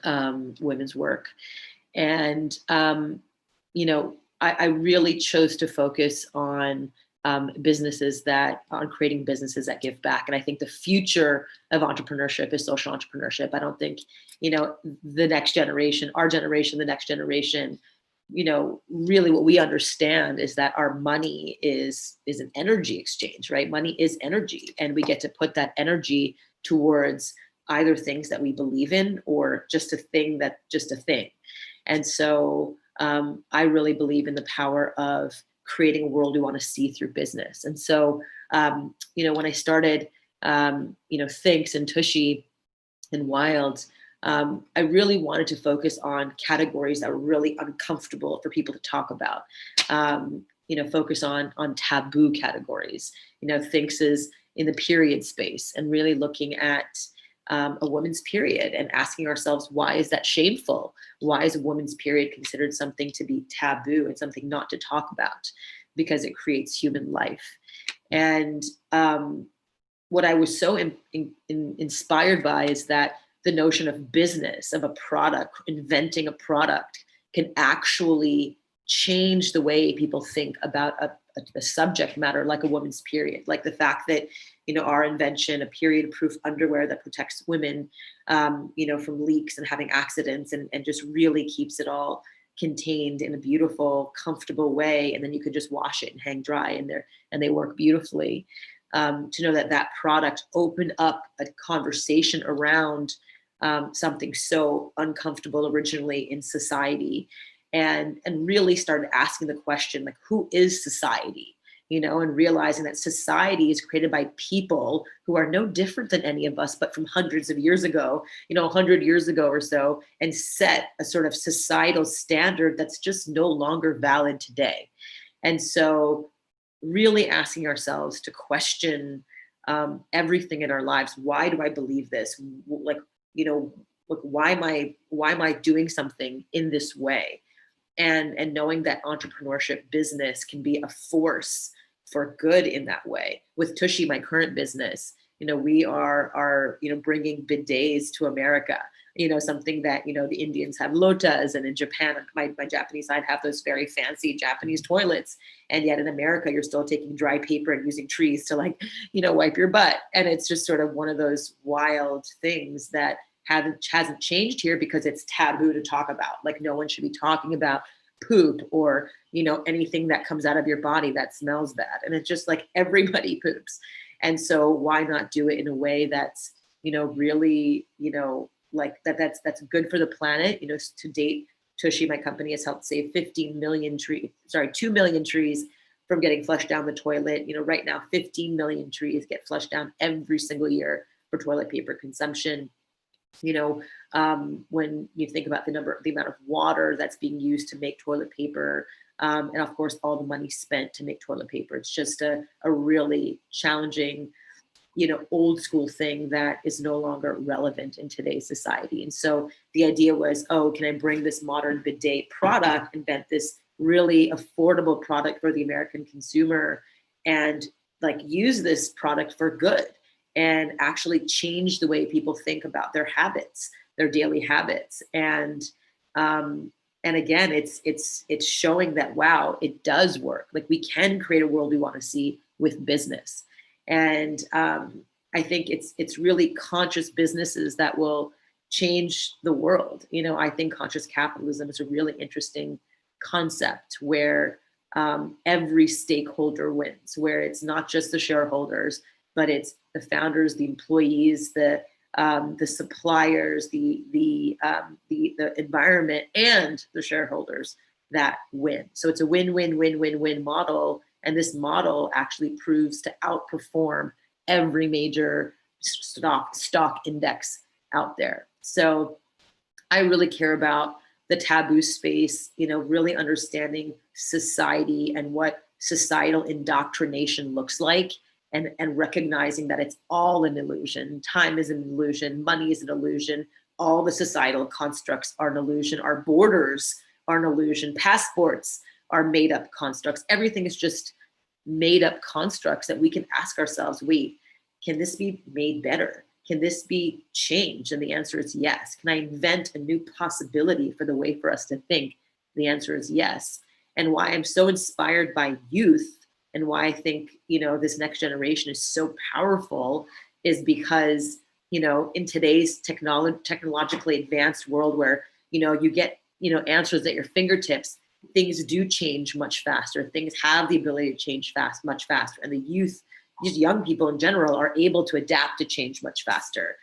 women's work. And, you know, I really chose to focus on businesses on creating businesses that give back. And I think the future of entrepreneurship is social entrepreneurship. I don't think, you know, the next generation, our generation, the next generation, you know, really what we understand is that our money is an energy exchange, right? Money is energy, and we get to put that energy towards either things that we believe in or just a thing. And so I really believe in the power of creating a world we want to see through business. And so, you know, when I started, you know, Thinks and Tushy and Wild, I really wanted to focus on categories that were really uncomfortable for people to talk about. You know, focus on taboo categories. You know, Thinks is in the period space and really looking at a woman's period and asking ourselves, why is that shameful? Why is a woman's period considered something to be taboo and something not to talk about? Because it creates human life. And what I was so inspired by is that the notion of business, of a product, inventing a product, can actually change the way people think about a subject matter like a woman's period. Like the fact that, you know, our invention, a period-proof underwear that protects women, you know, from leaks and having accidents, and just really keeps it all contained in a beautiful, comfortable way. And then you could just wash it and hang dry, and they work beautifully. To know that product opened up a conversation around something so uncomfortable originally in society, and really started asking the question, like, who is society? You know, and realizing that society is created by people who are no different than any of us, but from hundreds of years ago, you know, 100 years ago or so, and set a sort of societal standard that's just no longer valid today. And so really asking ourselves to question everything in our lives. Why do I believe this? Like, you know, like, why am I doing something in this way? And knowing that entrepreneurship, business can be a force for good in that way. With Tushy, my current business, you know, we are you know, bringing bidets to America, you know, something that, you know, the Indians have lotas, and in Japan, my Japanese side have those very fancy Japanese toilets. And yet in America, you're still taking dry paper and using trees to, like, you know, wipe your butt. And it's just sort of one of those wild things that hasn't changed here because it's taboo to talk about. Like, no one should be talking about poop or, you know, anything that comes out of your body that smells bad. And it's just like, everybody poops. And so why not do it in a way that's, you know, really, you know, like that's good for the planet. You know, to date, Tushy, my company, has helped save 2 million trees from getting flushed down the toilet. You know, right now, 15 million trees get flushed down every single year for toilet paper consumption. You know, when you think about the amount of water that's being used to make toilet paper, and of course, all the money spent to make toilet paper, it's just a really challenging, you know, old school thing that is no longer relevant in today's society. And so the idea was, oh, can I bring this modern bidet product, invent this really affordable product for the American consumer, and like use this product for good, and actually change the way people think about their habits, their daily habits. And again, it's showing that, wow, it does work. Like, we can create a world we want to see with business. And I think it's really conscious businesses that will change the world. You know, I think conscious capitalism is a really interesting concept where every stakeholder wins, where it's not just the shareholders, but it's the founders, the employees, the suppliers, the environment, and the shareholders that win. So it's a win-win-win-win-win model, and this model actually proves to outperform every major stock index out there. So I really care about the taboo space, you know, really understanding society and what societal indoctrination looks like. And recognizing that it's all an illusion. Time is an illusion. Money is an illusion. All the societal constructs are an illusion. Our borders are an illusion. Passports are made up constructs. Everything is just made up constructs that we can ask ourselves, wait, can this be made better? can this be changed? And the answer is yes. Can I invent a new possibility for the way for us to think? The answer is yes. And why I'm so inspired by youth and why I think, this next generation is so powerful is because, in today's technologically advanced world where, you get, answers at your fingertips, things do change much faster. Things have the ability to change much faster. And the youth, just young people in general, are able to adapt to change much faster.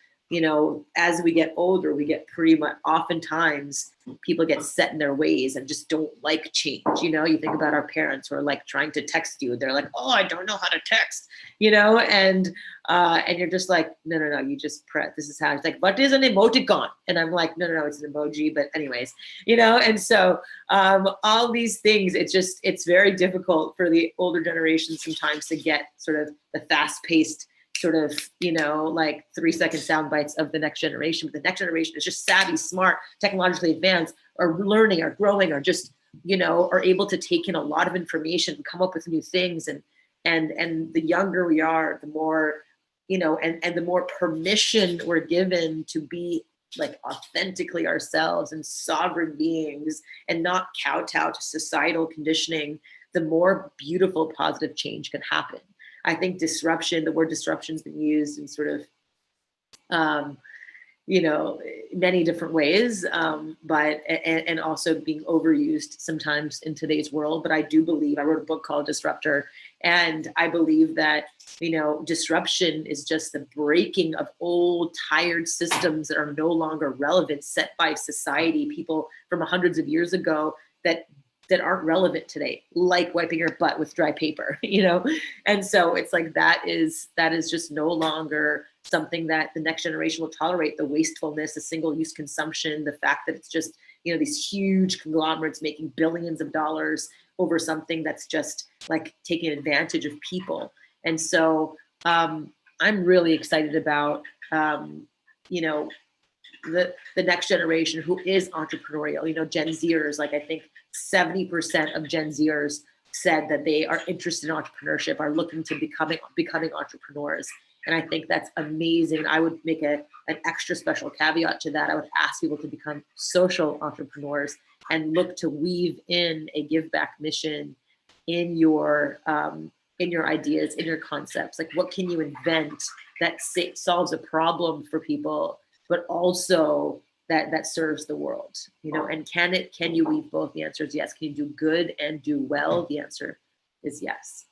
As we get older, we get pretty much, oftentimes people get set in their ways and just don't like change. You think about our parents who are like trying to text you. They're like, oh, I don't know how to text, and you're just like, no, you just press, this is how it's like, what is an emoticon? And I'm like, no, it's an emoji, but anyways, and so all these things, it's very difficult for the older generation sometimes to get sort of the fast-paced sort of, like 3-second sound bites of the next generation. But the next generation is just savvy, smart, technologically advanced, or learning, or growing, or just, are able to take in a lot of information and come up with new things. And the younger we are, the more, and the more permission we're given to be like authentically ourselves and sovereign beings and not kowtow to societal conditioning, the more beautiful, positive change can happen. I think disruption, the word disruption has been used in sort of, many different ways, but also being overused sometimes in today's world. But I do believe, I wrote a book called Disruptor, and I believe that, disruption is just the breaking of old, tired systems that are no longer relevant, set by society, people from hundreds of years ago that aren't relevant today, like wiping your butt with dry paper, And so it's like, that is just no longer something that the next generation will tolerate. The wastefulness, the single-use consumption, the fact that it's just, these huge conglomerates making billions of dollars over something that's just like taking advantage of people. And so I'm really excited about, the next generation who is entrepreneurial, Gen Zers, like I think 70% of Gen Zers said that they are interested in entrepreneurship, are looking to becoming entrepreneurs. And I think that's amazing. I would make an extra special caveat to that. I would ask people to become social entrepreneurs and look to weave in a give back mission in your ideas, in your concepts. Like, what can you invent that solves a problem for people, but also that serves the world, and can you weave both? The answer is yes. Can you do good and do well? The answer is yes.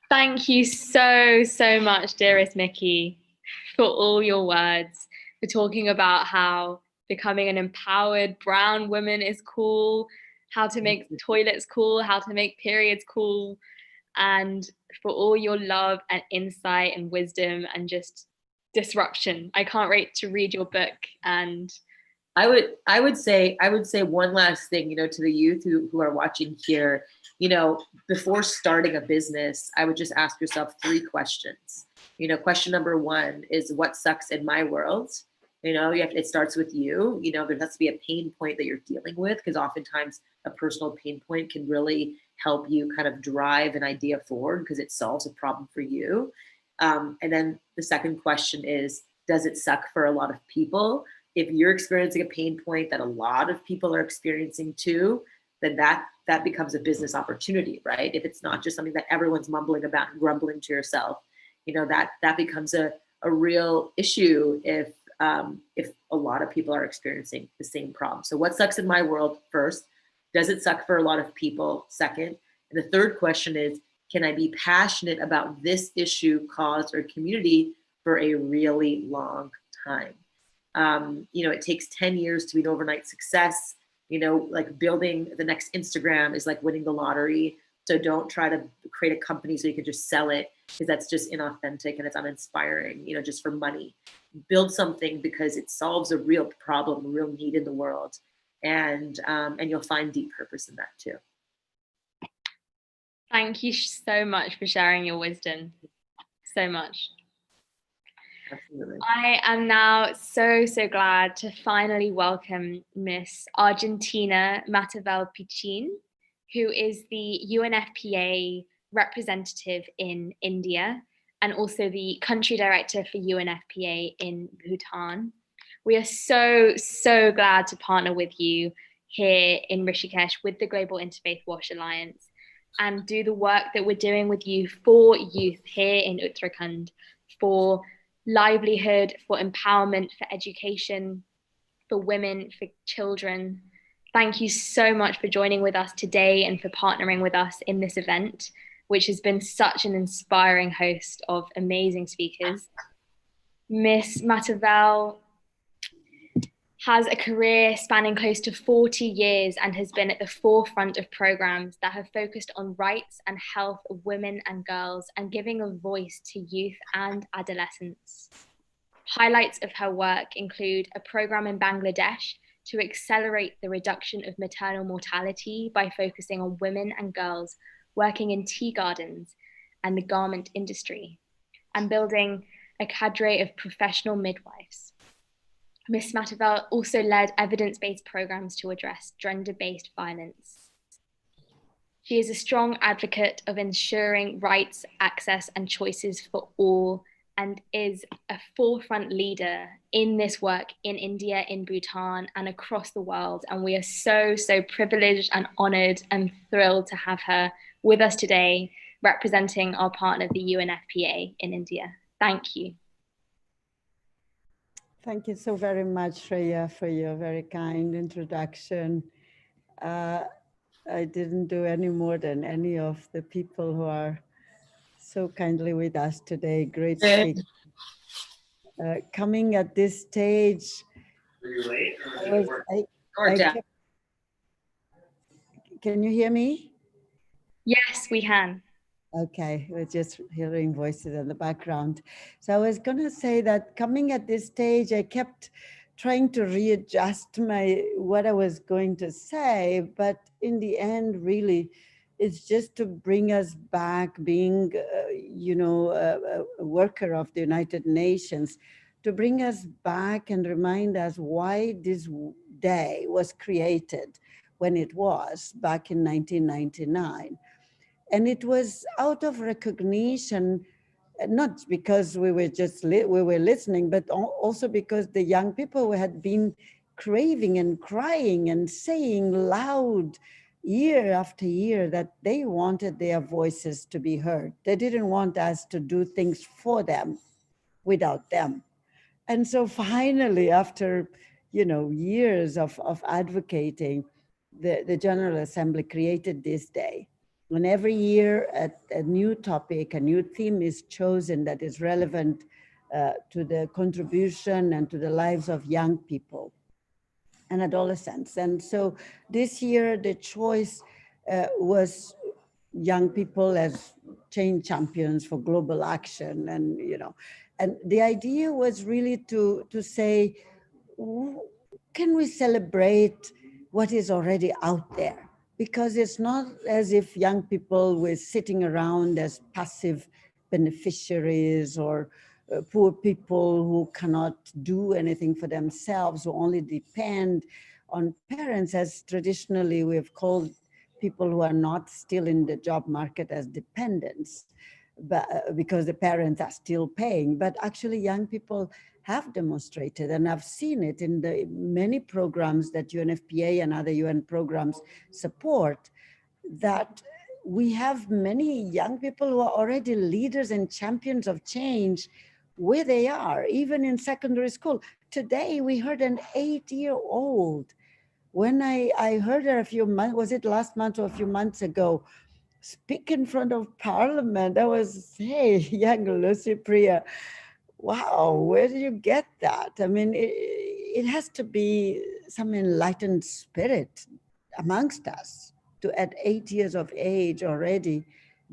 Thank you so much, dearest Miki, for all your words, for talking about how becoming an empowered brown woman is cool, how to make toilets cool, how to make periods cool, and for all your love and insight and wisdom and just disruption. I can't wait to read your book. And I would say one last thing, to the youth who are watching here, before starting a business, I would just ask yourself 3 questions. Question number 1 is, what sucks in my world? It starts with you. There has to be a pain point that you're dealing with, because oftentimes a personal pain point can really help you kind of drive an idea forward because it solves a problem for you. And then the second question is, does it suck for a lot of people? If you're experiencing a pain point that a lot of people are experiencing too, then that becomes a business opportunity, right? If it's not just something that everyone's mumbling about and grumbling to yourself, that becomes a real issue if a lot of people are experiencing the same problem. So what sucks in my world first? Does it suck for a lot of people? Second. And the third question is, can I be passionate about this issue, cause, or community for a really long time? It takes 10 years to be an overnight success. Like building the next Instagram is like winning the lottery. So don't try to create a company so you can just sell it, because that's just inauthentic and it's uninspiring, just for money. Build something because it solves a real problem, a real need in the world. And you'll find deep purpose in that too. Thank you so much for sharing your wisdom. So much. Absolutely. I am now so glad to finally welcome Miss Argentina Matavel Piccin, who is the UNFPA representative in India and also the country director for UNFPA in Bhutan. We are so, so glad to partner with you here in Rishikesh with the Global Interfaith Wash Alliance and do the work that we're doing with you for youth here in Uttarakhand, for livelihood, for empowerment, for education, for women, for children. Thank you so much for joining with us today and for partnering with us in this event, which has been such an inspiring host of amazing speakers. Miss Matavel has a career spanning close to 40 years and has been at the forefront of programs that have focused on rights and health of women and girls and giving a voice to youth and adolescents. Highlights of her work include a program in Bangladesh to accelerate the reduction of maternal mortality by focusing on women and girls working in tea gardens and the garment industry, and building a cadre of professional midwives. Ms. Matavel also led evidence-based programs to address gender-based violence. She is a strong advocate of ensuring rights, access, and choices for all, and is a forefront leader in this work in India, in Bhutan, and across the world. And we are so, so privileged and honored and thrilled to have her with us today, representing our partner, the UNFPA in India. Thank you. Thank you so very much, Shreya, for your very kind introduction. I didn't do any more than any of the people who are so kindly with us today. Great speaker. Coming at this stage, can you hear me? Yes, we can. Okay, we're just hearing voices in the background. So I was going to say that coming at this stage, I kept trying to readjust what I was going to say, but in the end, really, it's just to bring us back, being, a worker of the United Nations, to bring us back and remind us why this day was created when it was back in 1999. And it was out of recognition, not because we were just we were listening, but also because the young people had been craving and crying and saying loud year after year that they wanted their voices to be heard. They didn't want us to do things for them without them. And so finally, after years of advocating, the General Assembly created this day. And every year, a new topic, a new theme is chosen that is relevant to the contribution and to the lives of young people and adolescents. And so this year, the choice was young people as change champions for global action. And the idea was really to say, can we celebrate what is already out there? Because it's not as if young people were sitting around as passive beneficiaries or poor people who cannot do anything for themselves, who only depend on parents, as traditionally we've called people who are not still in the job market as dependents, but because the parents are still paying. But actually young people have demonstrated, and I've seen it in the many programs that UNFPA and other UN programs support, that we have many young people who are already leaders and champions of change where they are, even in secondary school. Today, we heard an 8-year-old. When I heard her a few months, was it last month or a few months ago, speak in front of Parliament, I was, hey, young Lissie Priya, wow, where do you get that? I mean, it has to be some enlightened spirit amongst us to, at 8 years of age already,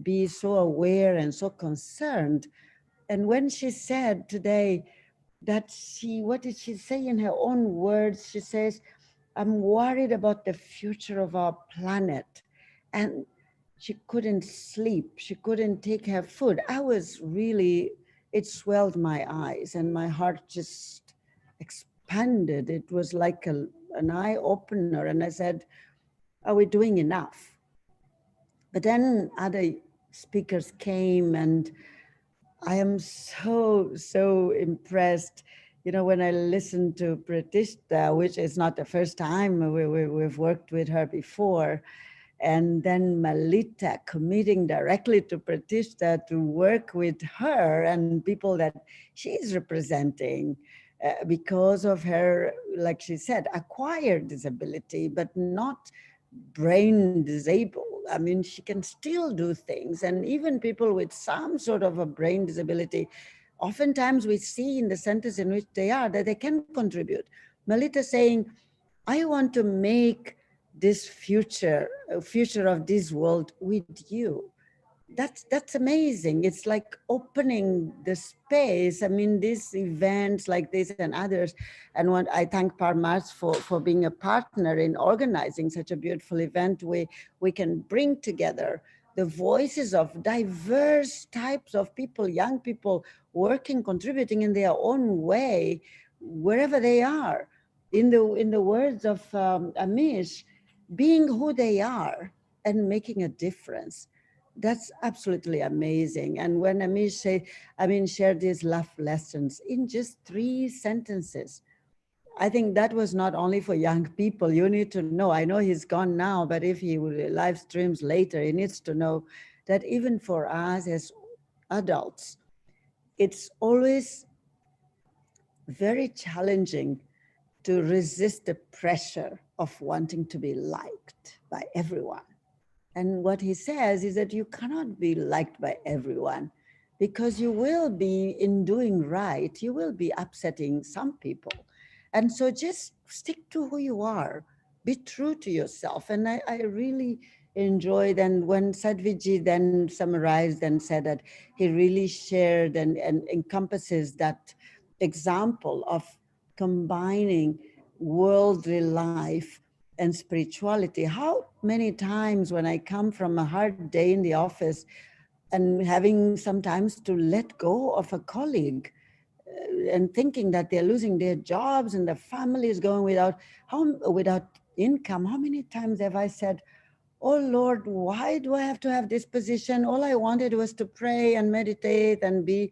be so aware and so concerned. And when she said today that what did she say in her own words? She says, I'm worried about the future of our planet. And she couldn't sleep. She couldn't take her food. I was really, it swelled my eyes and my heart just expanded. It was like an eye opener. And I said, are we doing enough? But then other speakers came, and I am so impressed. You know, when I listened to Pratishtha, which is not the first time we've worked with her before, and then Malita committing directly to Pratishtha to work with her and people that she's representing because of her, like she said, acquired disability, but not brain disabled. I mean, she can still do things. And even people with some sort of a brain disability, oftentimes we see in the centers in which they are that they can contribute. Malita saying, I want to make this future of this world with you. That's amazing. It's like opening the space. I mean, these events like this and others, and what I thank Parmas for being a partner in organizing such a beautiful event. We can bring together the voices of diverse types of people, young people working, contributing in their own way, wherever they are. In the words of Amish, being who they are and making a difference. That's absolutely amazing. And when Amish shared these life lessons in just 3 sentences, I think that was not only for young people. You need to know, I know he's gone now, but if he will live streams later, he needs to know that even for us as adults, it's always very challenging to resist the pressure of wanting to be liked by everyone. And what he says is that you cannot be liked by everyone because you will be, in doing right, you will be upsetting some people. And so just stick to who you are, be true to yourself. And I really enjoyed, and when Sadhviji then summarized and said that he really shared and encompasses that example of combining worldly life and spirituality. How many times when I come from a hard day in the office and having sometimes to let go of a colleague and thinking that they're losing their jobs and the family is going without income, how many times have I said, oh Lord, why do I have to have this position? All I wanted was to pray and meditate and be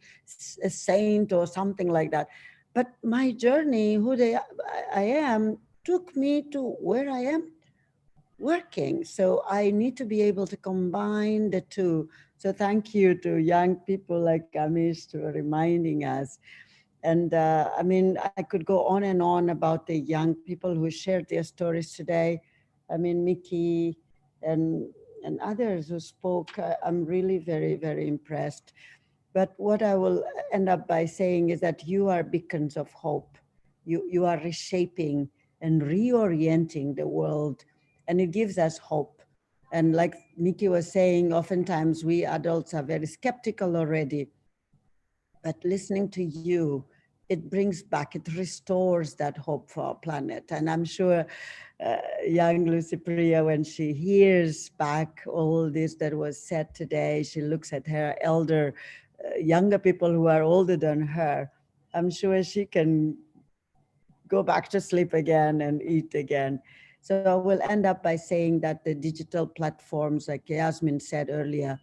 a saint or something like that. But my journey, I am, took me to where I am working. So I need to be able to combine the two. So thank you to young people like Amish for reminding us. And I could go on and on about the young people who shared their stories today. I mean, Miki and others who spoke, I'm really very, very impressed. But what I will end up by saying is that you are beacons of hope. You are reshaping and reorienting the world, and it gives us hope. And like Miki was saying, oftentimes we adults are very skeptical already, but listening to you, it brings back, it restores that hope for our planet. And I'm sure young Lissie Priya, when she hears back all this that was said today, she looks at her elder, younger people who are older than her, I'm sure she can go back to sleep again and eat again. So I will end up by saying that the digital platforms, like Yasmin said earlier,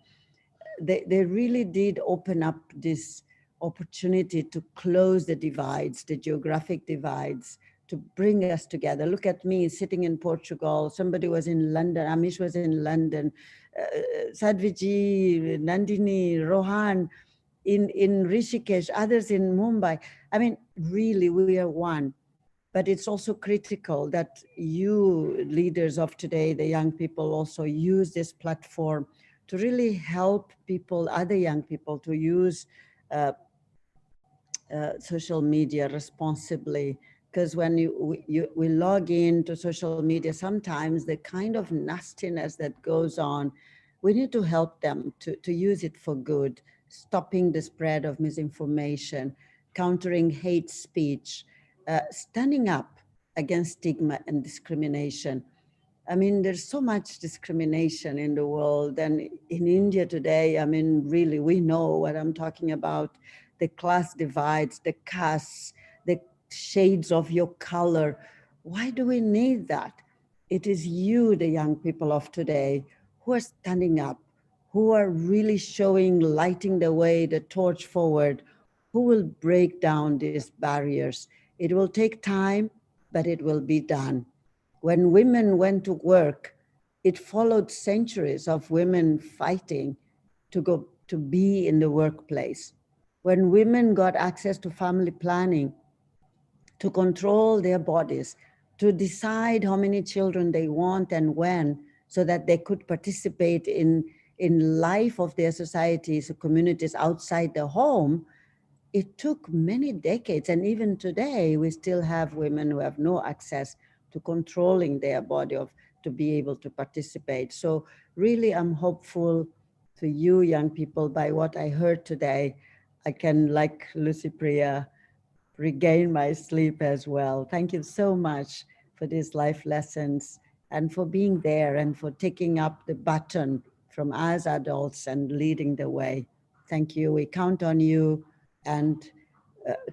they really did open up this opportunity to close the divides, the geographic divides, to bring us together. Look at me sitting in Portugal. Somebody was in London. Amish was in London. Sadhviji, Nandini, Rohan in Rishikesh, others in Mumbai. I mean, really, we are one. But it's also critical that you leaders of today, the young people, also use this platform to really help people, other young people, to use social media responsibly. Because when we log into social media, sometimes the kind of nastiness that goes on, we need to help them to use it for good, stopping the spread of misinformation, countering hate speech, standing up against stigma and discrimination. I mean, there's so much discrimination in the world, and in India today, I mean, really, we know what I'm talking about, the class divides, the castes, the shades of your color. Why do we need that? It is you, the young people of today, who are standing up, who are really showing, lighting the way, the torch forward, who will break down these barriers. It will take time, but it will be done. When women went to work, it followed centuries of women fighting to be in the workplace. When women got access to family planning, to control their bodies, to decide how many children they want and when, so that they could participate in life of their societies, communities outside the home, it took many decades. And even today, we still have women who have no access to controlling their body to be able to participate. So really, I'm hopeful to you young people by what I heard today. I can, like Lissie Priya, regain my sleep as well. Thank you so much for these life lessons and for being there and for taking up the baton from us adults and leading the way. Thank you. We count on you and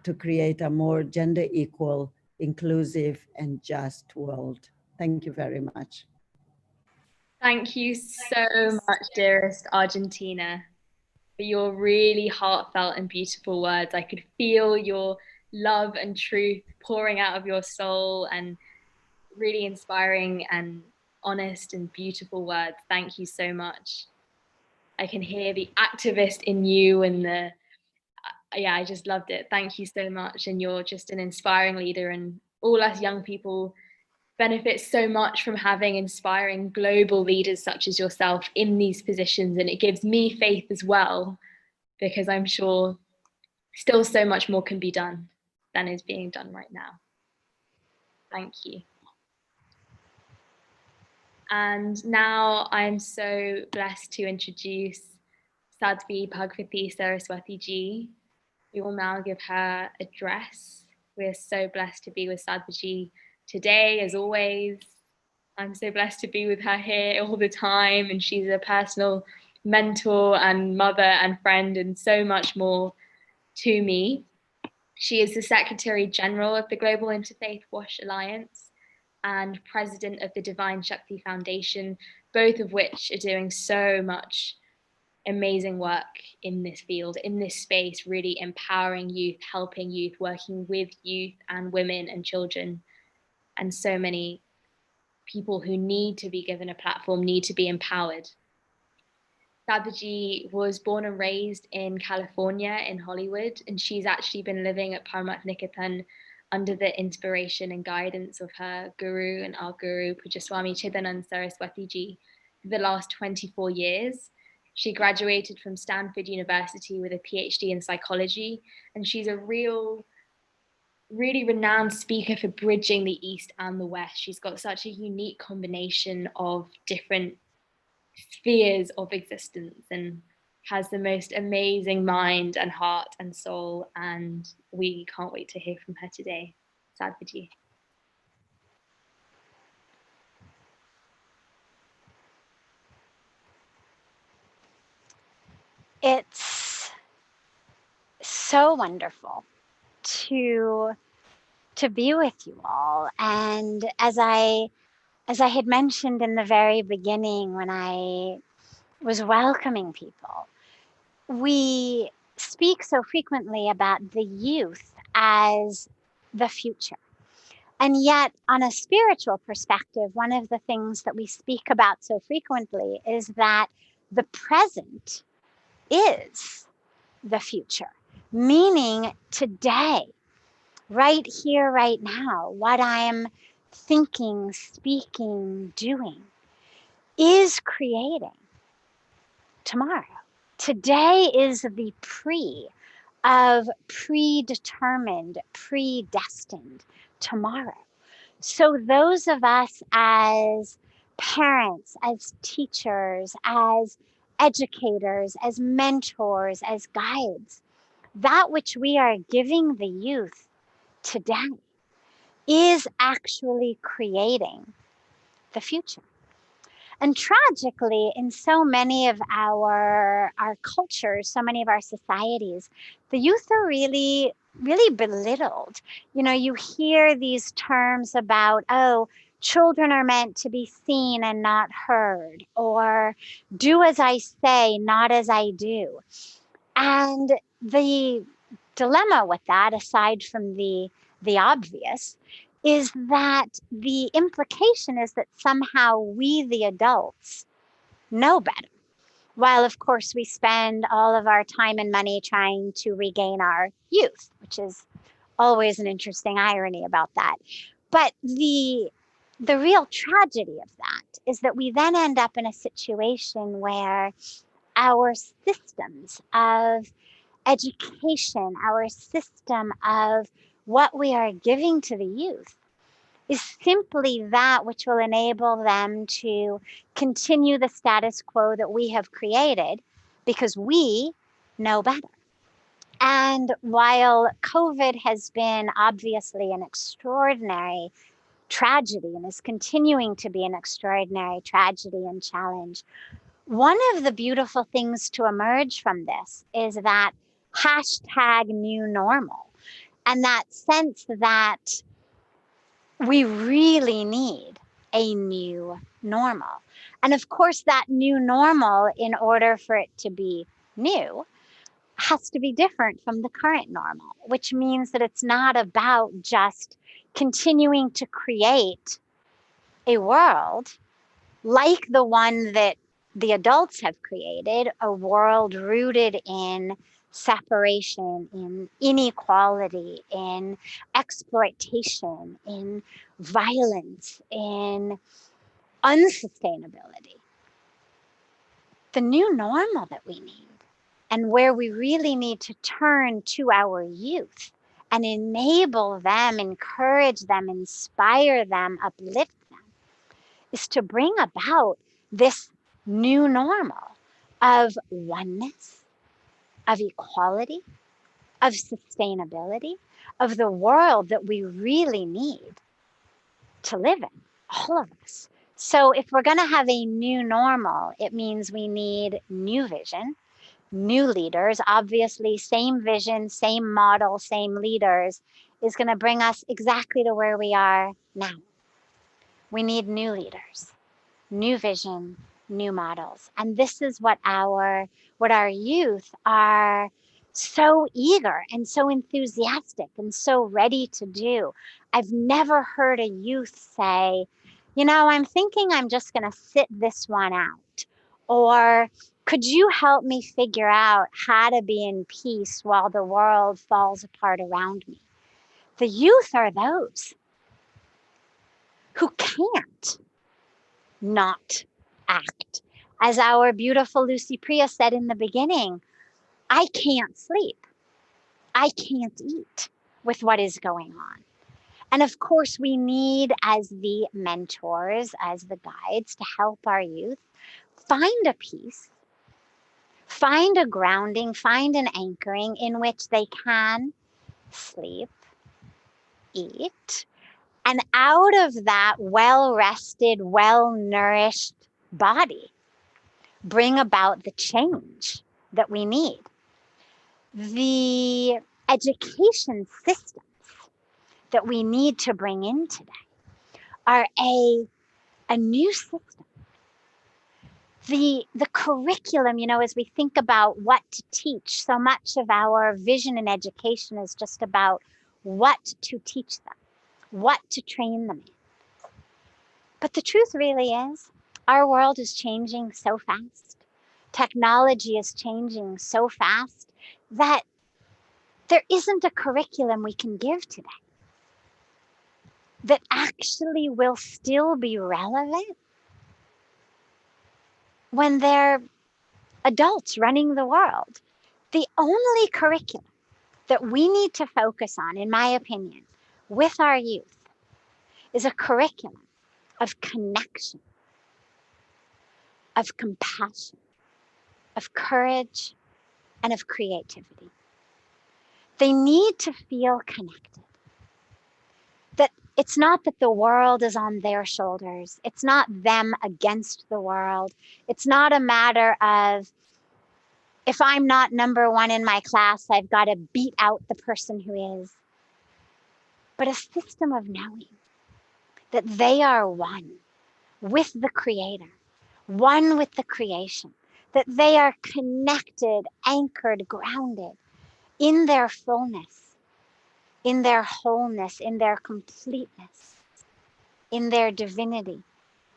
to create a more gender equal, inclusive, and just world. Thank you very much. Thank you so much, dearest Argentina, for your really heartfelt and beautiful words. I could feel your love and truth pouring out of your soul, and really inspiring and honest and beautiful words. Thank you so much. I can hear the activist in you, and yeah, I just loved it. Thank you so much. And you're just an inspiring leader, and all us young people benefit so much from having inspiring global leaders such as yourself in these positions. And it gives me faith as well, because I'm sure still so much more can be done than is being done right now. Thank you. And now I'm so blessed to introduce Sadhvi Bhagawati Saraswatiji. We will now give her address. We're so blessed to be with Sadhviji today, as always. I'm so blessed to be with her here all the time, and she's a personal mentor and mother and friend and so much more to me. She is the Secretary General of the Global Interfaith WASH Alliance and President of the Divine Shakti Foundation, both of which are doing so much amazing work in this field, in this space, really empowering youth, helping youth, working with youth and women and children, and so many people who need to be given a platform, need to be empowered. Sadhviji was born and raised in California, in Hollywood, and she's actually been living at Paramath Nikethan under the inspiration and guidance of her guru and our guru, Pujya Swami Chidanand Saraswatiji, for the last 24 years. She graduated from Stanford University with a PhD in psychology, and she's a really renowned speaker for bridging the East and the West. She's got such a unique combination of different spheres of existence and has the most amazing mind and heart and soul, and we can't wait to hear from her today. Sadhviji. It's so wonderful to be with you all. And as I had mentioned in the very beginning when I was welcoming people, we speak so frequently about the youth as the future. And yet, on a spiritual perspective, one of the things that we speak about so frequently is that the present is the future, meaning today, right here, right now, what I'm thinking, speaking, doing is creating tomorrow. Today is the of predetermined, predestined tomorrow. So those of us as parents, as teachers, as educators, as mentors, as guides, that which we are giving the youth today is actually creating the future. And tragically, in so many of our cultures, so many of our societies, the youth are really belittled. You know, you hear these terms about, oh, Children are meant to be seen and not heard, or do as I say, not as I do. And the dilemma with that, aside from the obvious, is that the implication is that somehow we, the adults, know better. While, of course, we spend all of our time and money trying to regain our youth, which is always an interesting irony about that. But the real tragedy of that is that we then end up in a situation where our systems of education, our system of what we are giving to the youth is simply that which will enable them to continue the status quo that we have created because we know better. And while COVID has been obviously an extraordinary tragedy and is continuing to be an extraordinary tragedy and challenge, one of the beautiful things to emerge from this is that #new normal, and that sense that we really need a new normal. And of course, that new normal, in order for it to be new, has to be different from the current normal, which means that it's not about just continuing to create a world like the one that the adults have created, a world rooted in separation, in inequality, in exploitation, in violence, in unsustainability. The new normal that we need, and where we really need to turn to our youth and enable them, encourage them, inspire them, uplift them, is to bring about this new normal of oneness, of equality, of sustainability, of the world that we really need to live in, all of us. So if we're going to have a new normal, it means we need new vision, new leaders. Obviously, same vision, same model, same leaders is going to bring us exactly to where we are now. We need new leaders, new vision, new models. And this is what our youth are so eager and so enthusiastic and so ready to do. I've never heard a youth say, you know, I'm thinking I'm just going to sit this one out. Or could you help me figure out how to be in peace while the world falls apart around me? The youth are those who can't not act. As our beautiful Lissie Priya said in the beginning, I can't sleep. I can't eat with what is going on. And of course, we need, as the mentors, as the guides, to help our youth find a peace, find a grounding, find an anchoring in which they can sleep, eat, and out of that well-rested, well-nourished body, bring about the change that we need. The education systems that we need to bring in today are a new system. The curriculum, you know, as we think about what to teach, so much of our vision in education is just about what to teach them, what to train them in. But the truth really is, our world is changing so fast. Technology is changing so fast that there isn't a curriculum we can give today that actually will still be relevant when they're adults running the world. The only curriculum that we need to focus on, in my opinion, with our youth is a curriculum of connection, of compassion, of courage, and of creativity. They need to feel connected. That it's not that the world is on their shoulders. It's not them against the world. It's not a matter of, if I'm not number one in my class, I've got to beat out the person who is. But a system of knowing that they are one with the Creator, one with the creation, that they are connected, anchored, grounded in their fullness, in their wholeness, in their completeness, in their divinity,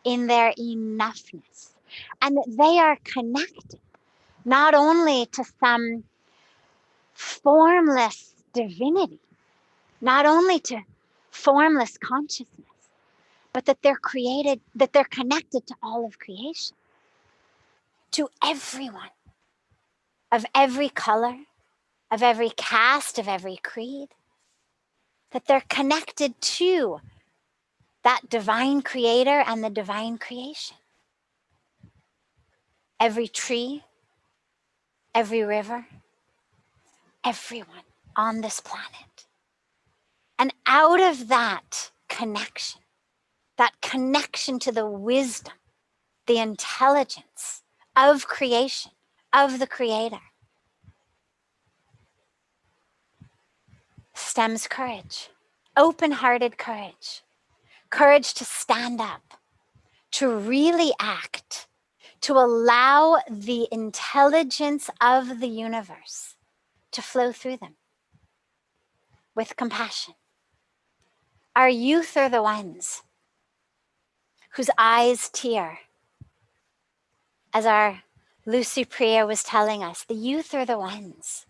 in their enoughness, and that they are connected not only to some formless divinity, not only to formless consciousness, but that they're created, that they're connected to all of creation, to everyone, of every color, of every caste, of every creed, that they're connected to that divine creator and the divine creation. Every tree, every river, everyone on this planet. And out of that connection to the wisdom, the intelligence of creation, of the Creator, stems courage, open-hearted courage, courage to stand up, to really act, to allow the intelligence of the universe to flow through them with compassion. Our youth are the ones whose eyes tear. As our Lissie Priya was telling us, the youth are the ones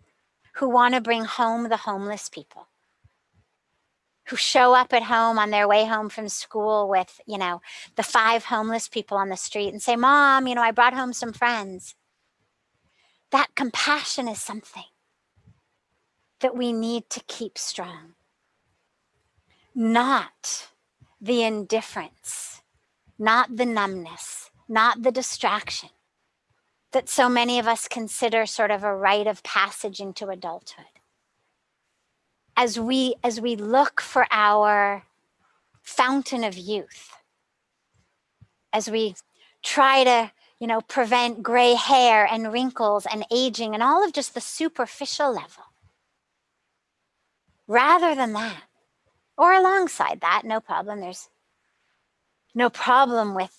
who want to bring home the homeless people, who show up at home on their way home from school with, the 5 homeless people on the street and say, Mom, I brought home some friends. That compassion is something that we need to keep strong. Not the indifference, not the numbness, not the distraction that so many of us consider sort of a rite of passage into adulthood. As we look for our fountain of youth, as we try to, prevent gray hair and wrinkles and aging and all of just the superficial level, rather than that, or alongside that, no problem. There's no problem with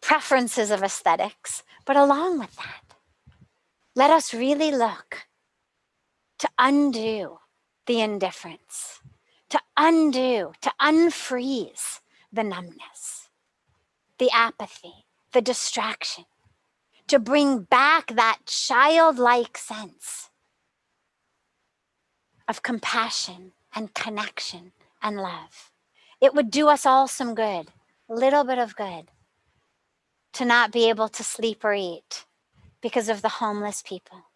preferences of aesthetics, but along with that, let us really look to undo the indifference, to unfreeze the numbness, the apathy, the distraction, to bring back that childlike sense of compassion and connection and love. It would do us all some good, a little bit of good, to not be able to sleep or eat because of the homeless people,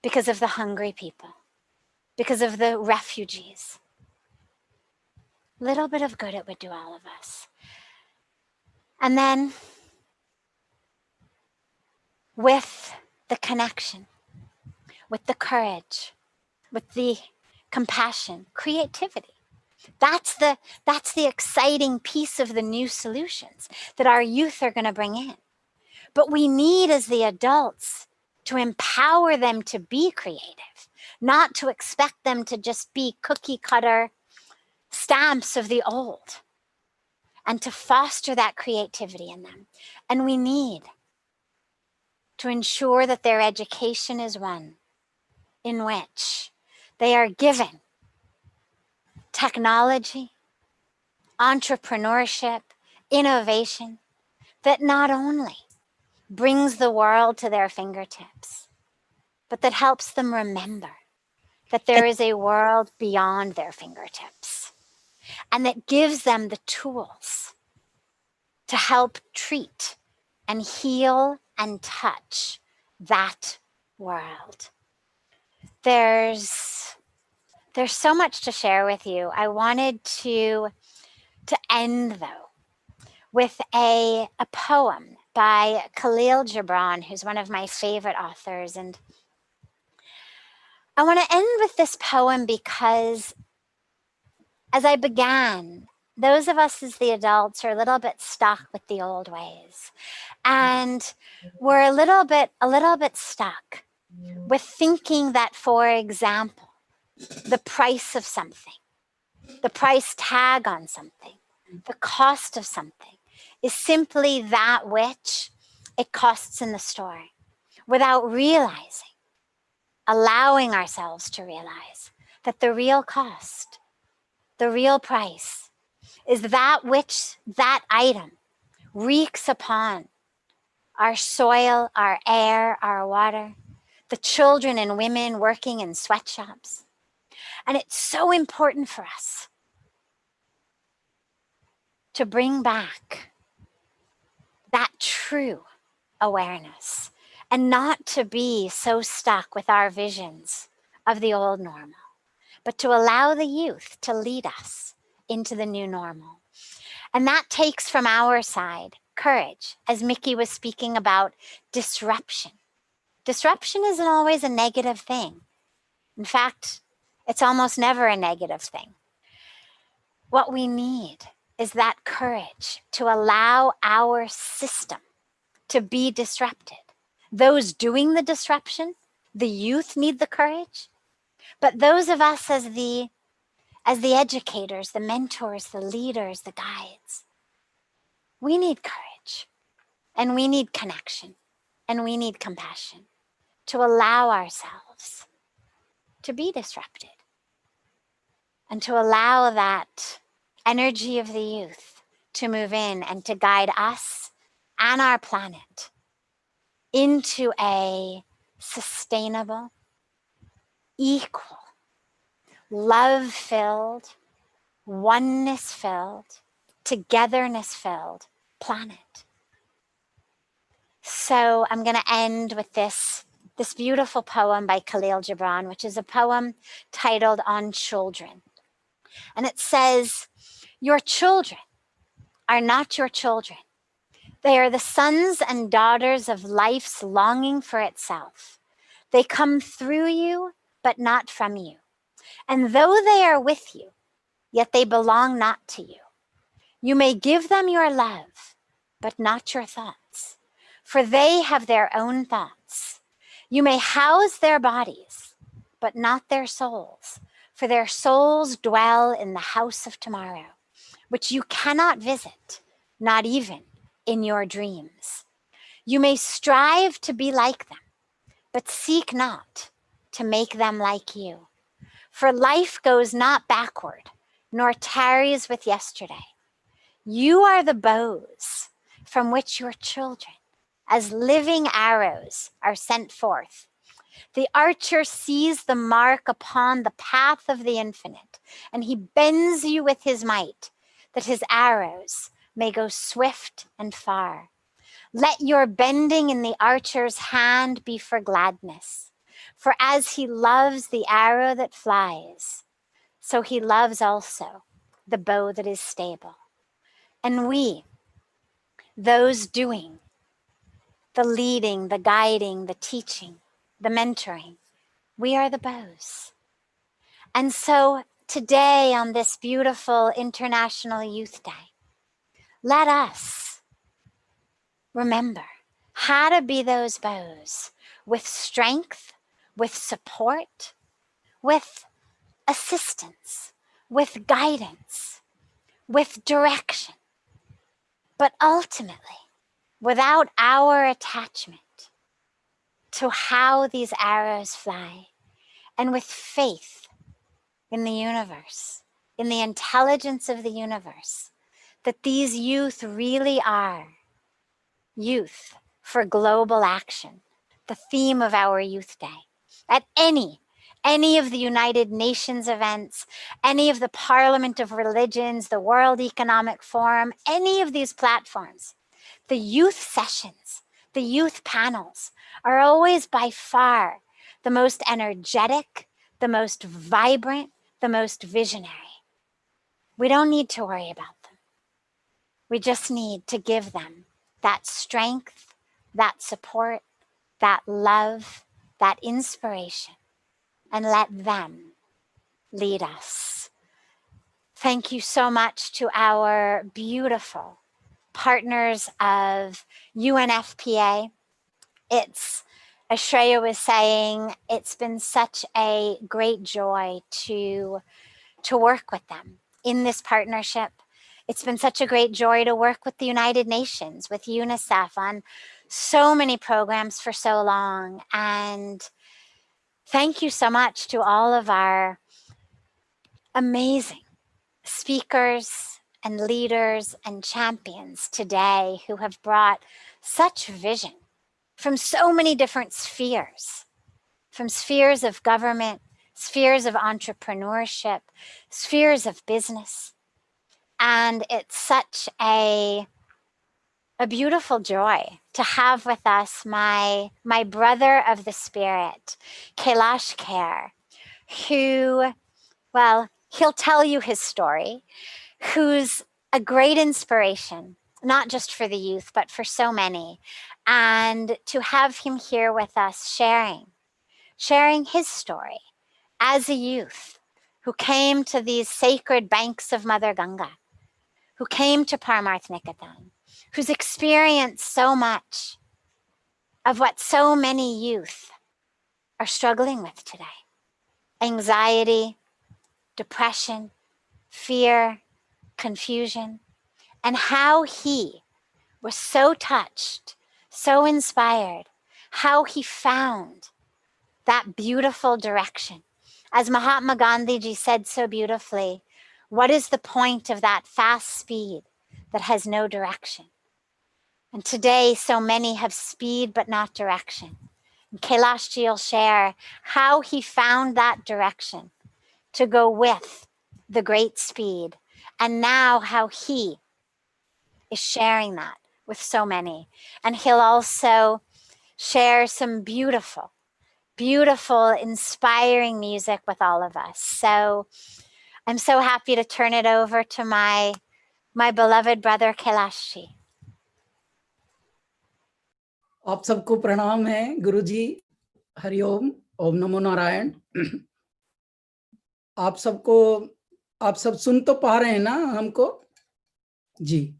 because of the hungry people, because of the refugees. Little bit of good it would do all of us. And then with the connection, with the courage, with the compassion, creativity. That's the exciting piece of the new solutions that our youth are going to bring in. But we need, as the adults, to empower them to be creative, not to expect them to just be cookie cutter stamps of the old, and to foster that creativity in them. And we need to ensure that their education is one in which they are given technology, entrepreneurship, innovation that not only brings the world to their fingertips, but that helps them remember that there is a world beyond their fingertips, and that gives them the tools to help treat and heal and touch that world. There's so much to share with you. I wanted to end, though, with a poem by Khalil Gibran, who's one of my favorite authors. And I want to end with this poem because, as I began, those of us as the adults are a little bit stuck with the old ways. And we're a little bit stuck with thinking that, for example, the price of something, the price tag on something, the cost of something is simply that which it costs in the store, without realizing, allowing ourselves to realize that the real cost, the real price, is that which that item wreaks upon our soil, our air, our water, the children and women working in sweatshops. And it's so important for us to bring back that true awareness and not to be so stuck with our visions of the old normal, but to allow the youth to lead us into the new normal. And that takes from our side courage, as Miki was speaking about disruption. Disruption isn't always a negative thing. In fact, it's almost never a negative thing. What we need is that courage to allow our system to be disrupted. Those doing the disruption, the youth, need the courage. But those of us as the educators, the mentors, the leaders, the guides, we need courage, and we need connection, and we need compassion to allow ourselves to be disrupted and to allow that energy of the youth to move in and to guide us and our planet into a sustainable, equal, love-filled, oneness-filled, togetherness-filled planet. So I'm going to end with this beautiful poem by Khalil Gibran, which is a poem titled On Children. And it says, "Your children are not your children. They are the sons and daughters of life's longing for itself. They come through you, but not from you. And though they are with you, yet they belong not to you. You may give them your love, but not your thoughts, for they have their own thoughts. You may house their bodies, but not their souls, for their souls dwell in the house of tomorrow, which you cannot visit, not even in your dreams. You may strive to be like them, but seek not to make them like you. For life goes not backward, nor tarries with yesterday. You are the bows from which your children, as living arrows, are sent forth. The archer sees the mark upon the path of the infinite, and he bends you with his might, that his arrows may go swift and far. Let your bending in the archer's hand be for gladness, for as he loves the arrow that flies, so he loves also the bow that is stable. And we, those doing the leading, the guiding, the teaching, the mentoring, we are the bows. And so today, on this beautiful International Youth Day, let us remember how to be those bows with strength, with support, with assistance, with guidance, with direction, but ultimately without our attachment to how these arrows fly, and with faith in the universe, in the intelligence of the universe, that these youth really are youth for global action, the theme of our Youth Day. At any of the United Nations events, any of the Parliament of Religions, the World Economic Forum, any of these platforms, the youth sessions, the youth panels are always by far the most energetic, the most vibrant, the most visionary. We don't need to worry about them. We just need to give them that strength, that support, that love, that inspiration, and let them lead us. Thank you so much to our beautiful partners of UNFPA. It's as Shreya was saying, it's been such a great joy to work with them in this partnership. It's been such a great joy to work with the United Nations, with UNICEF on so many programs for so long. And thank you so much to all of our amazing speakers and leaders and champions today who have brought such vision from so many different spheres, from spheres of government, spheres of entrepreneurship, spheres of business. And it's such a beautiful joy to have with us my brother of the spirit, Kailash Kher, who, well, he'll tell you his story, who's a great inspiration, not just for the youth, but for so many. And to have him here with us sharing his story as a youth who came to these sacred banks of Mother Ganga, who came to Paramarth Niketan, who's experienced so much of what so many youth are struggling with today. Anxiety, depression, fear, confusion, and how he was so touched, so inspired, how he found that beautiful direction. As Mahatma Gandhi ji said so beautifully, what is the point of that fast speed that has no direction? And today, so many have speed but not direction. And Kailash ji will share how he found that direction to go with the great speed, and now how he is sharing that with so many. And he'll also share some beautiful, beautiful, inspiring music with all of us. So I'm so happy to turn it over to my beloved brother Kailash ji. आप सबको प्रणाम है गुरुजी, हरिओम, ओम नमो नारायण। आप सब सुन तो पा रहे हैं ना हमको जी।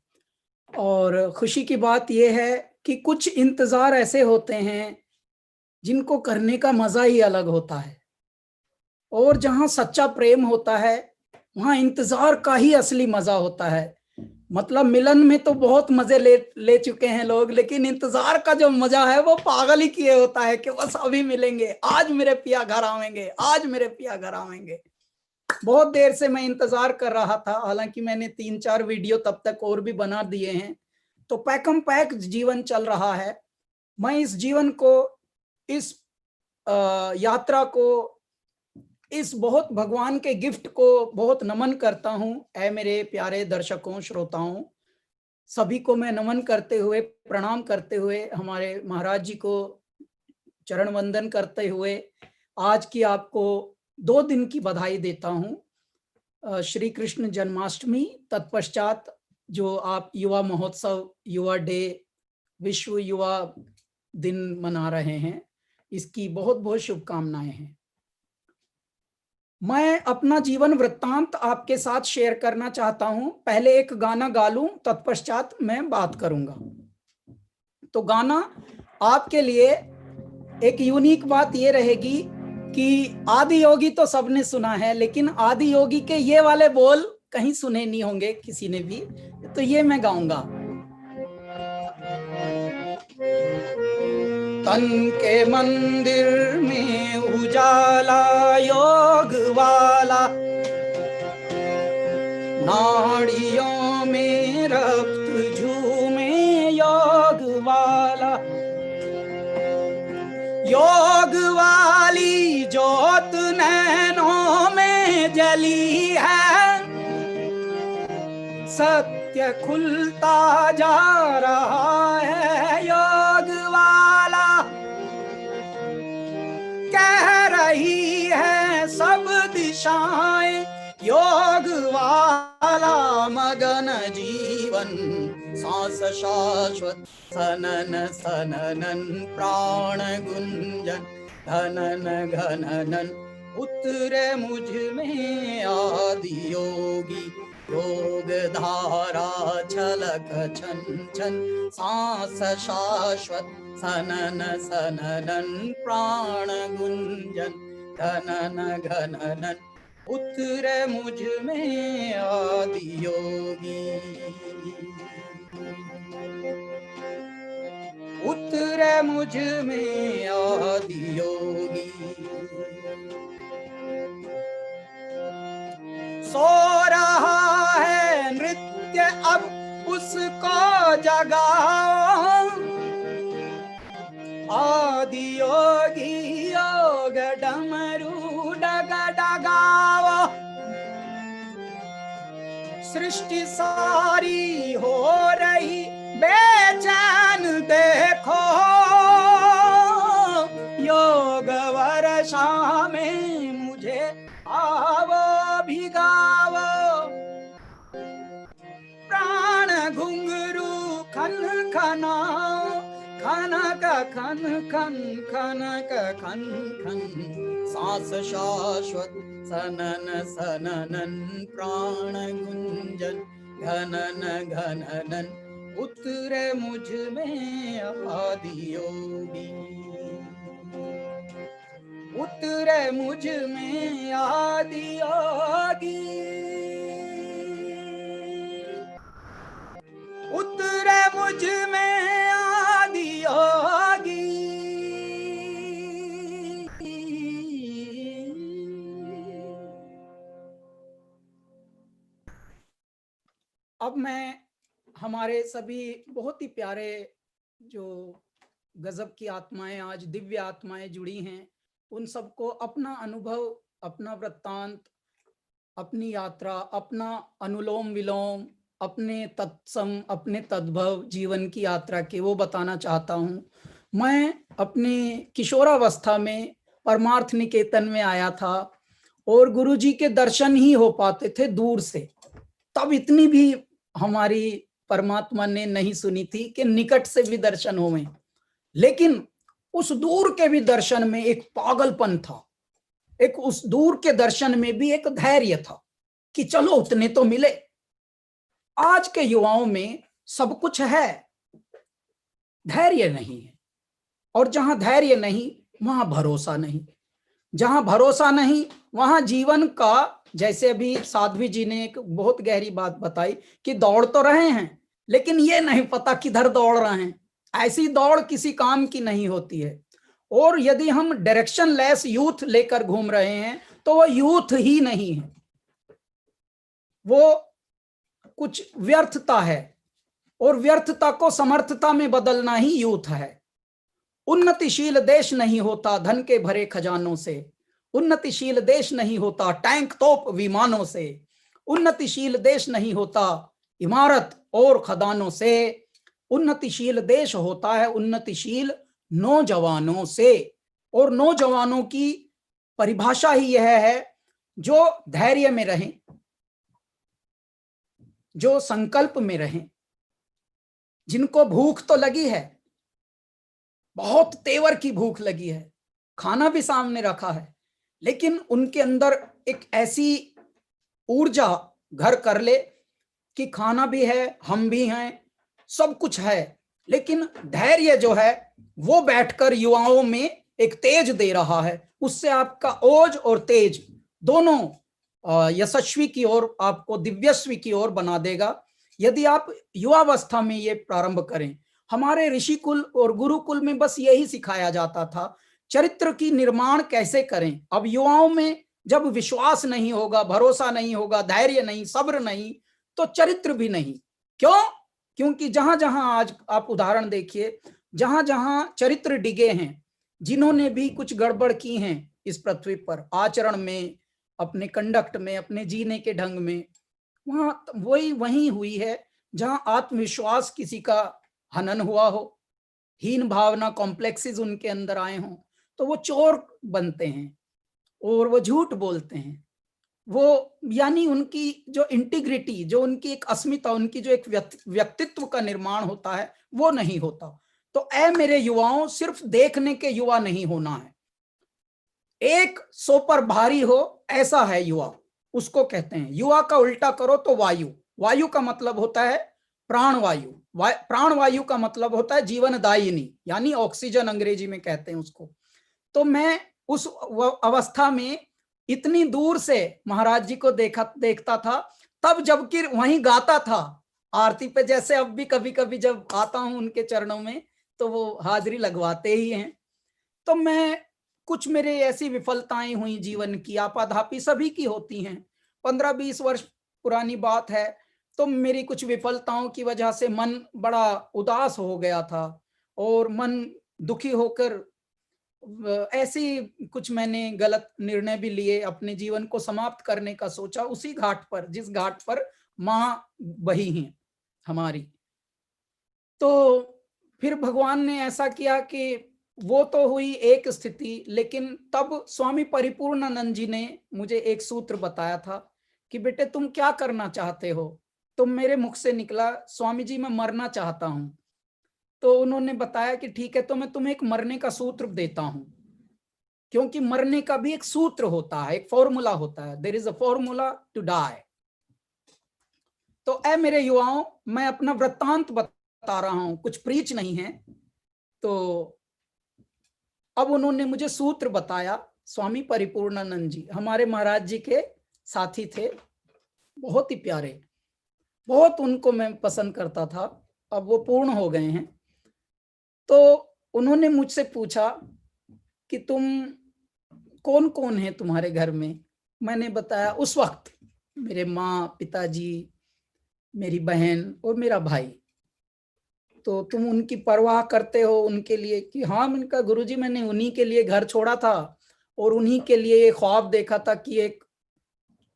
और खुशी की बात यह है कि कुछ इंतजार ऐसे होते हैं जिनको करने का मजा ही अलग होता है, और जहां सच्चा प्रेम होता है वहां इंतजार का ही असली मजा होता है। मतलब मिलन में तो बहुत मजे ले चुके हैं लोग, लेकिन इंतजार का जो मजा है वो पागल ही किए होता है कि बस अभी मिलेंगे, आज मेरे पिया घर आवेंगे, आज मेरे पिया घर आवेंगे। बहुत देर से मैं इंतजार कर रहा था, हालांकि मैंने 3-4 वीडियो तब तक और भी बना दिए हैं। तो पैकम पैक जीवन चल रहा है। मैं इस जीवन को, इस यात्रा को, इस बहुत भगवान के गिफ्ट को बहुत नमन करता हूं। ऐ मेरे प्यारे दर्शकों, श्रोताओं, सभी को मैं नमन करते हुए, प्रणाम करते हुए, हमारे महाराज जी को चरण वंदन करते हुए आज की आपको 2 दिन की बधाई देता हूं। श्री कृष्ण जन्माष्टमी, तत्पश्चात जो आप युवा महोत्सव, युवा डे, विश्व युवा दिन मना रहे हैं, इसकी बहुत बहुत शुभकामनाएं हैं। मैं अपना जीवन वृत्तांत आपके साथ शेयर करना चाहता हूं। पहले एक गाना गा लूं, तत्पश्चात मैं बात करूंगा। तो गाना आपके लिए एक यूनिक बात ये रहेगी कि आदि योगी तो सबने सुना है, लेकिन आदि योगी के ये वाले बोल कहीं सुने नहीं होंगे किसी ने भी, तो ये मैं गाऊंगा। तन के मंदिर में उजाला योग वाला, नाड़ियों में रक्त झूमे योग वाला, योग वाली ज्योत नैनों में जली है, सत्य खुलता जा रहा है। योग वाला कह रही है सब दिशाएं, योग वाला मगन जीवन सांस शाश्वत, सनन सननन प्राण गुंजन, धनन घननन उतरे मुझ में आदि योगी योग धारा छलक छन छन सांस शाश्वत सनन सननन प्राण गुंजन घनन घननन उतरे मुझ में आदि योगी उतरे मुझ में आदि योगी सो रहा है नृत्य अब उसको जगाओ आदि योगी योग डमरू डग डगाओ सृष्टि सारी हो रही बेचैन देखो योग वर्षा में मुझे आवो भिगावो प्राण घुंघरू खन खनाओ खनक खन खन खनक खन खन सांस शाश्वत सनन सननन प्राण गुंजन घनन घननन उतरे मुझ में आदि योगी उतरे मुझ में आदि योगी उतरे मुझ में आदि योगी अब मैं हमारे सभी बहुत ही प्यारे जो गजब की आत्माएं आज दिव्य आत्माएं जुड़ी हैं उन सबको अपना अनुभव अपना वृत्तांत अपनी यात्रा अपना अनुलोम विलोम अपने तत्सम अपने तद्भव जीवन की यात्रा के वो बताना चाहता हूँ। मैं अपने किशोरावस्था में परमार्थ निकेतन में आया था और गुरुजी के दर्शन ही हो पाते थे दूर से। तब इतनी भी हमारी परमात्मा ने नहीं सुनी थी कि निकट से भी दर्शन होवें, लेकिन उस दूर के भी दर्शन में एक पागलपन था, एक उस दूर के दर्शन में भी एक धैर्य था कि चलो उतने तो मिले। आज के युवाओं में सब कुछ है, धैर्य नहीं है, और जहां धैर्य नहीं वहां भरोसा नहीं, जहां भरोसा नहीं वहां जीवन का, जैसे अभी साध्वी जी ने एक बहुत गहरी बात बताई कि दौड़ तो रहे हैं लेकिन ये नहीं पता किधर दौड़ रहे हैं। ऐसी दौड़ किसी काम की नहीं होती है, और यदि हम डायरेक्शन लेस यूथ लेकर घूम रहे हैं तो वो यूथ ही नहीं है, वो कुछ व्यर्थता है, और व्यर्थता को समर्थता में बदलना ही यूथ है। उन्नतिशील देश नहीं होता धन के भरे खजानों से, उन्नतिशील देश नहीं होता टैंक तोप विमानों से, उन्नतिशील देश नहीं होता इमारत और खदानों से, उन्नतिशील देश होता है उन्नतिशील नौजवानों से। और नौजवानों की परिभाषा ही यह है जो धैर्य में रहें, जो संकल्प में रहें, जिनको भूख तो लगी है, बहुत तेवर की भूख लगी है, खाना भी सामने रखा है, लेकिन उनके अंदर एक ऐसी ऊर्जा घर कर ले कि खाना भी है, हम भी हैं, सब कुछ है, लेकिन धैर्य जो है वो बैठकर युवाओं में एक तेज दे रहा है। उससे आपका ओज और तेज दोनों यशस्वी की ओर, आपको दिव्यस्वी की ओर बना देगा यदि आप युवावस्था में ये प्रारंभ करें। हमारे ऋषिकुल और गुरुकुल में बस यही सिखाया जाता था, चरित्र की निर्माण कैसे करें। अब युवाओं में जब विश्वास नहीं होगा, भरोसा नहीं होगा, धैर्य नहीं, सब्र नहीं, तो चरित्र भी नहीं। क्यों? क्योंकि जहां जहां आज आप उदाहरण देखिए, जहां जहां चरित्र डिगे हैं, जिन्होंने भी कुछ गड़बड़ की हैं इस पृथ्वी पर, आचरण में, अपने कंडक्ट में, अपने जीने के ढंग में, वहां वही हुई है जहां आत्मविश्वास किसी का हनन हुआ हो, हीन भावना कॉम्प्लेक्सेस उनके अंदर आए हों, तो वो चोर बनते हैं और वो झूठ बोलते हैं। वो यानी उनकी जो इंटीग्रिटी, जो उनकी एक अस्मिता, उनकी जो एक व्यक्तित्व का निर्माण होता है वो नहीं होता। तो ऐ मेरे युवाओं, सिर्फ देखने के युवा नहीं होना है, 100 पर भारी हो, ऐसा है युवा, उसको कहते हैं। युवा का उल्टा करो तो वायु, वायु का मतलब होता है प्राणवायु, प्राणवायु का मतलब होता है जीवनदायिनी, यानी ऑक्सीजन अंग्रेजी में कहते हैं उसको। तो मैं उस अवस्था में इतनी दूर से महाराज जी को देखता था, तब जबकि वहीं गाता था आरती पे, जैसे अब भी कभी कभी जब आता हूं उनके चरणों में तो वो हाजिरी लगवाते ही हैं। तो मैं कुछ मेरे ऐसी विफलताएं हुई जीवन की, आपाधापी सभी की होती हैं, 15-20 वर्ष पुरानी बात है। तो मेरी कुछ विफलताओं की वजह से मन बड़ा उदास हो गया था और मन दुखी होकर ऐसी कुछ मैंने गलत निर्णय भी लिए, अपने जीवन को समाप्त करने का सोचा, उसी घाट पर जिस घाट पर माँ बही हैं हमारी। तो फिर भगवान ने ऐसा किया कि वो तो हुई एक स्थिति, लेकिन तब स्वामी परिपूर्णानंद जी ने मुझे एक सूत्र बताया था कि बेटे तुम क्या करना चाहते हो। तो मेरे मुख से निकला, स्वामी जी मैं मरना चाहता हूं। तो उन्होंने बताया कि ठीक है, तो मैं तुम्हें एक मरने का सूत्र देता हूं, क्योंकि मरने का भी एक सूत्र होता है, एक फॉर्मूला होता है, there is a formula to die. तो ऐ मेरे युवाओं, मैं अपना वृत्तांत बता रहा हूं, कुछ प्रीच नहीं है। तो अब उन्होंने मुझे सूत्र बताया, स्वामी परिपूर्णानंद जी हमारे महाराज जी के साथी थे, बहुत ही प्यारे, बहुत उनको मैं पसंद करता था, अब वो पूर्ण हो गए हैं। तो उन्होंने मुझसे पूछा कि तुम कौन कौन है तुम्हारे घर में। मैंने बताया उस वक्त मेरे माँ, पिताजी, मेरी बहन और मेरा भाई। तो तुम उनकी परवाह करते हो उनके लिए? कि हाँ, मैंने कहा गुरुजी मैंने उन्हीं के लिए घर छोड़ा था और उन्हीं के लिए ये ख्वाब देखा था कि एक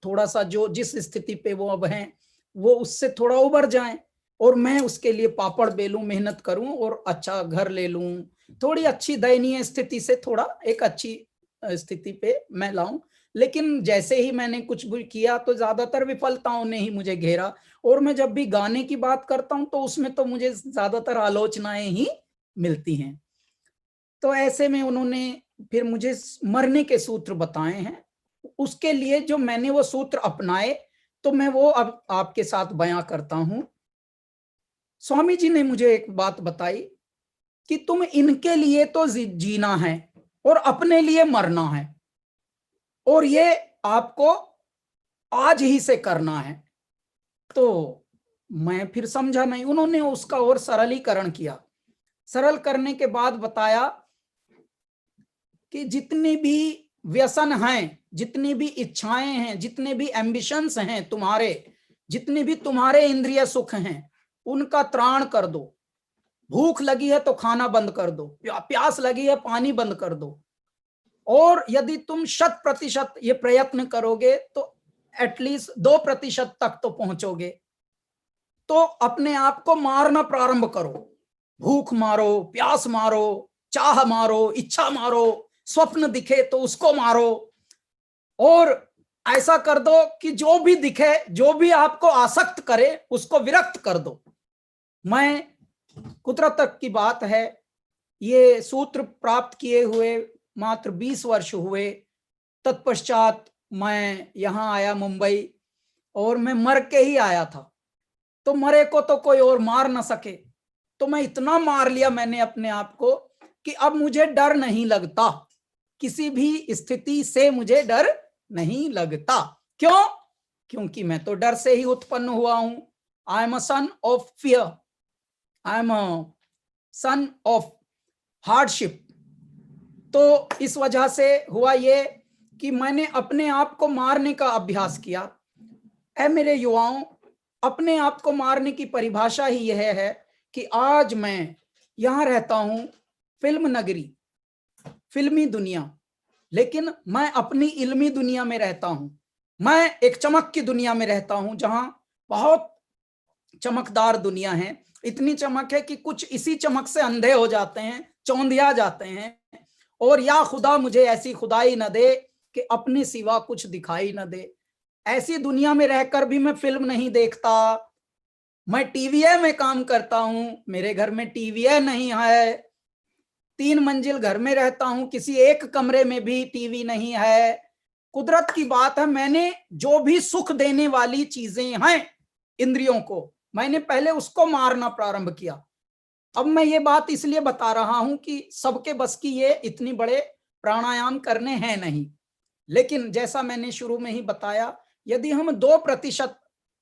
थोड़ा सा जो जिस स्थिति पे वो अब हैं वो उससे थोड़ा उबर जाएं, और मैं उसके लिए पापड़ बेलूं, मेहनत करूं और अच्छा घर ले लूं, थोड़ी अच्छी दयनीय स्थिति से थोड़ा एक अच्छी स्थिति पे मैं लाऊं। लेकिन जैसे ही मैंने कुछ भी किया तो ज्यादातर विफलताओं ने ही मुझे घेरा, और मैं जब भी गाने की बात करता हूं तो उसमें तो मुझे ज्यादातर आलोचनाएं ही मिलती हैं। तो ऐसे में उन्होंने फिर मुझे मरने के सूत्र बताए हैं, उसके लिए जो मैंने वो सूत्र अपनाए तो मैं वो अब आपके साथ बयां करता हूं। स्वामी जी ने मुझे एक बात बताई कि तुम इनके लिए तो जीना है और अपने लिए मरना है, और ये आपको आज ही से करना है। तो मैं फिर समझा नहीं, उन्होंने उसका और सरलीकरण किया। सरल करने के बाद बताया कि जितनी भी व्यसन हैं, जितनी भी इच्छाएं हैं, जितने भी एम्बिशंस हैं तुम्हारे, जितने भी तुम्हारे इंद्रिय सुख हैं, उनका त्राण कर दो। भूख लगी है तो खाना बंद कर दो, प्यास लगी है पानी बंद कर दो, और यदि तुम 100% ये प्रयत्न करोगे तो एटलीस्ट 2% तक तो पहुंचोगे। तो अपने आप को मारना प्रारंभ करो, भूख मारो, प्यास मारो, चाह मारो, इच्छा मारो, स्वप्न दिखे तो उसको मारो, और ऐसा कर दो कि जो भी दिखे, जो भी आपको आसक्त करे उसको विरक्त कर दो। मैं कुदरत तक की बात है, ये सूत्र प्राप्त किए हुए मात्र 20 वर्ष हुए। तत्पश्चात मैं यहाँ आया मुंबई, और मैं मर के ही आया था। तो मरे को तो कोई और मार ना सके, तो मैं इतना मार लिया मैंने अपने आप को कि अब मुझे डर नहीं लगता, किसी भी स्थिति से मुझे डर नहीं लगता। क्यों? क्योंकि मैं तो डर से ही उत्पन्न हुआ हूं। I am a son of fear, I am a son of hardship. तो इस वजह से हुआ ये कि मैंने अपने आप को मारने का अभ्यास किया। ऐ मेरे युवाओं, अपने आप को मारने की परिभाषा ही यह है कि आज मैं यहाँ रहता हूँ, फिल्म नगरी, फिल्मी दुनिया, लेकिन मैं अपनी इल्मी दुनिया में रहता हूँ। मैं एक चमक की दुनिया में रहता हूँ, जहाँ बहुत चमकदार दुनिया है। इतनी चमक है कि कुछ इसी चमक से अंधे हो जाते हैं, चौंधिया जाते हैं, और या खुदा मुझे ऐसी खुदाई न दे कि अपने सिवा कुछ दिखाई न दे। ऐसी दुनिया में रहकर भी मैं फिल्म नहीं देखता। मैं टीवीए में काम करता हूं, मेरे घर में टीवीए नहीं है, 3 मंजिल घर में रहता हूं, किसी एक कमरे में भी टीवी नहीं है। कुदरत की बात है, मैंने जो भी सुख देने वाली चीजें हैं इंद्रियों को, मैंने पहले उसको मारना प्रारंभ किया। अब मैं ये बात इसलिए बता रहा हूं कि सबके बस की ये इतनी बड़े प्राणायाम करने हैं नहीं, लेकिन जैसा मैंने शुरू में ही बताया, यदि हम 2%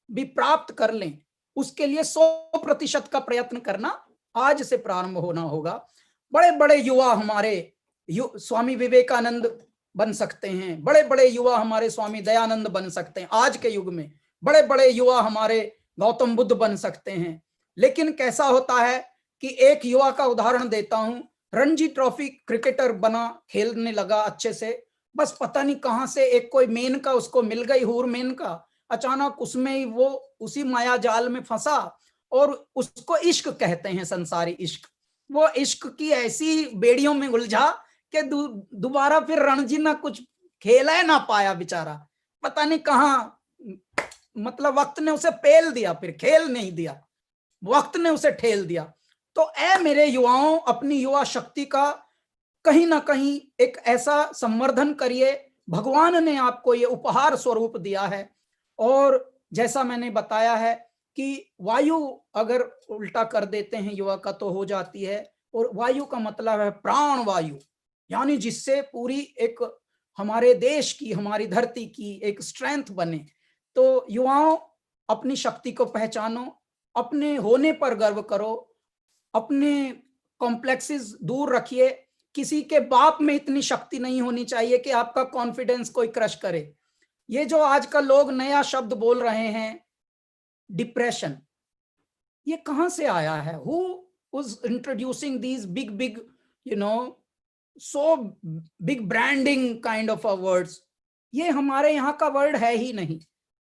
भी प्राप्त कर लें, उसके लिए 100% का प्रयत्न करना आज से प्रारंभ होना होगा। बड़े बड़े युवा हमारे स्वामी विवेकानंद बन सकते हैं, बड़े बड़े युवा हमारे स्वामी दयानंद बन सकते हैं आज के युग में, बड़े बड़े युवा हमारे गौतम बुद्ध बन सकते हैं। लेकिन कैसा होता है कि एक युवा का उदाहरण देता हूं, रणजी ट्रॉफी क्रिकेटर बना, खेलने लगा अच्छे से, बस पता नहीं कहां से एक कोई मेनका उसको मिल गई, हूर मेनका, अचानक उसमें ही वो उसी माया जाल में फंसा और उसको इश्क कहते हैं, संसारी इश्क। वो इश्क की ऐसी बेड़ियों में उलझा कि दोबारा फिर रणजी ना कुछ खेला ना पाया बेचारा, पता नहीं कहाँ, मतलब वक्त ने उसे पेल दिया, फिर खेल नहीं दिया, वक्त ने उसे ठेल दिया। तो ऐ मेरे युवाओं, अपनी युवा शक्ति का कहीं ना कहीं एक ऐसा संवर्धन करिए, भगवान ने आपको ये उपहार स्वरूप दिया है। और जैसा मैंने बताया है कि वायु अगर उल्टा कर देते हैं युवा का तो हो जाती है, और वायु का मतलब है प्राण वायु, यानी जिससे पूरी एक हमारे देश की, हमारी धरती की एक स्ट्रेंथ बने। तो युवाओं, अपनी शक्ति को पहचानो, अपने होने पर गर्व करो, अपने कॉम्प्लेक्सेस दूर रखिए। किसी के बाप में इतनी शक्ति नहीं होनी चाहिए कि आपका कॉन्फिडेंस कोई क्रश करे। ये जो आजकल लोग नया शब्द बोल रहे हैं डिप्रेशन, ये कहां से आया है? Who was introducing these big big so big branding kind of a words? ये हमारे यहाँ का वर्ड है ही नहीं।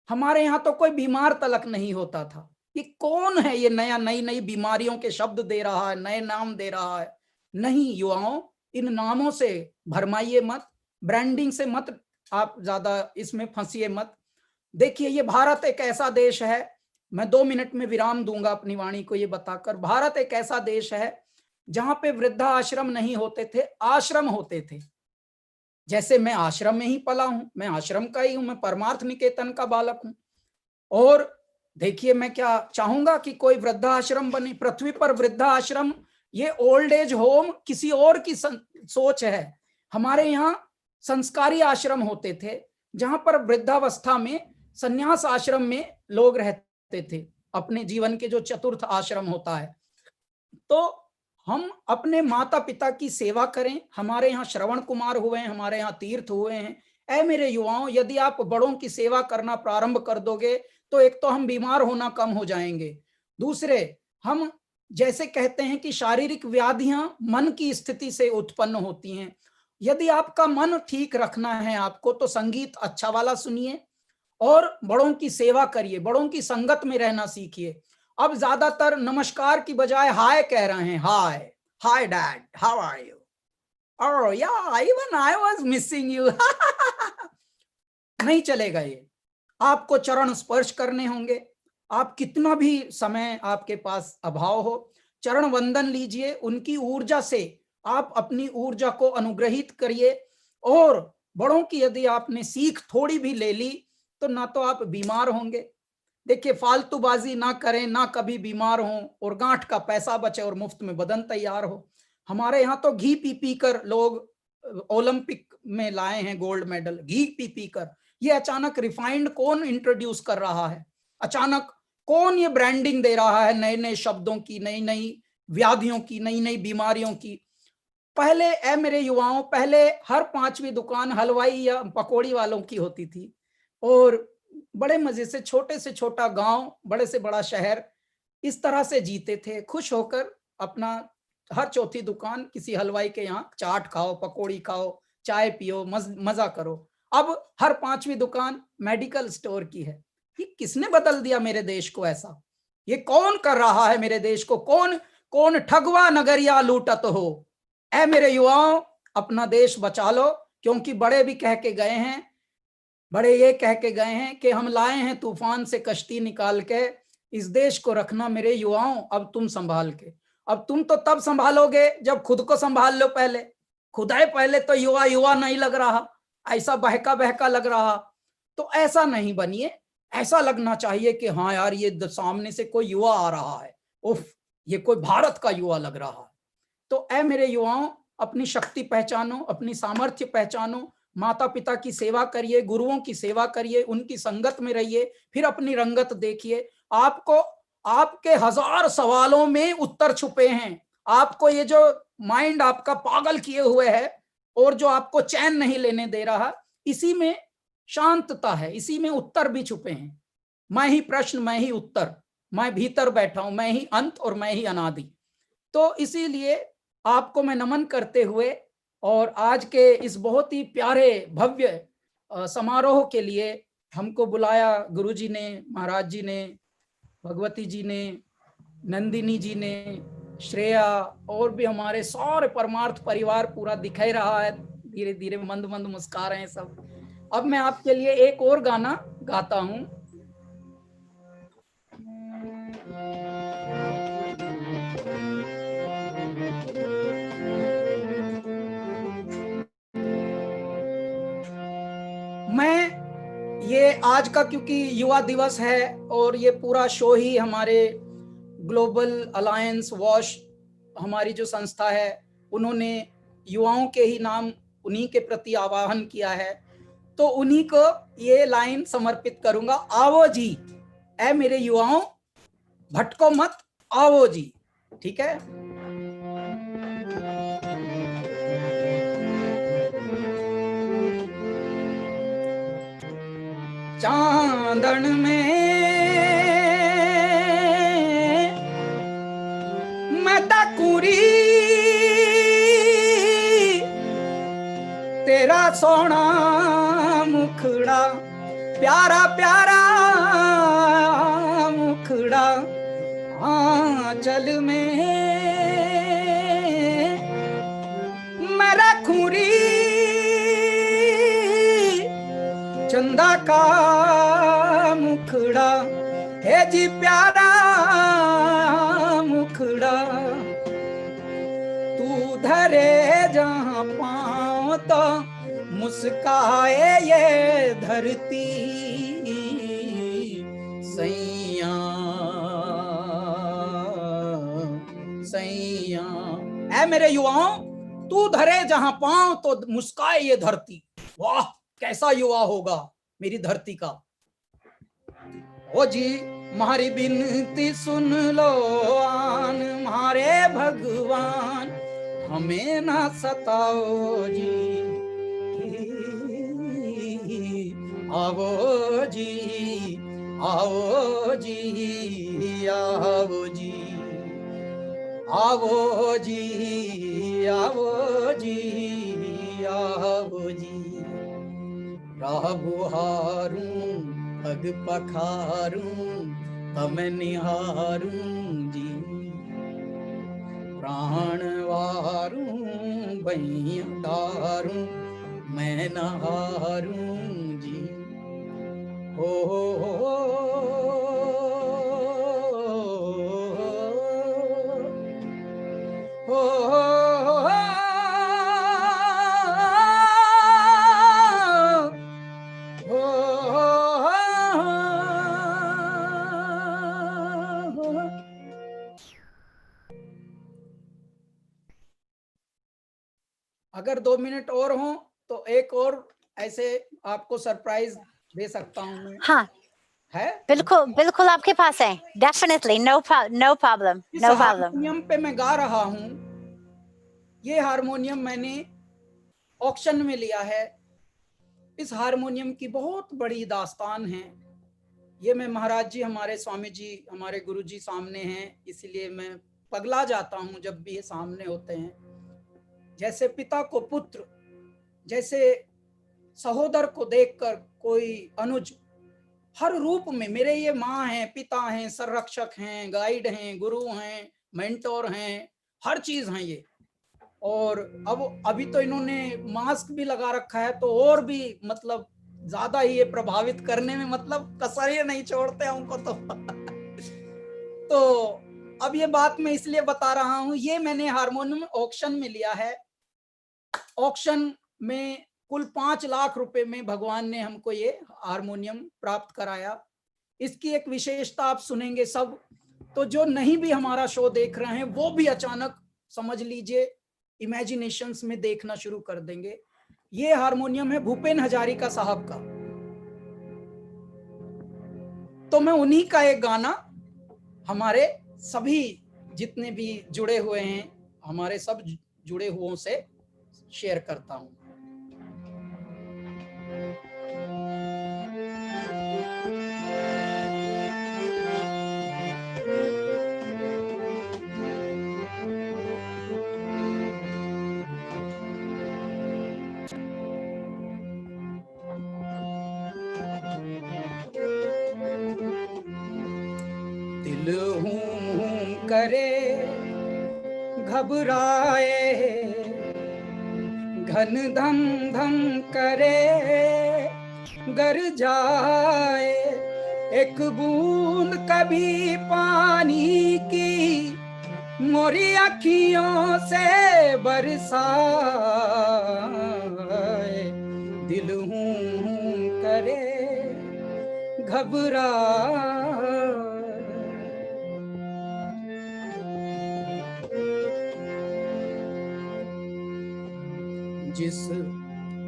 हमारे यहाँ तो कोई बीमार तलक नहीं होता था। ये कौन है ये नया नई नई बीमारियों के शब्द दे रहा है, नए नाम दे रहा है? नहीं युवाओं, इन नामों से भरमाइए मत, ब्रांडिंग से मत आप ज्यादा इसमें फंसिए मत। देखिए, ये भारत एक ऐसा देश है, मैं 2 मिनट में विराम दूंगा अपनी वाणी को ये बताकर, भारत एक ऐसा देश है जहां पे वृद्धा आश्रम नहीं होते थे, आश्रम होते थे। जैसे मैं आश्रम में ही पला हूं, मैं आश्रम का ही हूं, मैं परमार्थ निकेतन का बालक हूं। और देखिए, मैं क्या चाहूंगा कि कोई वृद्धा आश्रम बने पृथ्वी पर। वृद्धा आश्रम ये ओल्ड एज होम किसी और की सोच है। हमारे यहाँ संस्कारी आश्रम होते थे जहां पर वृद्धावस्था में संन्यास आश्रम में लोग रहते थे, अपने जीवन के जो चतुर्थ आश्रम होता है। तो हम अपने माता पिता की सेवा करें। हमारे यहाँ श्रवण कुमार हुए हैं, हमारे यहाँ तीर्थ हुए हैं। ऐ मेरे युवाओं, यदि आप बड़ों की सेवा करना प्रारंभ कर दोगे तो एक तो हम बीमार होना कम हो जाएंगे, दूसरे हम जैसे कहते हैं कि शारीरिक व्याधियां मन की स्थिति से उत्पन्न होती हैं। यदि आपका मन ठीक रखना है आपको, तो संगीत अच्छा वाला सुनिए और बड़ों की सेवा करिए, बड़ों की संगत में रहना सीखिए। अब ज्यादातर नमस्कार की बजाय हाय कह रहे हैं, hi hi dad, how are you, oh yeah even I was missing you. नहीं चलेगा ये। आपको चरण स्पर्श करने होंगे। आप कितना भी समय आपके पास अभाव हो, चरण वंदन लीजिए, उनकी ऊर्जा से आप अपनी ऊर्जा को अनुग्रहित करिए। और बड़ों की यदि आपने सीख थोड़ी भी ले ली तो ना तो आप बीमार होंगे। देखिए, फालतूबाजी ना करें, ना कभी बीमार हों, और गांठ का पैसा बचे और मुफ्त में बदन तैयार हो। हमारे यहाँ तो घी पी पी कर लोग ओलंपिक में लाए हैं गोल्ड मेडल, घी पी पी कर। ये अचानक रिफाइंड कौन इंट्रोड्यूस कर रहा है? अचानक कौन ये ब्रांडिंग दे रहा है नए नए शब्दों की, नई नई व्याधियों की, नई नई बीमारियों की? पहले ऐ मेरे युवाओं, पहले हर 5वीं दुकान हलवाई या पकौड़ी वालों की होती थी, और बड़े मजे से छोटा गांव, बड़े से बड़ा शहर, इस तरह से जीते थे, खुश होकर अपना हर चौथी दुकान किसी हलवाई के यहाँ चाट खाओ, पकौड़ी खाओ, चाय पियो, मजा करो। अब हर 5वीं दुकान मेडिकल स्टोर की है। ये किसने बदल दिया मेरे देश को ऐसा? ये कौन कर रहा है मेरे देश को? कौन ठगवा नगरिया लूटत हो? ऐ मेरे युवाओं, अपना देश बचा लो, क्योंकि बड़े भी कह के गए हैं, बड़े ये कह के गए हैं कि हम लाए हैं तूफान से कश्ती निकाल के, इस देश को रखना मेरे युवाओं अब तुम संभाल के। अब तुम तो तब संभालोगे जब खुद को संभाल लो पहले। खुदाए पहले तो युवा युवा नहीं लग रहा, ऐसा बहका बहका लग रहा। तो ऐसा नहीं बनिए, ऐसा लगना चाहिए कि हाँ यार ये सामने से कोई युवा आ रहा है, उफ ये कोई भारत का युवा लग रहा है। तो ऐ मेरे युवाओं, अपनी शक्ति पहचानो, अपनी सामर्थ्य पहचानो, माता पिता की सेवा करिए, गुरुओं की सेवा करिए, उनकी संगत में रहिए, फिर अपनी रंगत देखिए। आपको आपके 1000 सवालों में उत्तर छुपे हैं। आपको ये जो माइंड आपका पागल किए हुए है और जो आपको चैन नहीं लेने दे रहा, इसी में शांतता है, इसी में उत्तर भी छुपे हैं। मैं ही प्रश्न, मैं ही उत्तर, मैं भीतर बैठा हूं, मैं ही अंत और मैं ही अनादि। तो इसीलिए आपको मैं नमन करते हुए और आज के इस बहुत ही प्यारे भव्य समारोह के लिए हमको बुलाया गुरुजी ने, महाराज जी ने, भगवती जी ने, नंदिनी जी ने, श्रेया और भी हमारे सारे परमार्थ परिवार पूरा दिखाई रहा है, धीरे धीरे मंद मंद मुस्कुरा रहे हैं सब। अब मैं आपके लिए एक और गाना गाता हूं। मैं ये आज का, क्योंकि युवा दिवस है और ये पूरा शो ही हमारे ग्लोबल अलायंस वॉश, हमारी जो संस्था है, उन्होंने युवाओं के ही नाम उन्हीं के प्रति आह्वान किया है, तो उन्हीं को ये लाइन समर्पित करूंगा। आओ जी, ऐ मेरे युवाओं भटको मत, आओ जी। ठीक है। चांदन में मैं तकुरी तेरा सोना मुखड़ा, प्यारा प्यारा मुखड़ा, आंचल में मैं रखूरी चंदा का मुखड़ा, है जी प्यारा मुखड़ा, तू धरे जहां पाँव तो मुस्काए ये धरती सैया सैया। ऐ मेरे युवाओं, तू धरे जहां पाँव तो मुस्काए ये धरती। वाह, कैसा युवा होगा मेरी धरती का। ओ जी मारी बिनती सुन लो आन मारे भगवान, हमें ना सताओ जी। आओ जी आओ जी आओ जी आओ जी आओ जी आओ जी। राह बुहारूं पग पखारूं तम निहारूं जी, प्राण वारूं बैया डारूं मैं नहारूं जी। हो अगर 2 मिनट और हों तो एक और ऐसे आपको सरप्राइज दे सकता हूं मैं। हाँ है, बिल्कुल बिल्कुल आपके पास है, डेफिनेटली, नो प्रॉब्लम। हारमोनियम पे मैं गा रहा हूं, ये हारमोनियम मैंने ऑक्शन में लिया है। इस हारमोनियम की बहुत बड़ी दास्तान है। ये मैं महाराज जी, हमारे स्वामी जी, हमारे गुरु जी सामने हैं, इसलिए मैं पगला जाता हूं जब भी ये सामने होते हैं। जैसे पिता को पुत्र, जैसे सहोदर को देखकर कोई अनुज, हर रूप में मेरे ये माँ हैं, पिता हैं, संरक्षक हैं, गाइड हैं, गुरु हैं, मेंटोर हैं, हर चीज हैं ये। और अब अभी तो इन्होंने मास्क भी लगा रखा है, तो और भी मतलब ज्यादा ही ये प्रभावित करने में मतलब कसर ही नहीं छोड़ते हमको तो। तो अब ये बात मैं इसलिए बता रहा हूं, ये मैंने हारमोनियम ऑक्शन में लिया है। ऑक्शन में कुल 5 लाख रुपए में भगवान ने हमको ये हारमोनियम प्राप्त कराया। इसकी एक विशेषता आप सुनेंगे सब, तो जो नहीं भी हमारा शो देख रहे हैं वो भी अचानक समझ लीजिए इमेजिनेशंस में देखना शुरू कर देंगे। ये हारमोनियम है भूपेन हजारिका साहब का। तो मैं उन्हीं का एक गाना हमारे सभी जितने भी जुड़े हुए हैं, हमारे सब जुड़े हुओं से शेयर करता हूं। दिल हूं करे घबराए, घन धम धम करे गर जाए, एक बूंद कभी पानी की मोरी अखियों से बरसाए। दिल हूं करे घबराए, जिस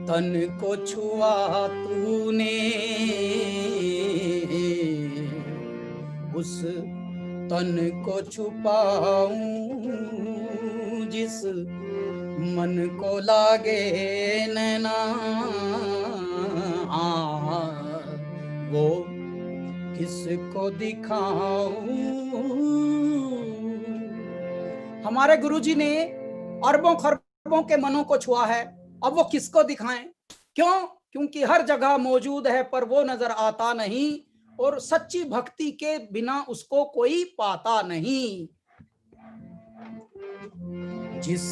तन को छुआ तूने उस तन को छुपाऊं, जिस मन को लागे नैना वो किसको दिखाऊं। हमारे गुरुजी ने अरबों खरबों के मनों को छुआ है, अब वो किसको दिखाएं? क्यों? क्योंकि हर जगह मौजूद है पर वो नजर आता नहीं, और सच्ची भक्ति के बिना उसको कोई पाता नहीं। जिस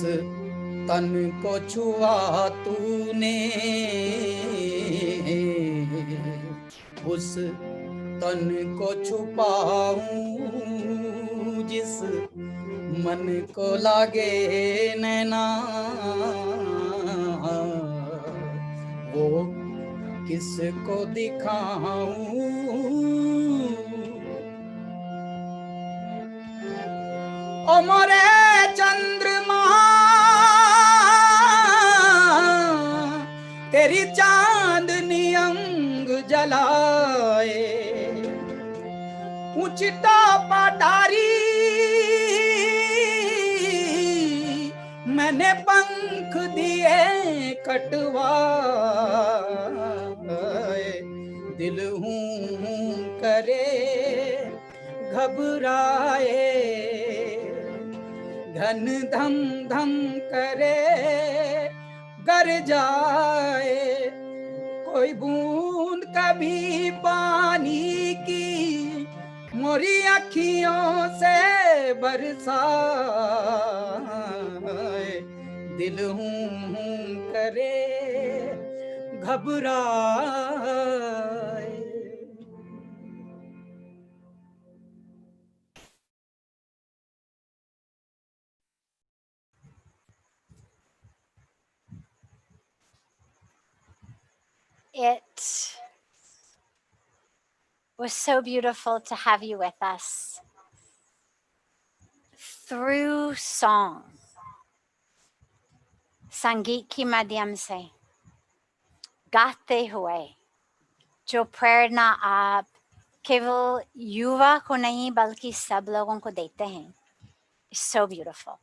तन को छुआ तूने उस तन को छुपाऊं, जिस मन को लागे नैना वो किसको दिखाऊं। ओ मोरे चंद्रमा तेरी चांदनी अंग जलाए, ऊंचटा पटारी मैंने पंख दिए कटवाए। दिल हूं करे घबराए, घन धम धम करे गर जाए, कोई बूंद कभी पानी की मोरी अखियों से बरसाए। दिल हूं करे घबराए। It was so beautiful to have you with us through song, संगीत की माध्यम से गाते हुए जो प्रेरणा आप केवल युवा को नहीं बल्कि सब लोगों को देते हैं। So beautiful.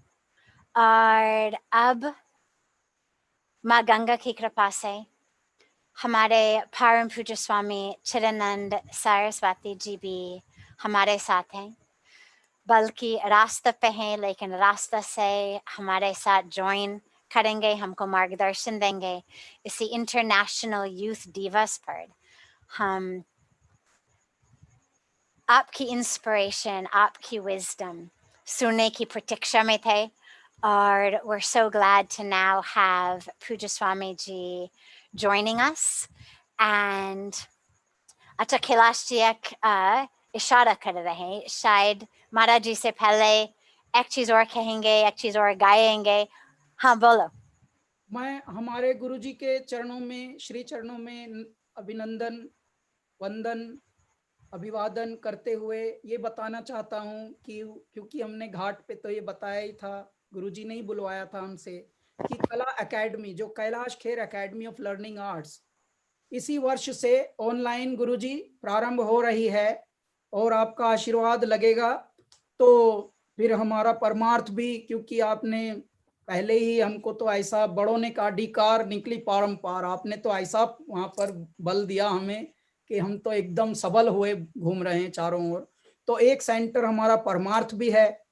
और अब माँ गंगा की कृपा से हमारे परम पूज्य स्वामी चिदानंद सरस्वती जी भी हमारे साथ हैं, बल्कि रास्ते पे हैं, लेकिन रास्ते से हमारे साथ ज्वाइन करेंगे, हमको मार्गदर्शन देंगे। इसी इंटरनेशनल यूथ दिवस पर हम आपकी इंस्पिरेशन, आपकी विजडम सुनने की प्रतीक्षा में थे, और we're so glad to now have Pujya Swamiji joining us. And अच्छा कैलाश जी एक इशारा कर रहे हैं, शायद महाराज जी से पहले एक चीज और कहेंगे, एक चीज और गाएंगे। हाँ बोलो। मैं हमारे गुरुजी के चरणों में, श्री चरणों में अभिनंदन, वंदन, अभिवादन करते हुए ये बताना चाहता हूँ कि क्योंकि हमने घाट पे तो ये बताया ही था, गुरुजी ने ही बुलवाया था हमसे, कि कला एकेडमी, जो Kailash Kher academy of learning arts, इसी वर्ष से ऑनलाइन गुरुजी प्रारंभ हो रही है और आपका आशीर्वाद लगेगा तो फिर हमारा परमार्थ भी, क्योंकि आपने पहले ही हमको तो ऐसा बड़ों ने का अधिकार निकली पारंपार, आपने तो ऐसा वहां पर बल दिया हमें कि हम तो एकदम सबल हुए घूम रहे हैं चारों ओर। तो एक सेंटर हमारा परमार्थ भी है,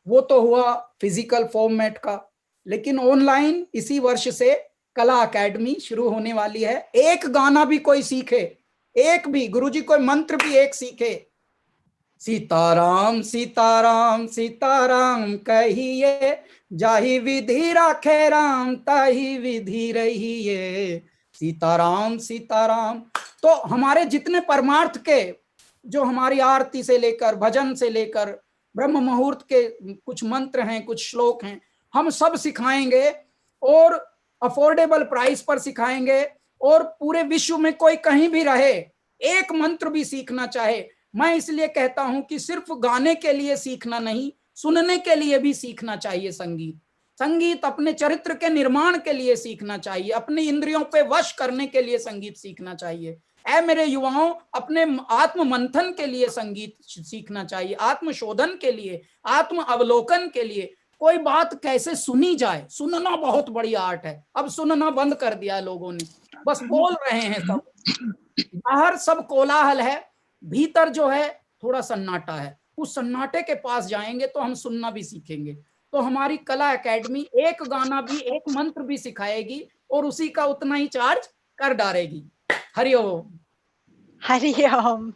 वो तो हुआ फिजिकल फॉर्मेट का, लेकिन ऑनलाइन इसी वर्ष से कला एकेडमी शुरू होने वाली है। एक गाना भी कोई सीखे, एक भी गुरुजी कोई मंत्र भी एक सीखे, सीताराम सीताराम सीताराम कहिए, जाहि विधि राखे राम ताहि विधि रहिए, सीताराम सीताराम। तो हमारे जितने परमार्थ के, जो हमारी आरती से लेकर भजन से लेकर ब्रह्म मुहूर्त के कुछ मंत्र हैं, कुछ श्लोक हैं, हम सब सिखाएंगे और अफोर्डेबल प्राइस पर सिखाएंगे। और पूरे विश्व में कोई कहीं भी रहे, एक मंत्र भी सीखना चाहे, मैं इसलिए कहता हूं कि सिर्फ गाने के लिए सीखना नहीं, सुनने के लिए भी सीखना चाहिए। संगीत, संगीत अपने चरित्र के निर्माण के लिए सीखना चाहिए, अपने इंद्रियों पे वश करने के लिए संगीत सीखना चाहिए। ऐ मेरे युवाओं, अपने आत्म मंथन के लिए संगीत सीखना चाहिए, आत्मशोधन के लिए, आत्म अवलोकन के लिए। कोई बात कैसे सुनी जाए, सुनना बहुत बड़ी आर्ट है। अब सुनना बंद कर दिया लोगों ने, बस बोल रहे हैं सब, बाहर सब कोलाहल है, भीतर जो है थोड़ा सन्नाटा है। उस सन्नाटे के पास जाएंगे तो हम सुनना भी सीखेंगे। तो हमारी कला एकेडमी एक गाना भी, एक मंत्र भी सिखाएगी और उसी का उतना ही चार्ज कर डालेगी। हरिओम हरिओम।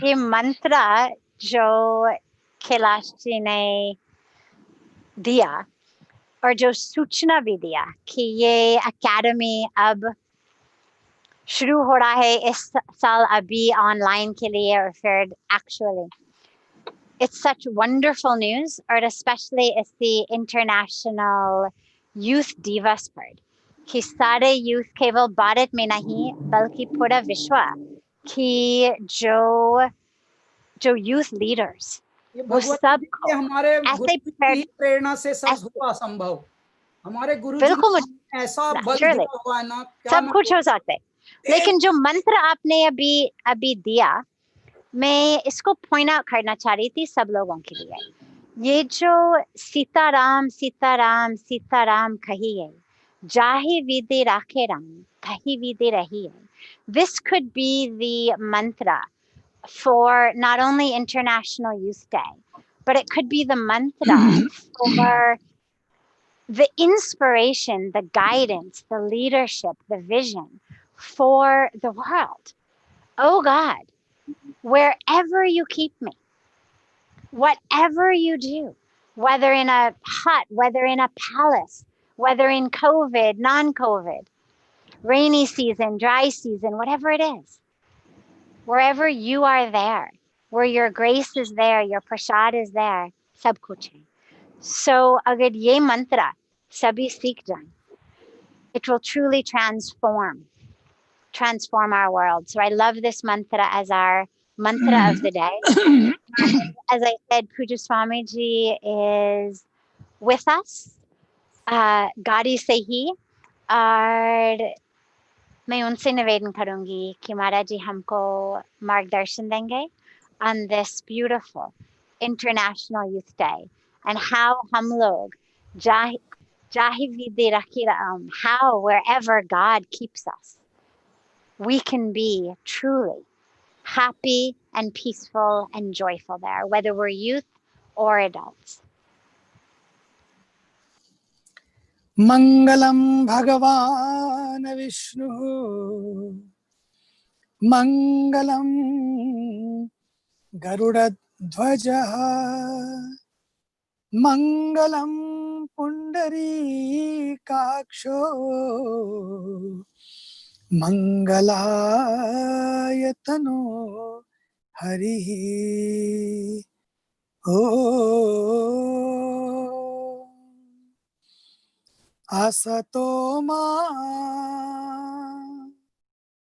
ये मंत्र जो कैलाश जी ने दिया और जो सूचना भी दिया कि ये एकेडमी अब शुरू हो रहा है इस साल अभी ऑनलाइन के लिए, और फिर actually it's such wonderful news, और especially it's the International Youth Divas पर, कि सारे यूथ केवल भारत में नहीं बल्कि पूरा विश्व की जो यूथ लीडर्स, वो सब हमारे ऐसे प्रेरणा से सब हुआ संभव। हमारे गुरुजी ने ऐसा बल दिया हुआ है ना, सब कुछ हो सकता है। लेकिन जो मंत्र आपने अभी दिया, मैं इसको पॉइंट आउट करना चाह रही थी सब लोगों के लिए। ये जो सीताराम सीताराम सीताराम कहिए, जाहि विधि राखे राम ताहि विधि रहिए, this could be the mantra for not only International Youth Day, but it could be the mantra for the inspiration, the guidance, the leadership, the vision for the world. Oh God, wherever you keep me, whatever you do, whether in a hut, whether in a palace, whether in COVID, non-COVID, rainy season, dry season, whatever it is, wherever you are there, where your grace is there, your prasad is there, sab kuch hai. So agar ye mantra sabhi seekh jaye, it will truly transform our world. So I love this mantra as our mantra of the day. As I said, Pujya Swamiji is with us. गाड़ी से ही, और मैं उनसे निवेदन करूंगी कि महाराज जी हमको मार्गदर्शन देंगे on this beautiful International Youth Day, and how हम लोग जाहि विधि राखी Ram, how wherever God keeps us, we can be truly happy and peaceful and joyful there, whether we're youth or adults. Mangalam Bhagavan Vishnu, Mangalam Garuda Dhwaja, Mangalam Pundari Kaksho, Mangalayatano Harihi Om. Asato ma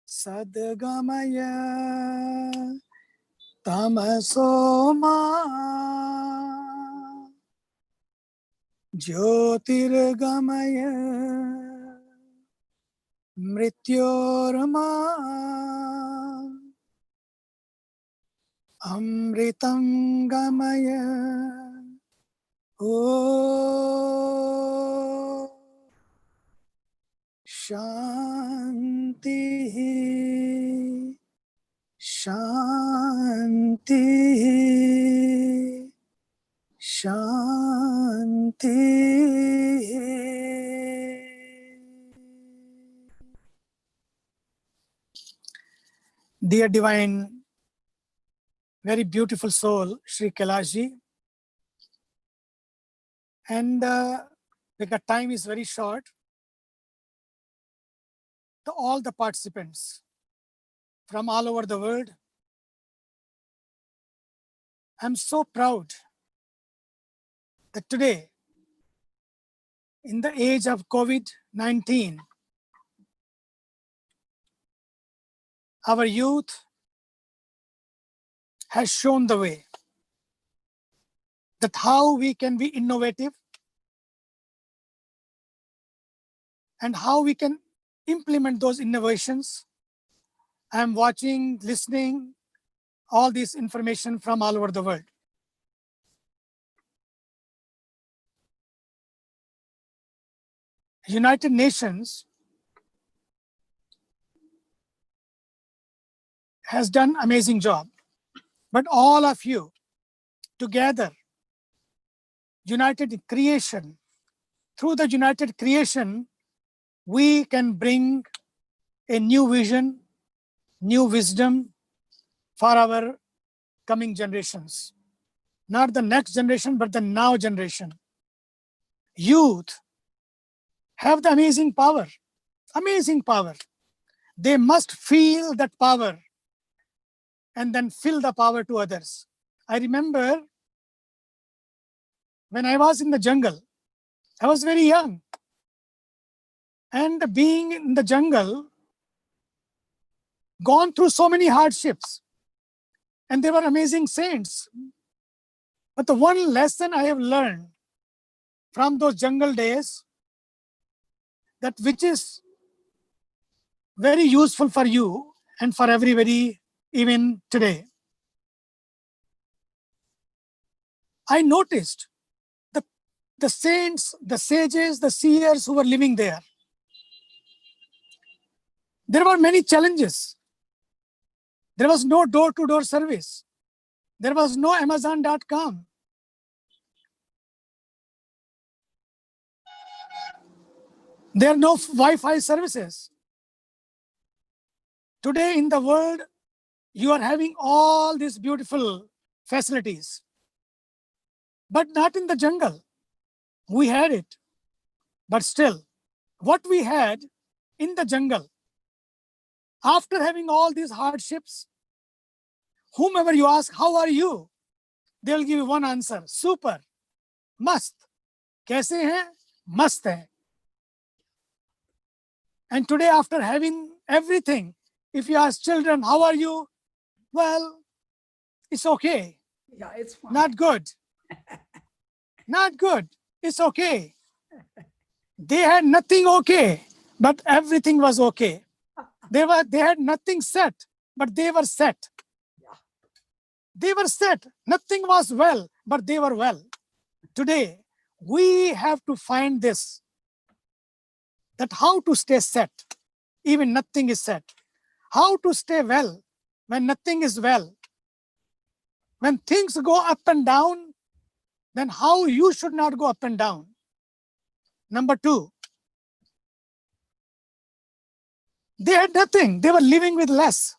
sadgamaya tamaso ma jyotirgamaya mrityorma amritam gamaya. Oh, Shanti, Shanti, Shanti. Dear divine, very beautiful soul, Sri Kailash ji. And because time is very short, to all the participants from all over the world, I'm so proud that today, in the age of COVID-19, our youth has shown the way that how we can be innovative and how we can implement those innovations. I'm watching, listening, all this information from all over the world. United Nations has done amazing job, but all of you together, united creation, through the united creation, we can bring a new vision, new wisdom for our coming generations. Not the next generation, but the now generation. Youth have the amazing power, amazing power. They must feel that power and then fill the power to others. I remember when I was in the jungle, I was very young. And being in the jungle, gone through so many hardships, and they were amazing saints. But the one lesson I have learned from those jungle days, that which is very useful for you and for everybody, even today. I noticed the saints, the sages, the seers who were living there. There were many challenges. There was no door-to-door service. There was no Amazon.com. There are no Wi-Fi services. Today in the world, you are having all these beautiful facilities, but not in the jungle. We had it, but still, what we had in the jungle, after having all these hardships, whomever you ask, how are you? They'll give you one answer, super, mast. Kaise hai? Mast hai. And today, after having everything, if you ask children, how are you? Well, it's okay. Yeah, it's fine. Not good. Not good. It's okay. They had nothing okay, but everything was okay. They had nothing set, but they were set. They were set. Nothing was well, but they were well. Today, we have to find this, that how to stay set, even nothing is set. How to stay well when nothing is well. When things go up and down, then how you should not go up and down. Number two, they had nothing. They were living with less.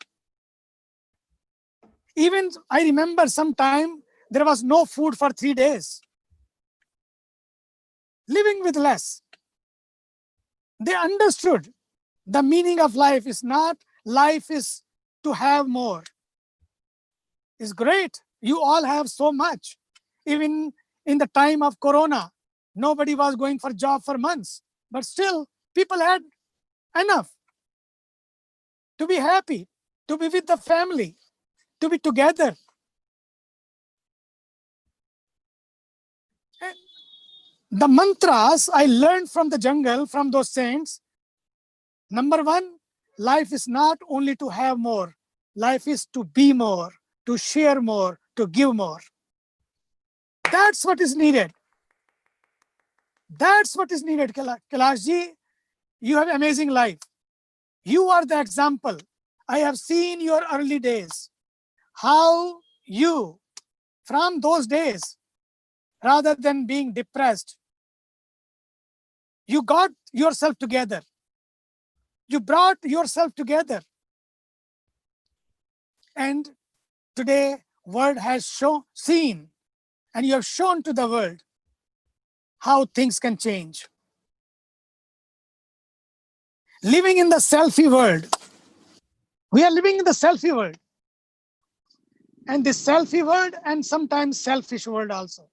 Even I remember sometime there was no food for 3 days. Living with less. They understood the meaning of life is not life is to have more. is great. You all have so much. Even in the time of Corona, nobody was going for job for months, but still people had enough to be happy, to be with the family, to be together. And the mantras I learned from the jungle, from those saints. Number one, life is not only to have more, life is to be more, to share more, to give more. That's what is needed. That's what is needed, Kailash ji. You have amazing life. You are the example. I have seen your early days. How you, from those days, rather than being depressed, you got yourself together. You brought yourself together. And today, world has seen, and you have shown to the world how things can change. Living in the selfie world. We are living in the selfie world. And this selfie world and sometimes selfish world also.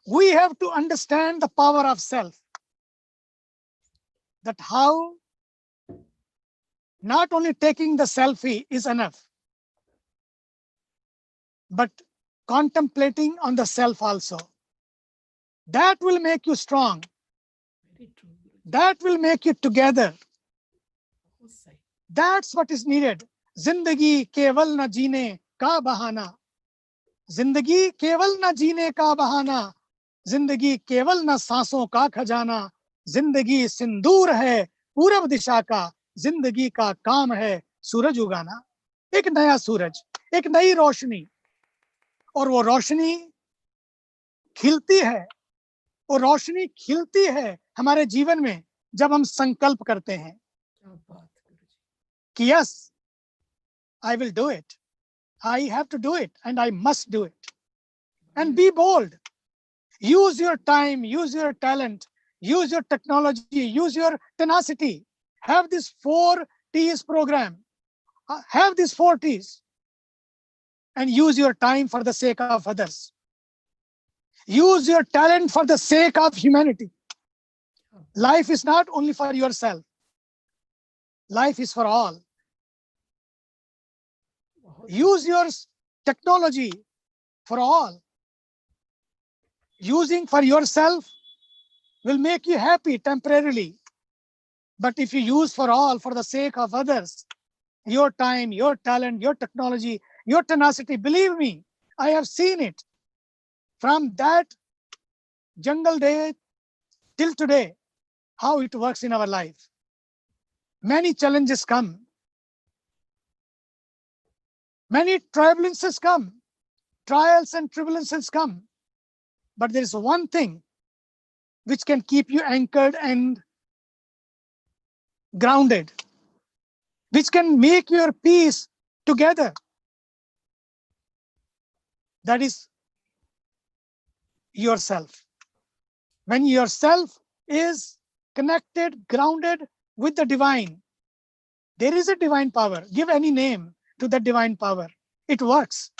We have to understand the power of self. That how not only taking the selfie is enough, but contemplating on the self also. That will make you strong. That will make you together. That's what is needed. Zindagi keval na jeene ka bahana. Zindagi keval na jeene ka bahana. Zindagi keval na सांसों का खजाना. जिंदगी सिंदूर है पूरब दिशा का. जिंदगी का काम है सूरज उगाना. एक नया सूरज, एक नई रोशनी. और वो रोशनी खिलती है. वो रोशनी खिलती है हमारे जीवन में जब हम संकल्प करते हैं कि yes, I will do it. I have to do it and I must do it. And be bold. Use your time, use your talent, use your technology, use your tenacity. Have this 4 T's program. Have these 4 T's. And use your time for the sake of others. Use your talent for the sake of humanity. Life is not only for yourself. Life is for all. Use your technology for all. Using for yourself will make you happy temporarily. But if you use for all, for the sake of others, your time, your talent, your technology, your tenacity, believe me, I have seen it. From that jungle day till today, how it works in our life. Many challenges come. Many turbulences come. Trials and tribulations come. But there is one thing which can keep you anchored and grounded, which can make your peace together. That is yourself. When yourself is connected, grounded with the divine, there is a divine power. Give any name to the divine power. It works.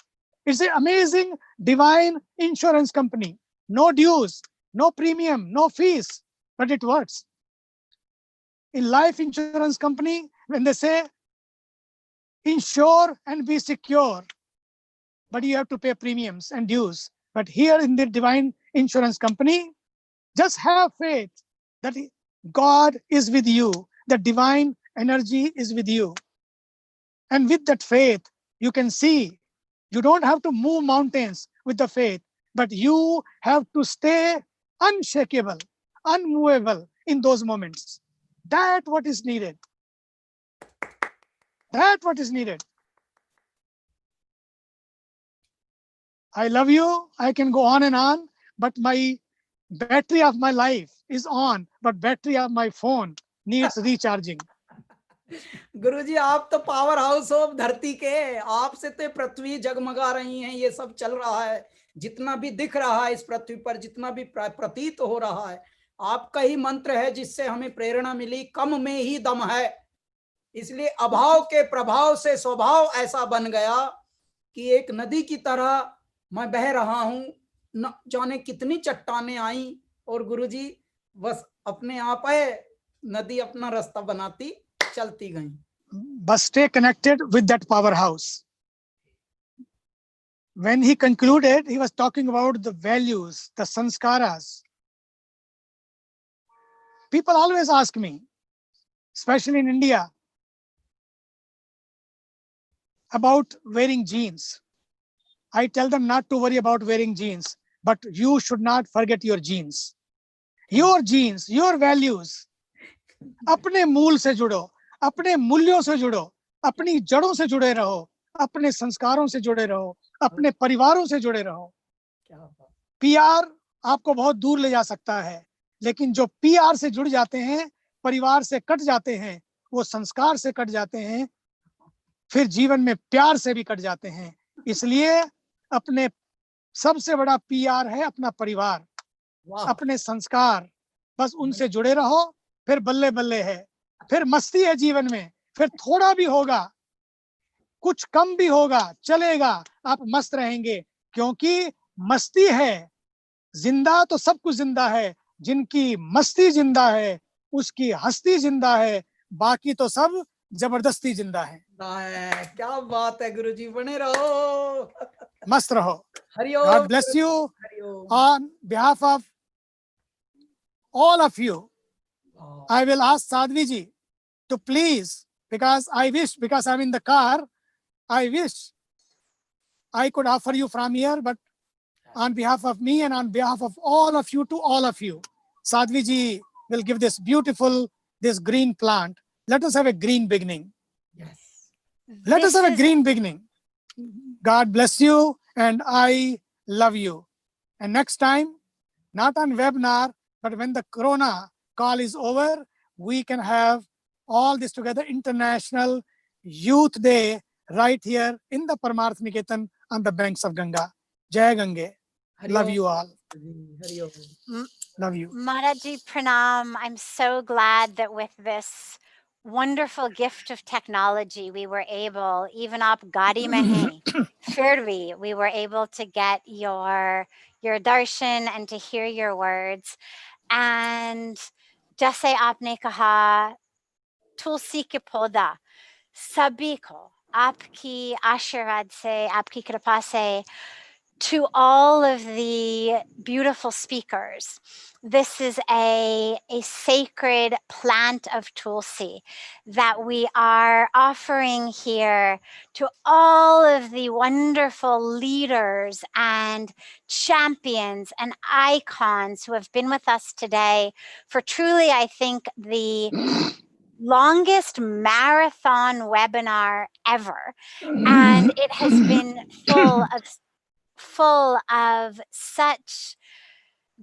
It's an amazing divine insurance company. No dues, no premium, no fees, but it works. In life insurance company, when they say insure and be secure, but you have to pay premiums and dues. But here in the divine insurance company, just have faith that God is with you. The divine energy is with you. And with that faith, you can see, you don't have to move mountains with the faith, but you have to stay unshakable, unmovable in those moments. That's what is needed. That's what is needed. I love you. I can go on and on, but my battery of my life is on, but battery of my phone needs recharging. गुरुजी, आप तो power house हो धरती के, आपसे तो पृथ्वी जगमगा रही है, ये सब चल रहा है, जितना भी दिख रहा है इस पृथ्वी पर, जितना भी प्रतीत हो रहा है, आपका ही मंत्र है जिससे हमें प्रेरणा मिली, कम में ही दम है, इसलिए अभाव के प्रभाव से स्वभाव ऐसा बन गया कि एक नदी की तरह मैं बह रहा हूं, न जाने कितनी चट्टानें आई और गुरुजी बस अपने आप है, नदी अपना रास्ता बनाती चलती गई. But stay connected with that powerhouse. When he concluded, he was talking about the values, the sanskaras. People always ask me, especially in India, about wearing jeans. I tell them not to worry about wearing jeans, but you should not forget your genes. Your genes, your values. अपने मूल से जुड़ो, अपने मूल्यों से जुड़ो, अपनी जड़ों से जुड़े रहो, अपने संस्कारों से जुड़े रहो, अपने परिवारों से जुड़े रहो. पीआर आपको बहुत दूर ले जा सकता है, लेकिन जो पीआर से जुड़ जाते हैं, परिवार से कट जाते हैं, वो संस्कार से कट जाते हैं, फिर जीवन में प्यार से भी कट जाते हैं. इसलिए अपने सबसे बड़ा पीआर है अपना परिवार, अपने संस्कार, बस उनसे जुड़े रहो, फिर बल्ले बल्ले है, फिर मस्ती है जीवन में, फिर थोड़ा भी होगा, कुछ कम भी होगा, चलेगा, आप मस्त रहेंगे, क्योंकि मस्ती है. जिंदा तो सब कुछ जिंदा है, जिनकी मस्ती जिंदा है उसकी हस्ती जिंदा है, बाकी तो सब जबरदस्ती जिंदा है. क्या बात है गुरुजी, बने रहो, मस्त रहो. Hariom. God bless you. On behalf of all of you, I will ask Sadhvi ji to please, because I'm in the car, I wish I could offer you from here, but on behalf of me and on behalf of all of you, to all of you, Sadhvi ji will give this beautiful, this green plant. Let us have a green beginning. Yes. Let us have a green beginning. God bless you and I love you. And next time, not on webinar, but when the Corona call is over, we can have all this together, International Youth Day, right here in the Paramarth Niketan on the banks of Ganga. Jai Gange. Love you all. Love you. Maharaji Pranam, I'm so glad that with this wonderful gift of technology, we were able, even up Gadi Mehe, Firvi, we were able to get your darshan and to hear your words. And jaise aapne kaha, tulsi ke poda, sabhi ko, aapki ashirvad se, aapki kripa se, to all of the beautiful speakers, this is a sacred plant of Tulsi that we are offering here to all of the wonderful leaders and champions and icons who have been with us today for truly, I think, the longest marathon webinar ever. And it has been full of such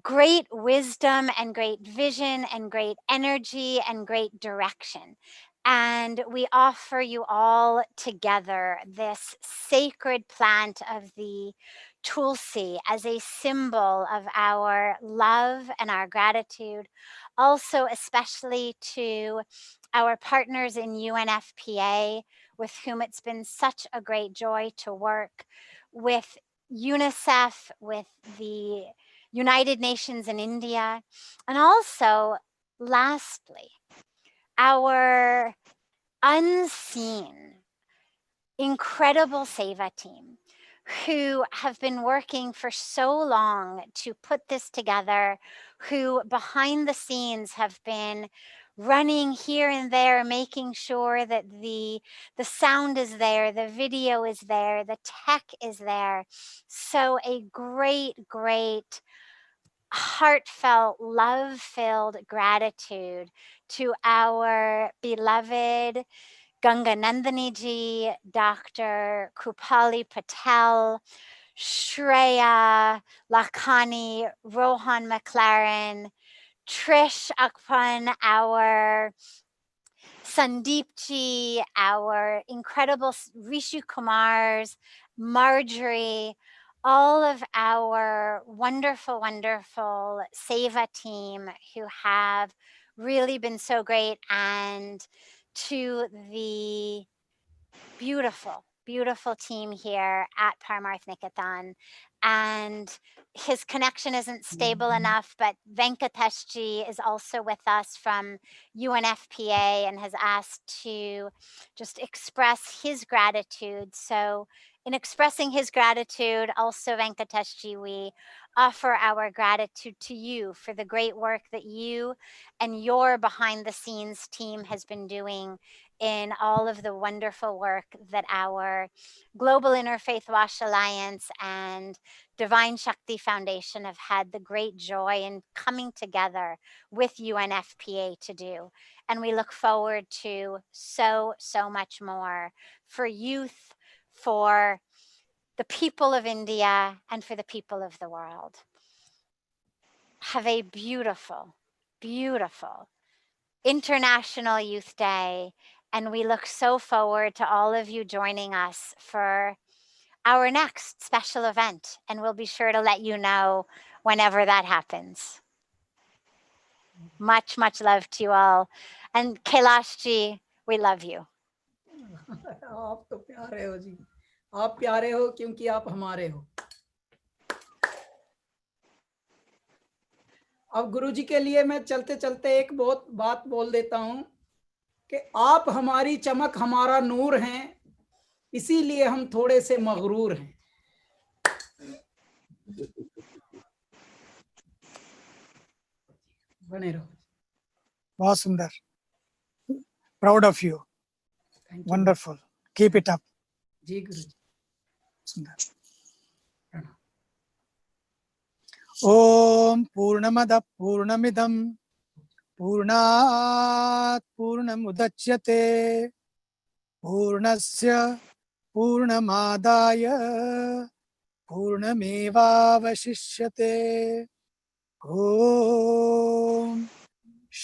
great wisdom and great vision and great energy and great direction. And we offer you all together this sacred plant of the Tulsi as a symbol of our love and our gratitude. Also, especially to our partners in UNFPA, with whom it's been such a great joy to work, with UNICEF, with the United Nations in India, and also, lastly, our unseen, incredible Seva team who have been working for so long to put this together, who behind the scenes have been running here and there, making sure that the sound is there, the video is there, the tech is there. So a great, great, heartfelt, love-filled gratitude to our beloved Ganga Nandini ji, Dr. Krupali Patel, Shreya Lakhani, Rohan McLaren, Trish Akpan, our Sandeep ji, our incredible Rishi Kumars, Marjorie, all of our wonderful, wonderful Seva team who have really been so great. And to the beautiful, beautiful team here at Paramarth Niketan. And his connection isn't stable enough, but Venkateshji is also with us from UNFPA and has asked to just express his gratitude. So in expressing his gratitude, also Venkateshji, we offer our gratitude to you for the great work that you and your behind the scenes team has been doing in all of the wonderful work that our Global Interfaith Wash Alliance and Divine Shakti Foundation have had the great joy in coming together with UNFPA to do. And we look forward to so much more for youth, for the people of India, and for the people of the world. Have a beautiful, beautiful International Youth Day. And we look so forward to all of you joining us for our next special event. And we'll be sure to let you know whenever that happens. Much, much love to you all. And Kailashji, we love you. आप तो प्यारे हो जी, आप प्यारे हो क्योंकि आप हमारे हो। अब गुरुजी के लिए मैं चलते चलते एक बहुत बात बोल देता हूं कि आप हमारी चमक हमारा नूर हैं, इसीलिए हम थोड़े से मगरूर हैं। बने रहो। बहुत सुंदर, proud of you, wonderful, keep it up। जी गुरुजी। सुंदर। ओम पूर्णमद पूर्णमिदं पूर्णात् पूर्णमुदच्यते पूर्णस्य पूर्णमादाय पूर्णमेवावशिष्यते। ओम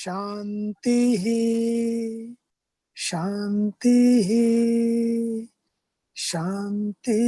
शांति शांति शांति